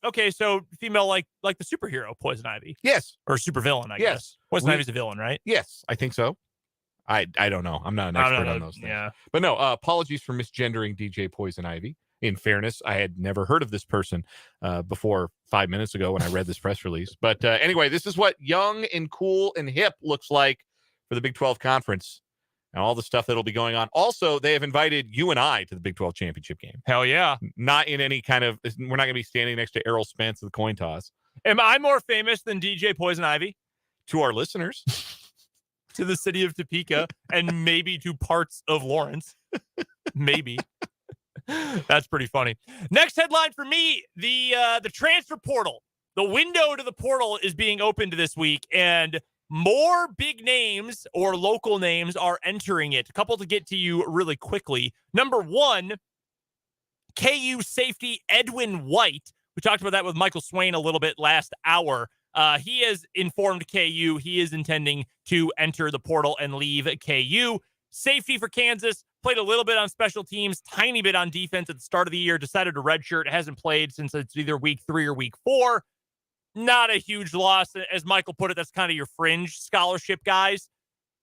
okay, so female like the superhero Poison Ivy. Yes. Or supervillain, I guess. Poison Ivy's a villain, right? Yes, I think so. I don't know. I'm not an expert on those things. Yeah. But no, apologies for misgendering DJ Poison Ivy. In fairness, I had never heard of this person before 5 minutes ago when I read this press release. But anyway, this is what young and cool and hip looks like for the Big 12 Conference and all the stuff that'll be going on. Also, they have invited you and I to the Big 12 championship game. Hell yeah. Not in any kind of, we're not going to be standing next to Errol Spence at the coin toss. Am I more famous than DJ Poison Ivy? To our listeners. To the city of Topeka and maybe to parts of Lawrence. Maybe. That's pretty funny. Next headline for me, the transfer portal. The window to the portal is being opened this week, and more big names or local names are entering it. A couple to get to you really quickly. Number one, KU safety Edwin White. We talked about that with Michael Swain a little bit last hour. He has informed KU he is intending to enter the portal and leave KU. Safety for Kansas, played a little bit on special teams, tiny bit on defense at the start of the year, decided to redshirt, hasn't played since it's either week 3 or week 4. Not a huge loss. As Michael put it, that's kind of your fringe scholarship guys.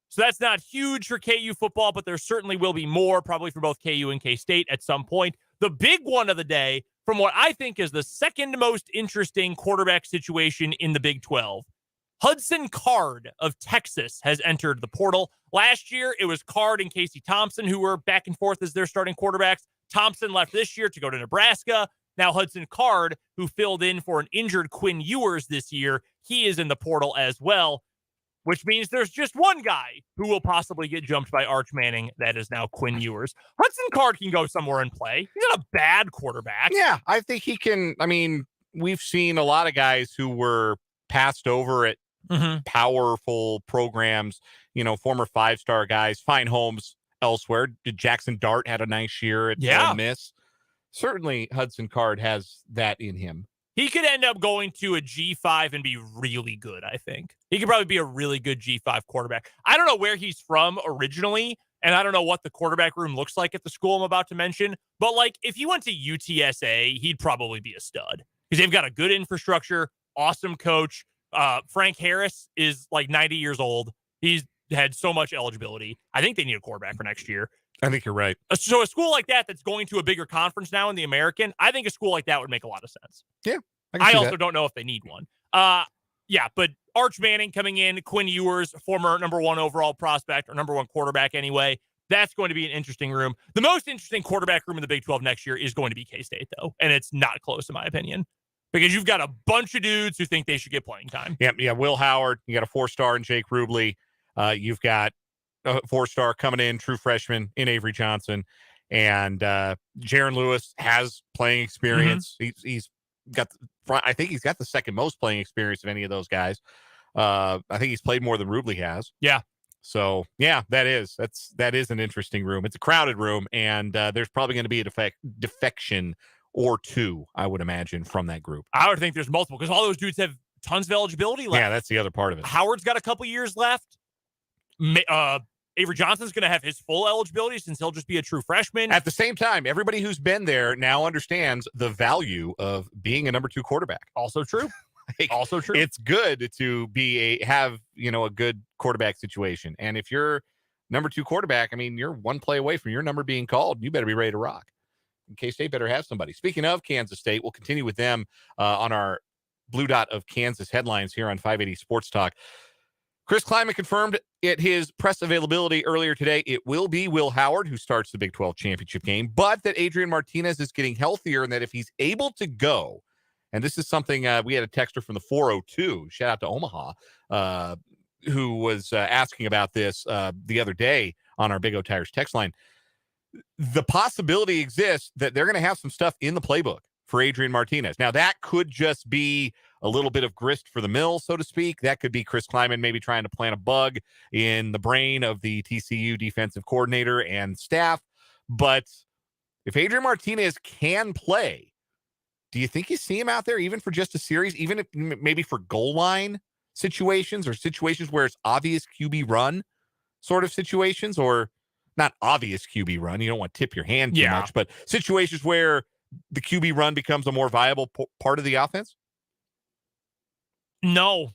So that's not huge for KU football, but there certainly will be more, probably for both KU and K-State at some point. The big one of the day, from what I think is the second most interesting quarterback situation in the Big 12, Hudson Card of Texas has entered the portal. Last year, it was Card and Casey Thompson who were back and forth as their starting quarterbacks. Thompson left this year to go to Nebraska. Now Hudson Card, who filled in for an injured Quinn Ewers this year, he is in the portal as well, which means there's just one guy who will possibly get jumped by Arch Manning. That is now Quinn Ewers. Hudson Card can go somewhere and play. He's not a bad quarterback. Yeah, I think he can. I mean, we've seen a lot of guys who were passed over at powerful programs, former 5-star guys, find homes elsewhere. Jackson Dart had a nice year at Ole Miss. Certainly Hudson Card has that in him. He could end up going to a G5 and be really good, I think. He could probably be a really good G5 quarterback. I don't know where he's from originally, and I don't know what the quarterback room looks like at the school I'm about to mention, but if he went to UTSA, he'd probably be a stud because they've got a good infrastructure, awesome coach. Frank Harris is 90 years old. He's had so much eligibility. I think they need a quarterback for next year. I think you're right. So a school like that's going to a bigger conference now in the American, I think a school like that would make a lot of sense. Yeah. I also don't know if they need one. But Arch Manning coming in, Quinn Ewers, former #1 overall prospect or #1 quarterback anyway. That's going to be an interesting room. The most interesting quarterback room in the Big 12 next year is going to be K-State, though. And it's not close, in my opinion, because you've got a bunch of dudes who think they should get playing time. Yeah. Will Howard, you got a 4-star in Jake Rubley. You've got a 4-star coming in, true freshman in Avery Johnson. And Jaron Lewis has playing experience. He's got, I think he's got the second most playing experience of any of those guys. I think he's played more than Rubley has. Yeah. So that is an interesting room. It's a crowded room, and there's probably going to be a defection or two, I would imagine, from that group. I would think there's multiple because all those dudes have tons of eligibility left. Yeah, that's the other part of it. Howard's got a couple years left. Avery Johnson's going to have his full eligibility since he'll just be a true freshman. At the same time, everybody who's been there now understands the value of being a #2 quarterback. Also true. Also true. It's good to have a good quarterback situation. And if you're number 2 quarterback, I mean, you're one play away from your number being called. You better be ready to rock. And K-State better have somebody. Speaking of Kansas State, we'll continue with them on our Blue Dot of Kansas headlines here on 580 Sports Talk. Chris Kleiman confirmed at his press availability earlier today it will be Will Howard who starts the Big 12 championship game, but that Adrian Martinez is getting healthier and that if he's able to go, and this is something we had a texter from the 402, shout out to Omaha, who was asking about this the other day on our Big O Tires text line. The possibility exists that they're going to have some stuff in the playbook for Adrian Martinez. Now, that could just be a little bit of grist for the mill, so to speak. That could be Chris Kleiman maybe trying to plant a bug in the brain of the TCU defensive coordinator and staff. But if Adrian Martinez can play, do you think you see him out there even for just a series, even if maybe for goal line situations or situations where it's obvious QB run sort of situations, or not obvious QB run? You don't want to tip your hand too much, but situations where the QB run becomes a more viable part of the offense? No,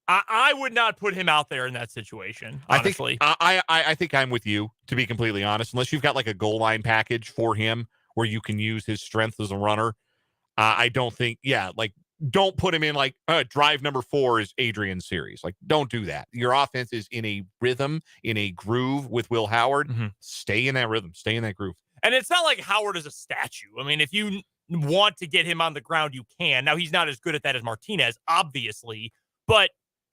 I would not put him out there in that situation, honestly. I think I'm with you, to be completely honest. Unless you've got like a goal line package for him where you can use his strength as a runner, I don't think, don't put him in like drive number 4 is Adrian's series. Like, don't do that. Your offense is in a rhythm, in a groove with Will Howard. Mm-hmm. Stay in that rhythm. Stay in that groove. And it's not like Howard is a statue. I mean, if you want to get him on the ground, you can. Now, he's not as good at that as Martinez, obviously, but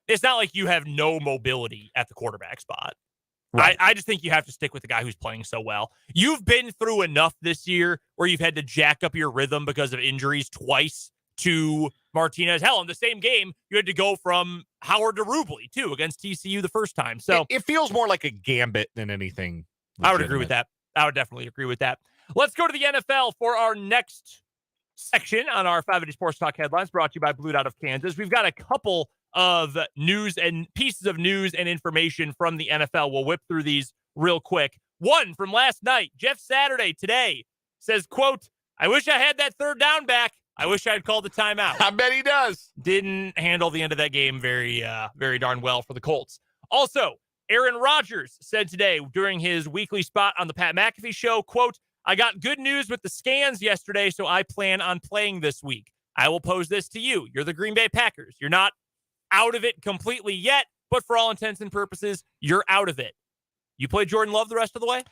it's not like you have no mobility at the quarterback spot. Right. I just think you have to stick with the guy who's playing so well. You've been through enough this year where you've had to jack up your rhythm because of injuries twice to Martinez. Hell, in the same game, you had to go from Howard to Rubley, too, against TCU the first time. So it feels more like a gambit than anything legitimate. I would agree with that. I would definitely agree with that. Let's go to the NFL for our next section on our 580 Sports Talk headlines, brought to you by Blue Dot of Kansas. We've got a couple of news and pieces of news and information from the NFL. We'll whip through these real quick. One from last night, Jeff Saturday today says, quote, "I wish I had that third down back. I wish I had called the timeout." I bet he does. Didn't handle the end of that game very darn well for the Colts. Also, Aaron Rodgers said today during his weekly spot on the Pat McAfee show, quote, "I got good news with the scans yesterday, so I plan on playing this week. I will pose this to you. You're the Green Bay Packers. You're not out of it completely yet, but for all intents and purposes, you're out of it. You play Jordan Love the rest of the way?"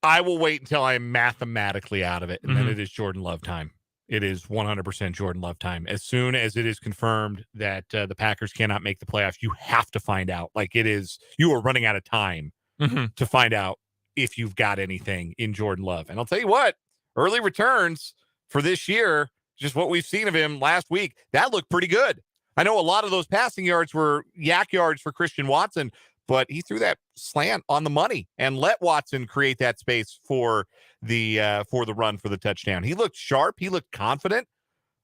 I will wait until I'm mathematically out of it, and then it is Jordan Love time. It is 100% Jordan Love time. As soon as it is confirmed that the Packers cannot make the playoffs, you have to find out. Like, it is, you are running out of time to find out if you've got anything in Jordan Love. And I'll tell you what, early returns for this year, just what we've seen of him last week, that looked pretty good. I know a lot of those passing yards were yak yards for Christian Watson, but he threw that slant on the money and let Watson create that space for the run for the touchdown. He looked sharp. He looked confident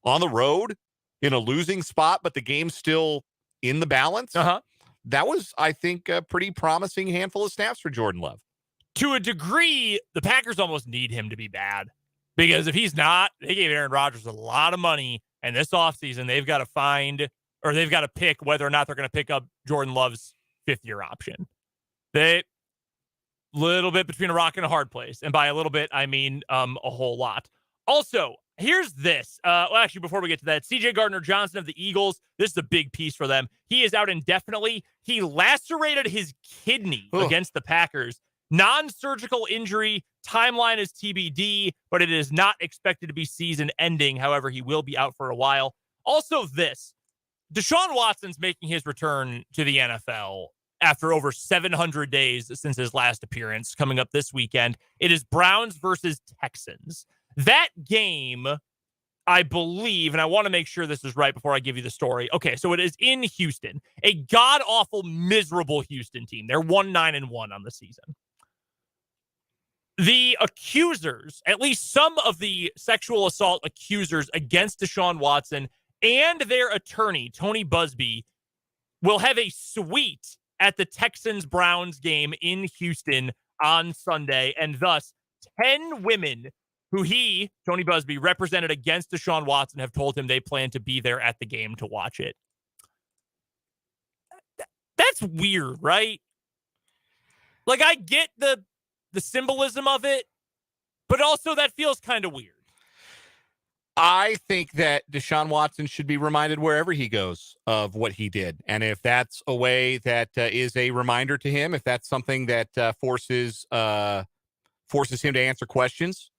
on the road in a losing spot, but the game's still in the balance. That was, I think, a pretty promising handful of snaps for Jordan Love. To a degree, the Packers almost need him to be bad, because if he's not, they gave Aaron Rodgers a lot of money, and this offseason they've got to find, or they've got to pick whether or not they're going to pick up Jordan Love's fifth-year option. They little bit between a rock and a hard place, and by a little bit I mean a whole lot. Also, here's this. Well, actually, before we get to that, C.J. Gardner-Johnson of the Eagles, this is a big piece for them. He is out indefinitely. He lacerated his kidney against the Packers. Non-surgical injury. Timeline is TBD, but it is not expected to be season-ending. However, he will be out for a while. Also, this. Deshaun Watson's making his return to the NFL after over 700 days since his last appearance, coming up this weekend. It is Browns versus Texans. That game, I believe, and I want to make sure this is right before I give you the story. Okay, so it is in Houston, a god-awful, miserable Houston team. They're 1-9-1 on the season. The accusers, at least some of the sexual assault accusers against Deshaun Watson and their attorney, Tony Busby, will have a suite at the Texans-Browns game in Houston on Sunday, and thus 10 women who he, Tony Busby, represented against Deshaun Watson have told him they plan to be there at the game to watch it. That's weird, right? Like, I get the symbolism of it, but also that feels kind of weird. I think that Deshaun Watson should be reminded wherever he goes of what he did. And if that's a way that is a reminder to him, if that's something that forces him to answer questions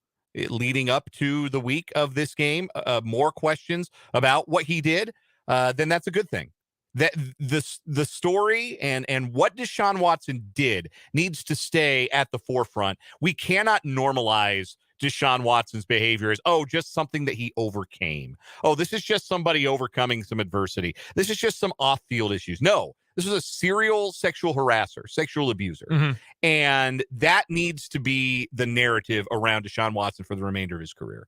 leading up to the week of this game, more questions about what he did, then that's a good thing. That the story and what Deshaun Watson did needs to stay at the forefront. We cannot normalize Deshaun Watson's behavior as, just something that he overcame. This is just somebody overcoming some adversity. This is just some off-field issues. No, this was a serial sexual harasser, sexual abuser. Mm-hmm. And that needs to be the narrative around Deshaun Watson for the remainder of his career.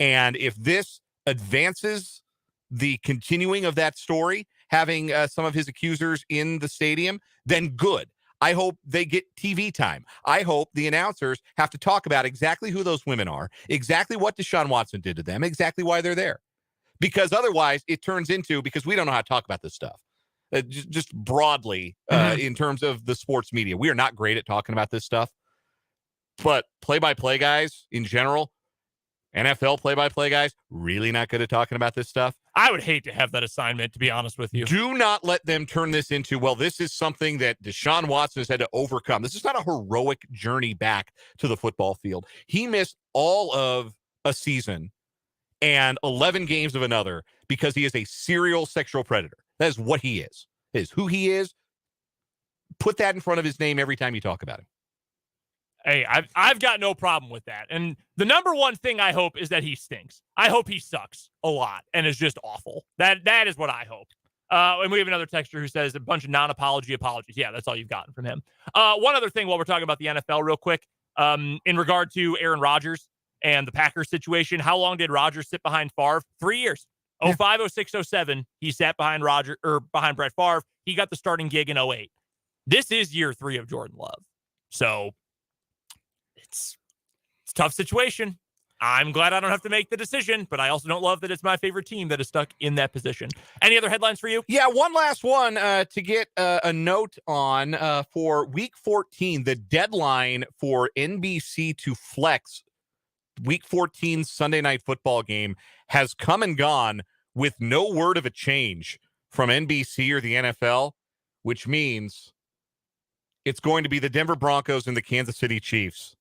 And if this advances the continuing of that story, having some of his accusers in the stadium, then good. I hope they get TV time. I hope the announcers have to talk about exactly who those women are, exactly what Deshaun Watson did to them, exactly why they're there. Because otherwise it turns into, because we don't know how to talk about this stuff, just broadly in terms of the sports media. We are not great at talking about this stuff. But play-by-play guys in general, NFL play-by-play guys, really not good at talking about this stuff. I would hate to have that assignment, to be honest with you. Do not let them turn this into, this is something that Deshaun Watson has had to overcome. This is not a heroic journey back to the football field. He missed all of a season and 11 games of another because he is a serial sexual predator. That is what he is. That is who he is. Put that in front of his name every time you talk about him. Hey, I've got no problem with that. And the number one thing I hope is that he stinks. I hope he sucks a lot and is just awful. That is what I hope. And we have another texter who says a bunch of non-apology apologies. Yeah, that's all you've gotten from him. One other thing while we're talking about the NFL real quick, in regard to Aaron Rodgers and the Packers situation, how long did Rodgers sit behind Favre? 3 years. 05, 06, 07, he sat behind behind Brett Favre. He got the starting gig in 08. This is year 3 of Jordan Love. So it's a tough situation. I'm glad I don't have to make the decision, but I also don't love that it's my favorite team that is stuck in that position. Any other headlines for you? Yeah, one last one to get a note on for Week 14, the deadline for NBC to flex Week 14 Sunday Night Football game has come and gone with no word of a change from NBC or the NFL, which means it's going to be the Denver Broncos and the Kansas City Chiefs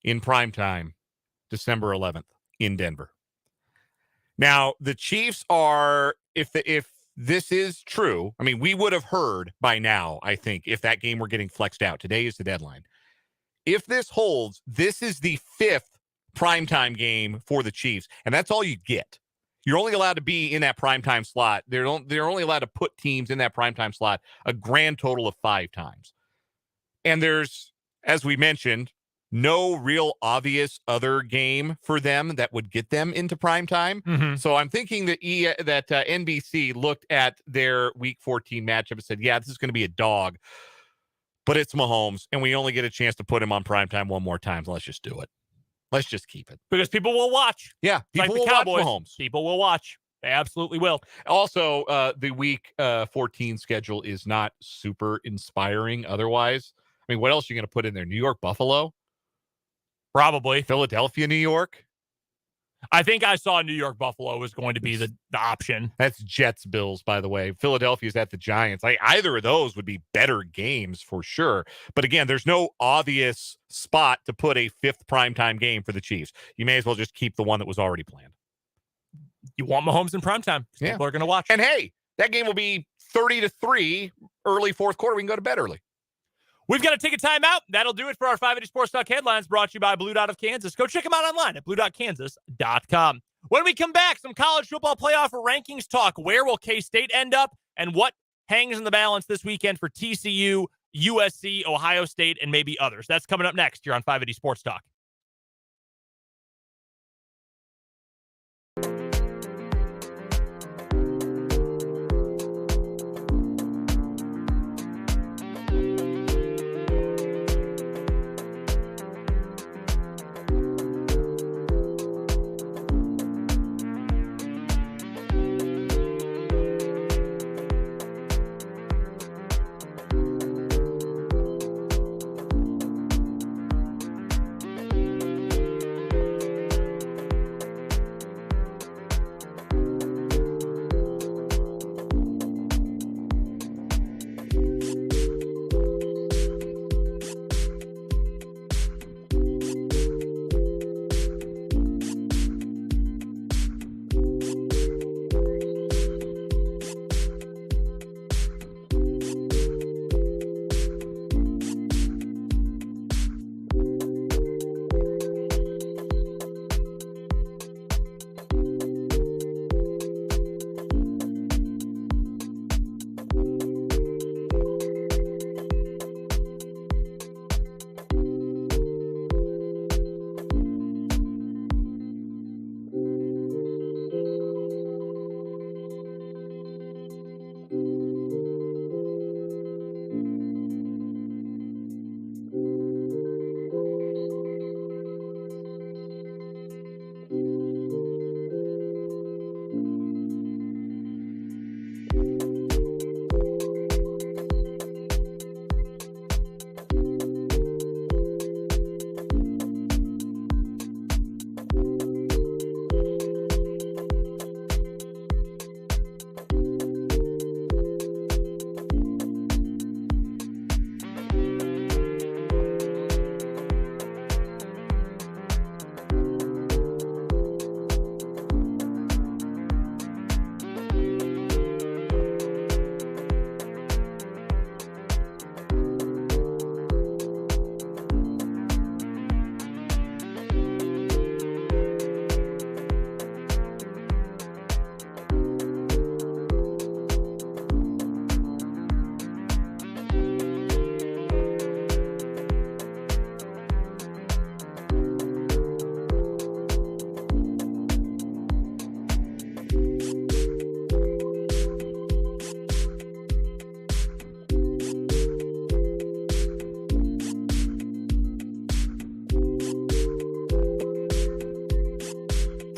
in primetime, December 11th in Denver. Now, the Chiefs are, if this is true, I mean, we would have heard by now, I think, if that game were getting flexed out. Today is the deadline. If this holds, this is the 5th primetime game for the Chiefs, and that's all you get. You're only allowed to be in that primetime slot. They're only allowed to put teams in that primetime slot a grand total of 5 times. And there's, as we mentioned, no real obvious other game for them that would get them into prime time. Mm-hmm. So I'm thinking that NBC looked at their Week 14 matchup and said, yeah, this is going to be a dog, but it's Mahomes, and we only get a chance to put him on prime time one more time. So let's just do it. Let's just keep it. Because people will watch. Yeah, people like will the Cowboys. watch Mahomes. People will watch. They absolutely will. Also, the Week 14 schedule is not super inspiring otherwise. I mean, what else are you going to put in there? New York, Buffalo? Probably. Philadelphia, New York? I think I saw New York Buffalo was going to be the option. That's Jets Bills, by the way. Philadelphia's at the Giants. Either of those would be better games for sure. But again, there's no obvious spot to put a 5th primetime game for the Chiefs. You may as well just keep the one that was already planned. You want Mahomes in primetime. Yeah. People are going to watch. And hey, that game will be 30-3 early 4th quarter. We can go to bed early. We've got to take a timeout. That'll do it for our 580 Sports Talk headlines brought to you by Blue Dot of Kansas. Go check them out online at blue.kansas.com. When we come back, some college football playoff rankings talk. Where will K-State end up and what hangs in the balance this weekend for TCU, USC, Ohio State, and maybe others? That's coming up next here on 580 Sports Talk.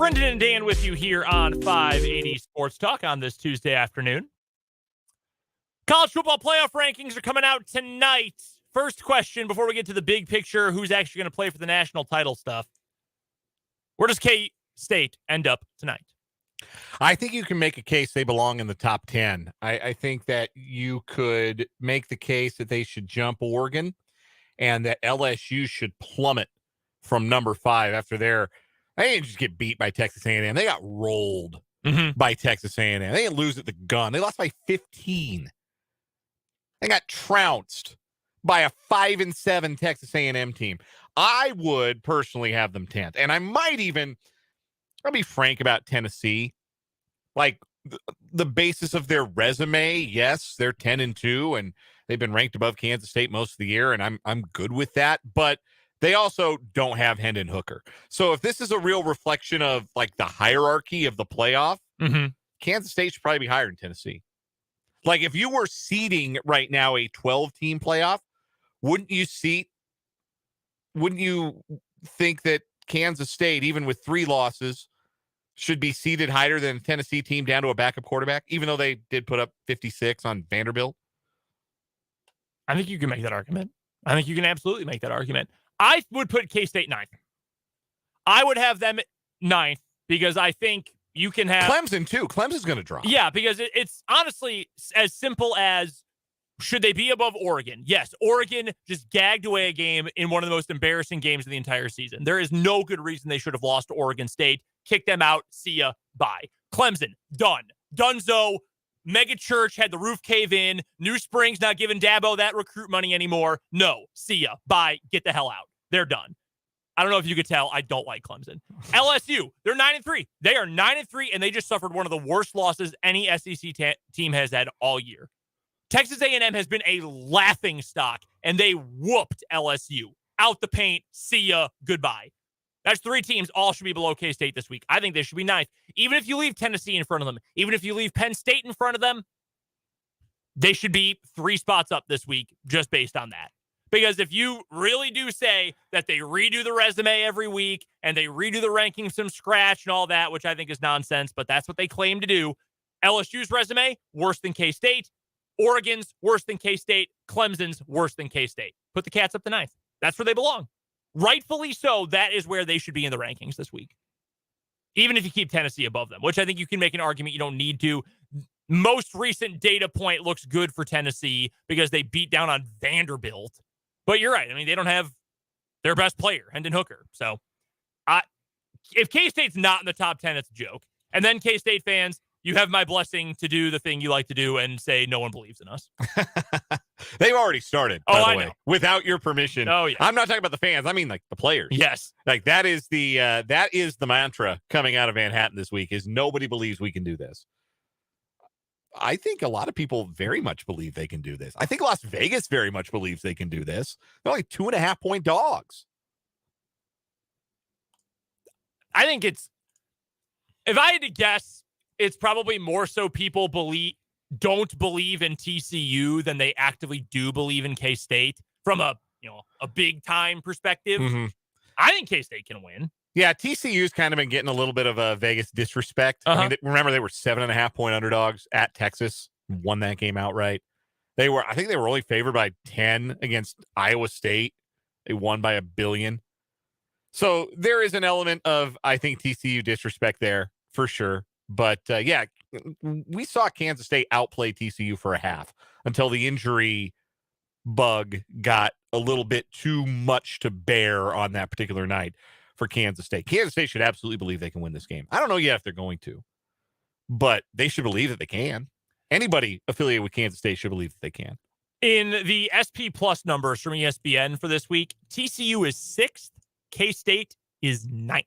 Brendan and Dan with you here on 580 Sports Talk on this Tuesday afternoon. College football playoff rankings are coming out tonight. First question before we get to the big picture, who's actually going to play for the national title stuff. Where does K-State end up tonight? I think you can make a case they belong in the top 10. I think that you could make the case that they should jump Oregon and that LSU should plummet from number 5 after they didn't just get beat by Texas A&M. They got rolled by Texas A&M. They didn't lose at the gun. They lost by 15. They got trounced by a 5-7 Texas A&M team. I would personally have them 10th. And I'll be frank about Tennessee. Like the basis of their resume, yes, they're 10-2 and they've been ranked above Kansas State most of the year, and I'm good with that. But they also don't have Hendon Hooker. So if this is a real reflection of like the hierarchy of the playoff, Kansas State should probably be higher than Tennessee. Like if you were seeding right now a 12-team playoff, wouldn't you think that Kansas State, even with 3 losses, should be seeded higher than a Tennessee team down to a backup quarterback, even though they did put up 56 on Vanderbilt? I think you can make that argument. I think you can absolutely make that argument. I would put K-State 9th. I would have them 9th because I think you can have Clemson too. Clemson's going to drop. Yeah, because it's honestly as simple as, should they be above Oregon? Yes, Oregon just gagged away a game in one of the most embarrassing games of the entire season. There is no good reason they should have lost to Oregon State. Kick them out. See ya. Bye. Clemson, done. Dunzo. Mega Church had the roof cave in. New Spring's not giving Dabo that recruit money anymore. No. See ya. Bye. Get the hell out. They're done. I don't know if you could tell. I don't like Clemson. LSU, they're 9-3. They are 9-3, and they just suffered one of the worst losses any SEC team has had all year. Texas A&M has been a laughing stock, and they whooped LSU. Out the paint. See ya. Goodbye. That's 3 teams. All should be below K-State this week. I think they should be 9th. Even if you leave Tennessee in front of them, even if you leave Penn State in front of them, they should be 3 spots up this week just based on that. Because if you really do say that they redo the resume every week and they redo the rankings from scratch and all that, which I think is nonsense, but that's what they claim to do. LSU's resume, worse than K-State. Oregon's worse than K-State. Clemson's worse than K-State. Put the Cats up to 9th. That's where they belong. Rightfully so, that is where they should be in the rankings this week. Even if you keep Tennessee above them, which I think you can make an argument you don't need to. Most recent data point looks good for Tennessee because they beat down on Vanderbilt. But you're right. I mean, they don't have their best player, Hendon Hooker. So if K-State's not in the top 10, it's a joke. And then K-State fans, you have my blessing to do the thing you like to do and say no one believes in us. They've already started, by the way, know. without your permission. Oh, yeah. I'm not talking about the fans. I mean, like the players. Yes. Like that is the mantra coming out of Manhattan this week is nobody believes we can do this. I think a lot of people very much believe they can do this. I think Las Vegas very much believes they can do this. They're only 2.5-point dogs. I think if I had to guess, it's probably more so people don't believe in TCU than they actively do believe in K-State from a big time perspective. I think K-State can win. Yeah, TCU's kind of been getting a little bit of a Vegas disrespect. I mean, remember they were 7.5-point underdogs at Texas, won that game outright. I think they were only favored by 10 against Iowa State. They won by $1 billion. So there is an element of, I think, TCU disrespect there for sure. But yeah, we saw Kansas State outplay TCU for a half until the injury bug got a little bit too much to bear on that particular night for Kansas State. Kansas State should absolutely believe they can win this game. I don't know yet if they're going to, but they should believe that they can. Anybody affiliated with Kansas State should believe that they can. In the SP Plus numbers from ESPN for this week, TCU is 6th, K-State is 9th.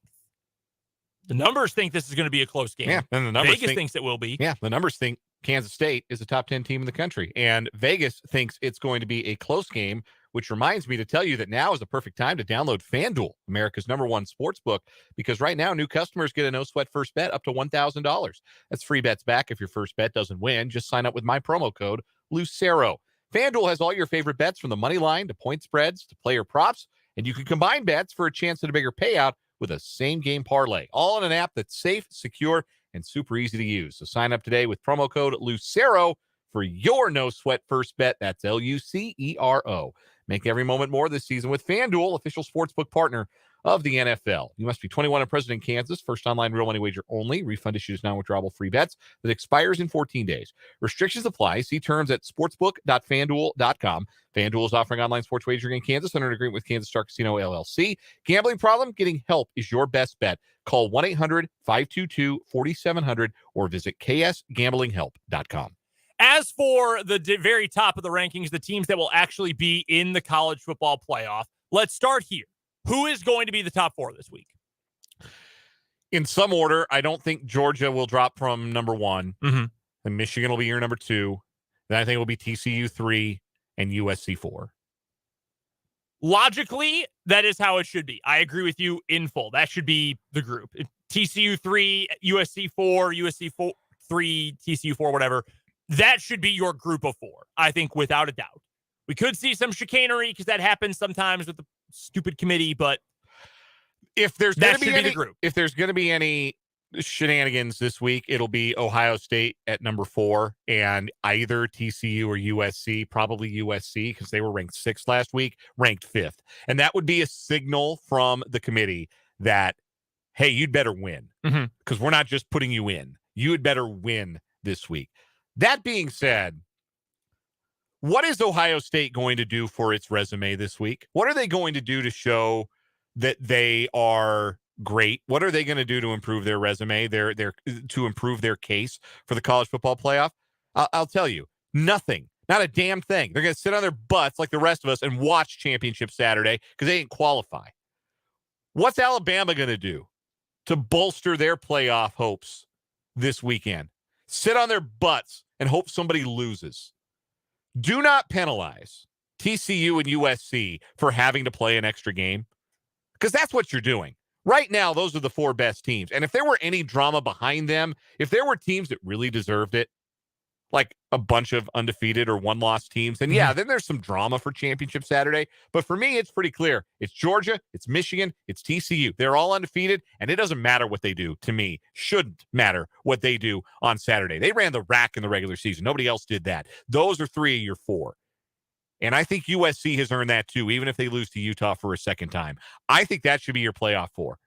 The numbers think this is going to be a close game. Yeah, and the numbers Vegas thinks it will be. Yeah, the numbers think Kansas State is a top 10 team in the country, and Vegas thinks it's going to be a close game, which reminds me to tell you that now is the perfect time to download FanDuel, America's #1 sports book, because right now new customers get a no-sweat first bet up to $1,000. That's free bets back if your first bet doesn't win. Just sign up with my promo code, Lucero. FanDuel has all your favorite bets from the money line to point spreads to player props, and you can combine bets for a chance at a bigger payout with a same-game parlay, all in an app that's safe, secure, and super easy to use. So sign up today with promo code Lucero for your no-sweat first bet. That's Lucero. Make every moment more this season with FanDuel, official sportsbook partner of the NFL. You must be 21 and present in Kansas. First online real money wager only. Refund issues non-withdrawable free bets that expires in 14 days. Restrictions apply. See terms at sportsbook.fanduel.com. FanDuel is offering online sports wagering in Kansas under an agreement with Kansas Star Casino LLC. Gambling problem? Getting help is your best bet. Call 1-800-522-4700 or visit ksgamblinghelp.com. As for the very top of the rankings, the teams that will actually be in the college football playoff, let's start here. Who is going to be the top four this week? In some order, I don't think Georgia will drop from number one. Mm-hmm. And Michigan will be your number two. Then I think it will be TCU 3 and USC 4. Logically, that is how it should be. I agree with you in full. That should be the group. TCU 3, USC 4, USC 4, 3, TCU 4, whatever. That should be your group of four, I think, without a doubt. We could see some chicanery because that happens sometimes with the stupid committee, but if there's going to be any, group. If there's going to be any shenanigans this week, it'll be Ohio State at number 4 and either TCU or USC, probably USC because they were ranked 6th last week, ranked 5th. And that would be a signal from the committee that, hey, you'd better win because we're not just putting you in. You had better win this week. That being said, what is Ohio State going to do for its resume this week? What are they going to do to show that they are great? What are they going to do to improve their resume, to improve their case for the college football playoff? I'll tell you, nothing. Not a damn thing. They're going to sit on their butts like the rest of us and watch Championship Saturday because they didn't qualify. What's Alabama going to do to bolster their playoff hopes this weekend? Sit on their butts and hope somebody loses. Do not penalize TCU and USC for having to play an extra game because that's what you're doing. Right now, those are the 4 best teams. And if there were any drama behind them, if there were teams that really deserved it, like a bunch of undefeated or one-loss teams, then then there's some drama for Championship Saturday. But for me, it's pretty clear. It's Georgia, it's Michigan, it's TCU. They're all undefeated, and it doesn't matter what they do to me. Shouldn't matter what they do on Saturday. They ran the rack in the regular season. Nobody else did that. Those are 3 of your 4. And I think USC has earned that too, even if they lose to Utah for a second time. I think that should be your playoff 4.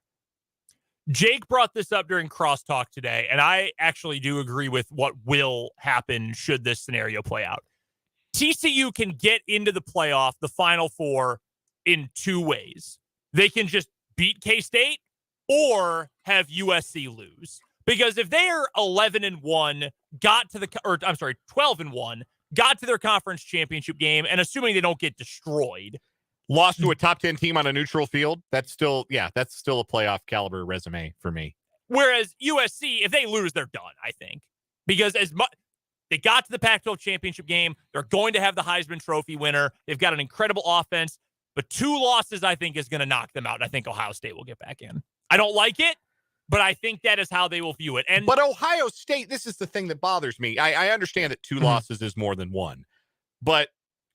Jake brought this up during crosstalk today, and I actually do agree with what will happen should this scenario play out. TCU can get into the playoff, the Final Four, in 2 ways. They can just beat K-State or have USC lose. Because if they are 11-1, 12-1, got to their conference championship game, and assuming they don't get destroyed, lost to a top 10 team on a neutral field, that's still a playoff caliber resume for me. Whereas USC, if they lose, they're done, I think. Because they got to the Pac-12 championship game, they're going to have the Heisman Trophy winner. They've got an incredible offense, but 2 losses, I think, is going to knock them out. And I think Ohio State will get back in. I don't like it, but I think that is how they will view it. But Ohio State, this is the thing that bothers me. I understand that 2 losses is more than 1, but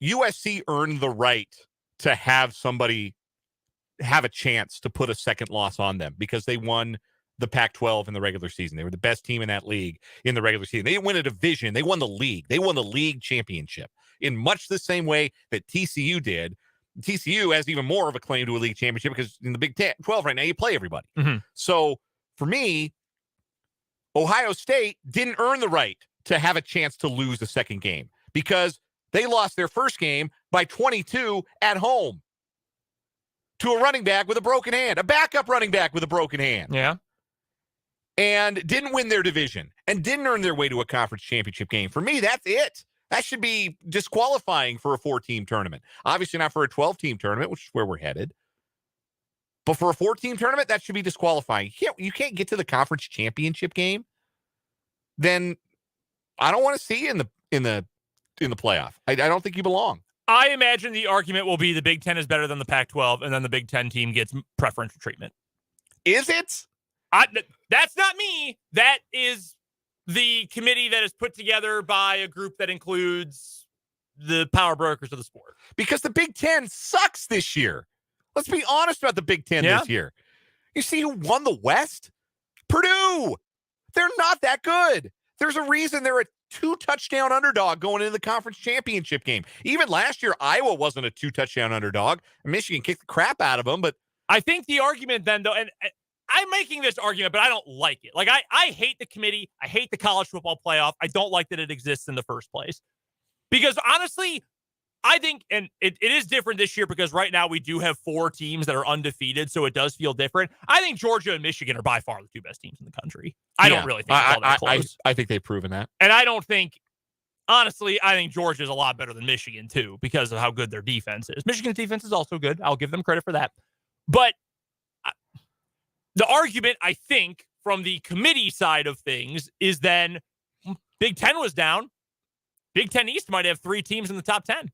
USC earned the right to have somebody have a chance to put a second loss on them because they won the Pac-12 in the regular season. They were the best team in that league in the regular season. They didn't win a division. They won the league. They won the league championship in much the same way that TCU did. TCU has even more of a claim to a league championship because in the Big 12 right now, you play everybody. So for me, Ohio State didn't earn the right to have a chance to lose the second game because they lost their first game by 22 at home to a running back with a broken hand, a backup running back with a broken hand. Yeah. And didn't win their division and didn't earn their way to a conference championship game. For me, that's it. That should be disqualifying for a 4-team tournament. Obviously not for a 12-team tournament, which is where we're headed. But for a 4-team tournament, that should be disqualifying. You can't get to the conference championship game. Then I don't want to see you in the playoff. I don't think you belong. I imagine the argument will be the Big Ten is better than the Pac-12, and then the Big Ten team gets preferential treatment. Is it? That's not me. That is the committee that is put together by a group that includes the power brokers of the sport. Because the Big Ten sucks this year. Let's be honest about the Big Ten this year. You see who won the West? Purdue. They're not that good. There's a reason they're a 2-touchdown underdog going into the conference championship game. Even last year, Iowa wasn't a 2-touchdown underdog. Michigan kicked the crap out of them, but I think the argument then, though, and I'm making this argument, but I don't like it. Like, I hate the committee. I hate the college football playoff. I don't like that it exists in the first place. Because honestly, I think, and it is different this year because right now we do have 4 teams that are undefeated, so it does feel different. I think Georgia and Michigan are by far the 2 best teams in the country. I don't really think it's all that close. I think they've proven that. And I don't think, honestly, I think Georgia is a lot better than Michigan, too, because of how good their defense is. Michigan's defense is also good. I'll give them credit for that. But the argument, I think, from the committee side of things is then Big Ten was down. Big Ten East might have 3 teams in the top 10.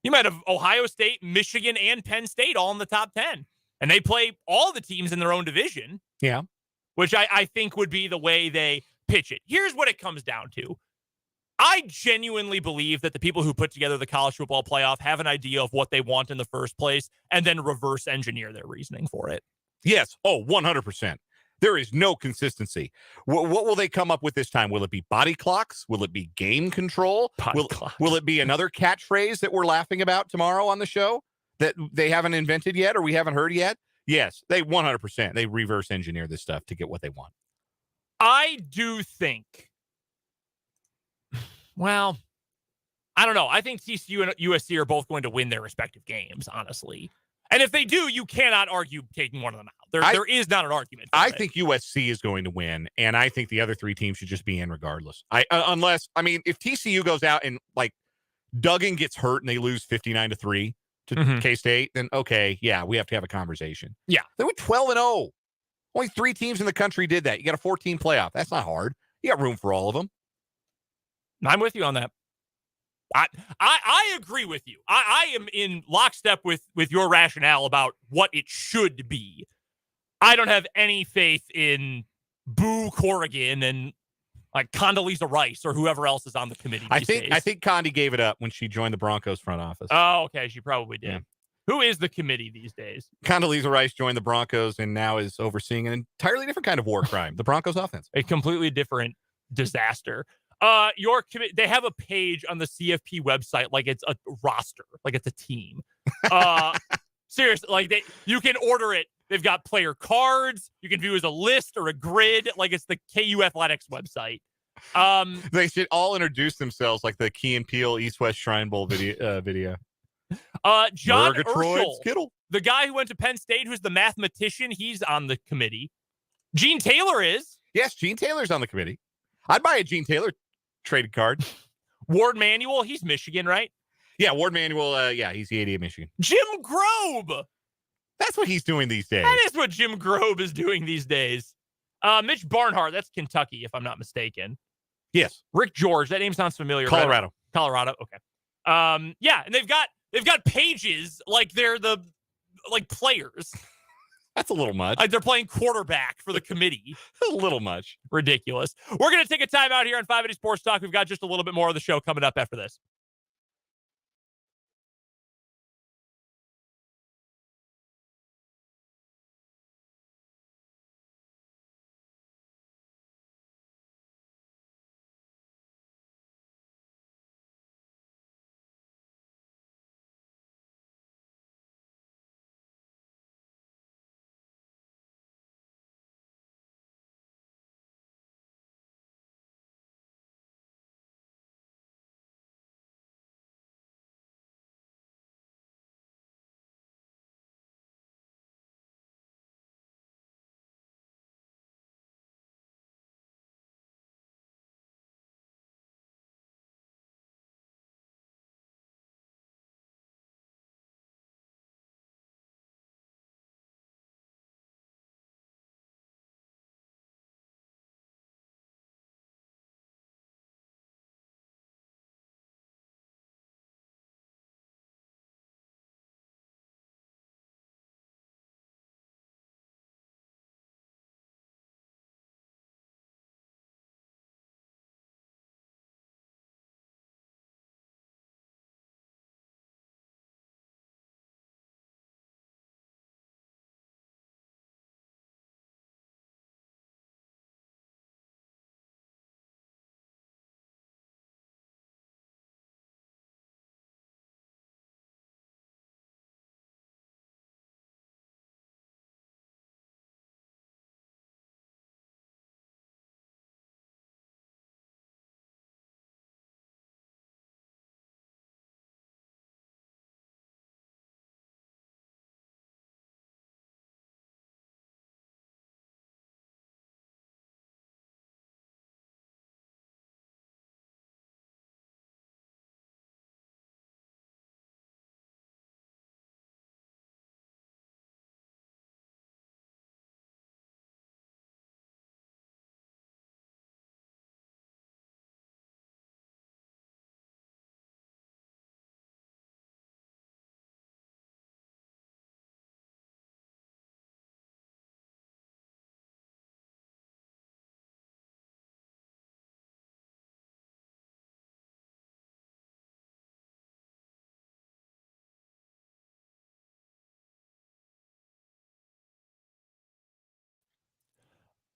You might have Ohio State, Michigan, and Penn State all in the top 10. And they play all the teams in their own division. Yeah. Which I think would be the way they pitch it. Here's what it comes down to. I genuinely believe that the people who put together the college football playoff have an idea of what they want in the first place and then reverse engineer their reasoning for it. Yes. Oh, 100%. There is no consistency. What will they come up with this time? Will it be body clocks? Will it be game control? Will it be another catchphrase that we're laughing about tomorrow on the show that they haven't invented yet or we haven't heard yet? Yes, they 100%. They reverse engineer this stuff to get what they want. I do think, well, I don't know. I think TCU and USC are both going to win their respective games, honestly. And if they do, you cannot argue taking one of them out. There is not an argument. I think USC is going to win, and I think the other 3 teams should just be in regardless. Unless if TCU goes out and like Duggan gets hurt and they lose 59-3 to K-State, then okay, yeah, we have to have a conversation. Yeah, they went 12-0. Only 3 teams in the country did that. You got a 14 playoff. That's not hard. You got room for all of them. I'm with you on that. I agree with you. I am in lockstep with your rationale about what it should be. I don't have any faith in Boo Corrigan and like Condoleezza Rice or whoever else is on the committee these days. I think Condi gave it up when she joined the Broncos front office. Oh, okay. She probably did. Yeah. Who is the committee these days? Condoleezza Rice joined the Broncos and now is overseeing an entirely different kind of war crime, the Broncos offense. A completely different disaster. They have a page on the CFP website like it's a roster, like it's a team. Seriously, like you can order it. They've got player cards. You can view as a list or a grid, like it's the KU Athletics website. They should all introduce themselves like the Key and Peele East West Shrine Bowl video. John Murgatroyd Urschel, Skittle, the guy who went to Penn State, who's the mathematician, he's on the committee. Gene Taylor is. Yes, Gene Taylor's on the committee. I'd buy a Gene Taylor traded card. Ward Manuel, he's Michigan, right? Yeah, Ward Manuel, he's the AD of Michigan. Jim Grobe. That's what he's doing these days. That is what Jim Grobe is doing these days. Mitch Barnhart, that's Kentucky, if I'm not mistaken. Yes. Rick George, that name sounds familiar. Colorado. Right? Colorado, okay. Yeah, and they've got pages like they're the players. That's a little much. Like they're playing quarterback for the committee. A little much. Ridiculous. We're going to take a time out here on 580 Sports Talk. We've got just a little bit more of the show coming up after this.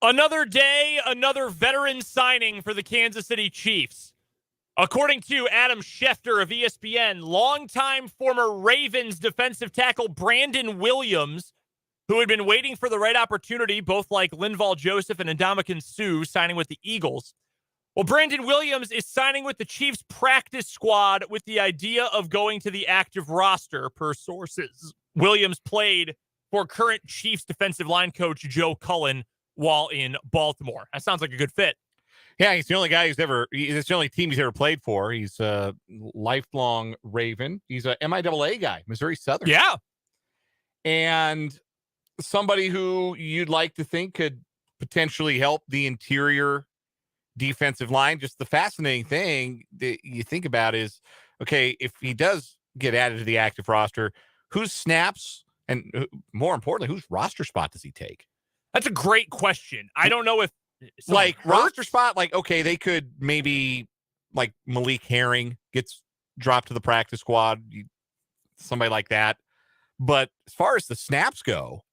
Another day, another veteran signing for the Kansas City Chiefs. According to Adam Schefter of ESPN, longtime former Ravens defensive tackle Brandon Williams, who had been waiting for the right opportunity, both like Linval Joseph and Ndamukong Suh signing with the Eagles. Well, Brandon Williams is signing with the Chiefs practice squad with the idea of going to the active roster, per sources. Williams played for current Chiefs defensive line coach Joe Cullen while in Baltimore. That sounds like a good fit. Yeah, he's the only guy it's the only team he's ever played for. He's a lifelong Raven. He's a MIAA guy, Missouri Southern. Yeah. And somebody who you'd like to think could potentially help the interior defensive line. Just the fascinating thing that you think about is, okay, if he does get added to the active roster, whose snaps and more importantly, whose roster spot does he take? That's a great question. I don't know if like roster spot, like, okay, they could maybe like Malik Herring gets dropped to the practice squad, somebody like that. But as far as the snaps go,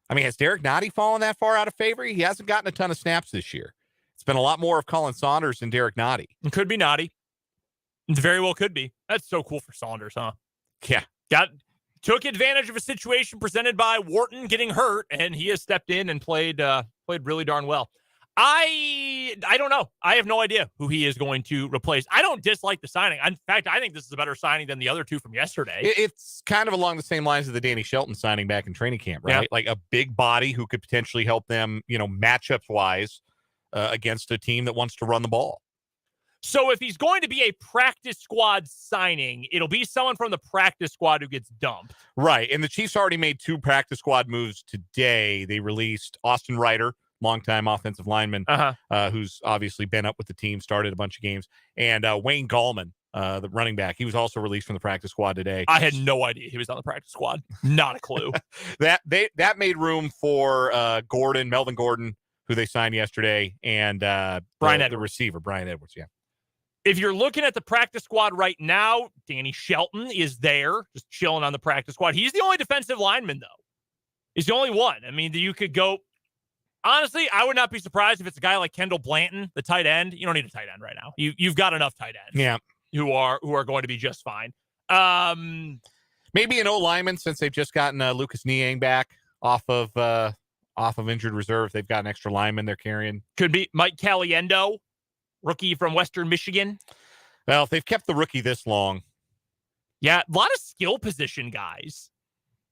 I mean, has Derek Nottie fallen that far out of favor? He hasn't gotten a ton of snaps this year. It's been a lot more of Colin Saunders than Derek Nottie. It could be Nottie. It very well could be. That's so cool for Saunders, huh? Yeah. Took advantage of a situation presented by Wharton getting hurt, and he has stepped in and played really darn well. I don't know. I have no idea who he is going to replace. I don't dislike the signing. In fact, I think this is a better signing than the other two from yesterday. It's kind of along the same lines as the Danny Shelton signing back in training camp, right? Yeah. Like a big body who could potentially help them, matchups wise against a team that wants to run the ball. So if he's going to be a practice squad signing, it'll be someone from the practice squad who gets dumped. Right. And the Chiefs already made 2 practice squad moves today. They released Austin Ryder, longtime offensive lineman, who's obviously been up with the team, started a bunch of games, and Wayne Gallman, the running back. He was also released from the practice squad today. I had no idea he was on the practice squad. Not a clue. that made room for Melvin Gordon, who they signed yesterday, and the receiver, Brian Edwards. Yeah. If you're looking at the practice squad right now, Danny Shelton is there, just chilling on the practice squad. He's the only defensive lineman, though. He's the only one. I mean, you could go. Honestly, I would not be surprised if it's a guy like Kendall Blanton, the tight end. You don't need a tight end right now. You've got enough tight ends. Yeah. Who are going to be just fine. Maybe an O-lineman, since they've just gotten Lucas Niang back off of injured reserve. They've got an extra lineman they're carrying. Could be Mike Caliendo, rookie from Western Michigan. Well, if they've kept the rookie this long. Yeah, a lot of skill position guys.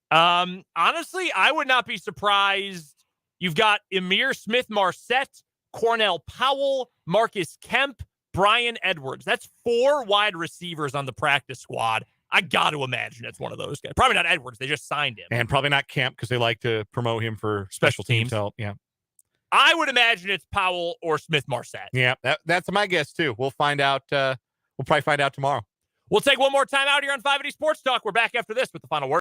Honestly, I would not be surprised. You've got Emir Smith-Marset, Cornell Powell, Marcus Kemp, Brian Edwards. That's 4 wide receivers on the practice squad. I got to imagine it's one of those guys. Probably not Edwards. They just signed him. And probably not Kemp because they like to promote him for special teams help. Yeah. I would imagine it's Powell or Smith-Marset. Yeah, that's my guess, too. We'll find out. We'll probably find out tomorrow. We'll take one more time out here on 580 Sports Talk. We're back after this with the final word.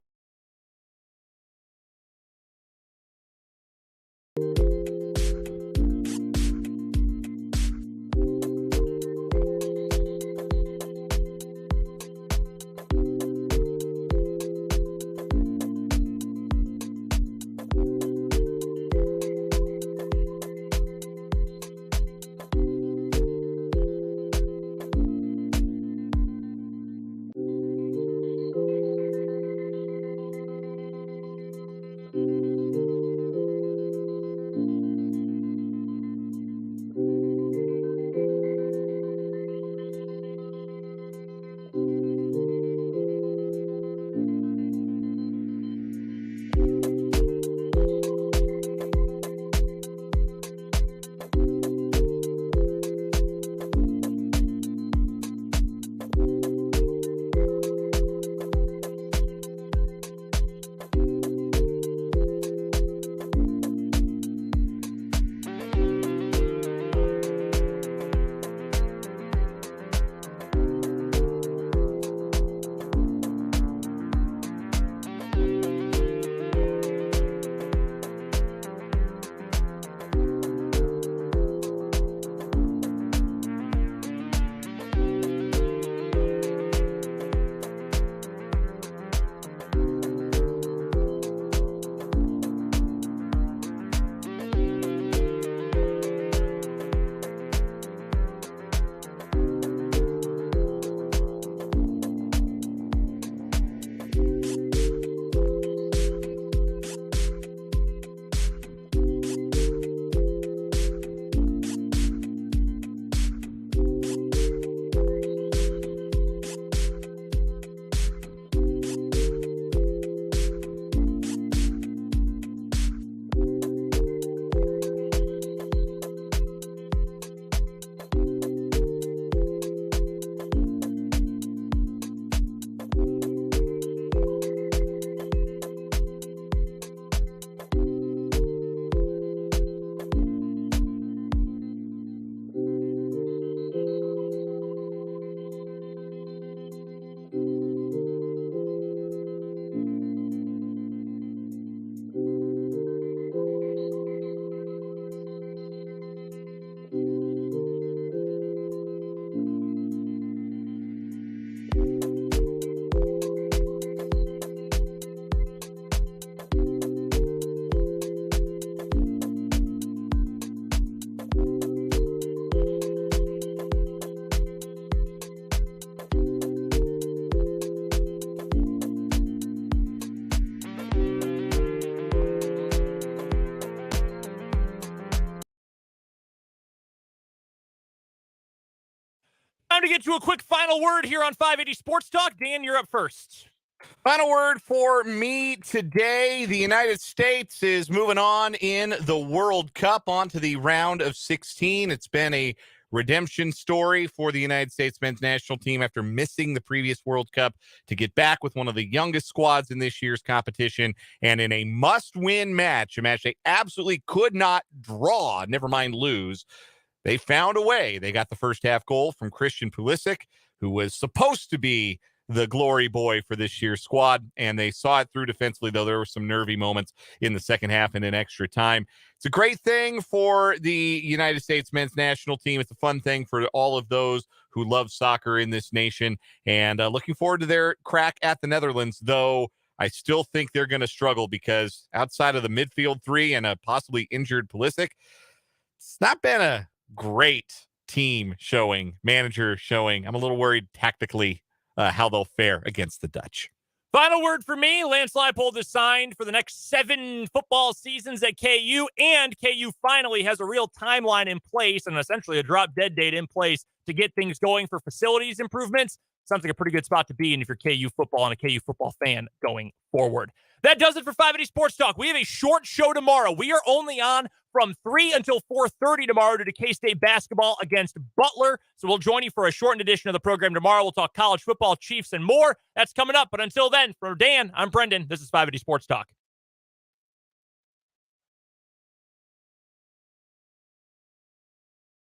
get to a quick final word here on 580 Sports Talk. Dan, you're up first. Final word for me today. The United States is moving on in the World Cup onto the round of 16. It's been a redemption story for the United States men's national team after missing the previous World Cup to get back with one of the youngest squads in this year's competition, and in a must-win match, a match they absolutely could not draw, never mind lose. They found a way. They got the first half goal from Christian Pulisic, who was supposed to be the glory boy for this year's squad, and they saw it through defensively, though there were some nervy moments in the second half and in extra time. It's a great thing for the United States men's national team. It's a fun thing for all of those who love soccer in this nation, and looking forward to their crack at the Netherlands, though I still think they're going to struggle because outside of the midfield three and a possibly injured Pulisic, it's not been a great team showing, manager showing. I'm a little worried tactically how they'll fare against the Dutch. Final word for me, Lance Leipold is signed for the next 7 football seasons at KU, and KU finally has a real timeline in place and essentially a drop-dead date in place to get things going for facilities improvements. Sounds like a pretty good spot to be in if you're KU football and a KU football fan going forward. That does it for 580 Sports Talk. We have a short show tomorrow. We are only on from 3 until 4:30 tomorrow due to K-State basketball against Butler. So we'll join you for a shortened edition of the program tomorrow. We'll talk college football, Chiefs, and more. That's coming up. But until then, for Dan, I'm Brendan. This is 580 Sports Talk.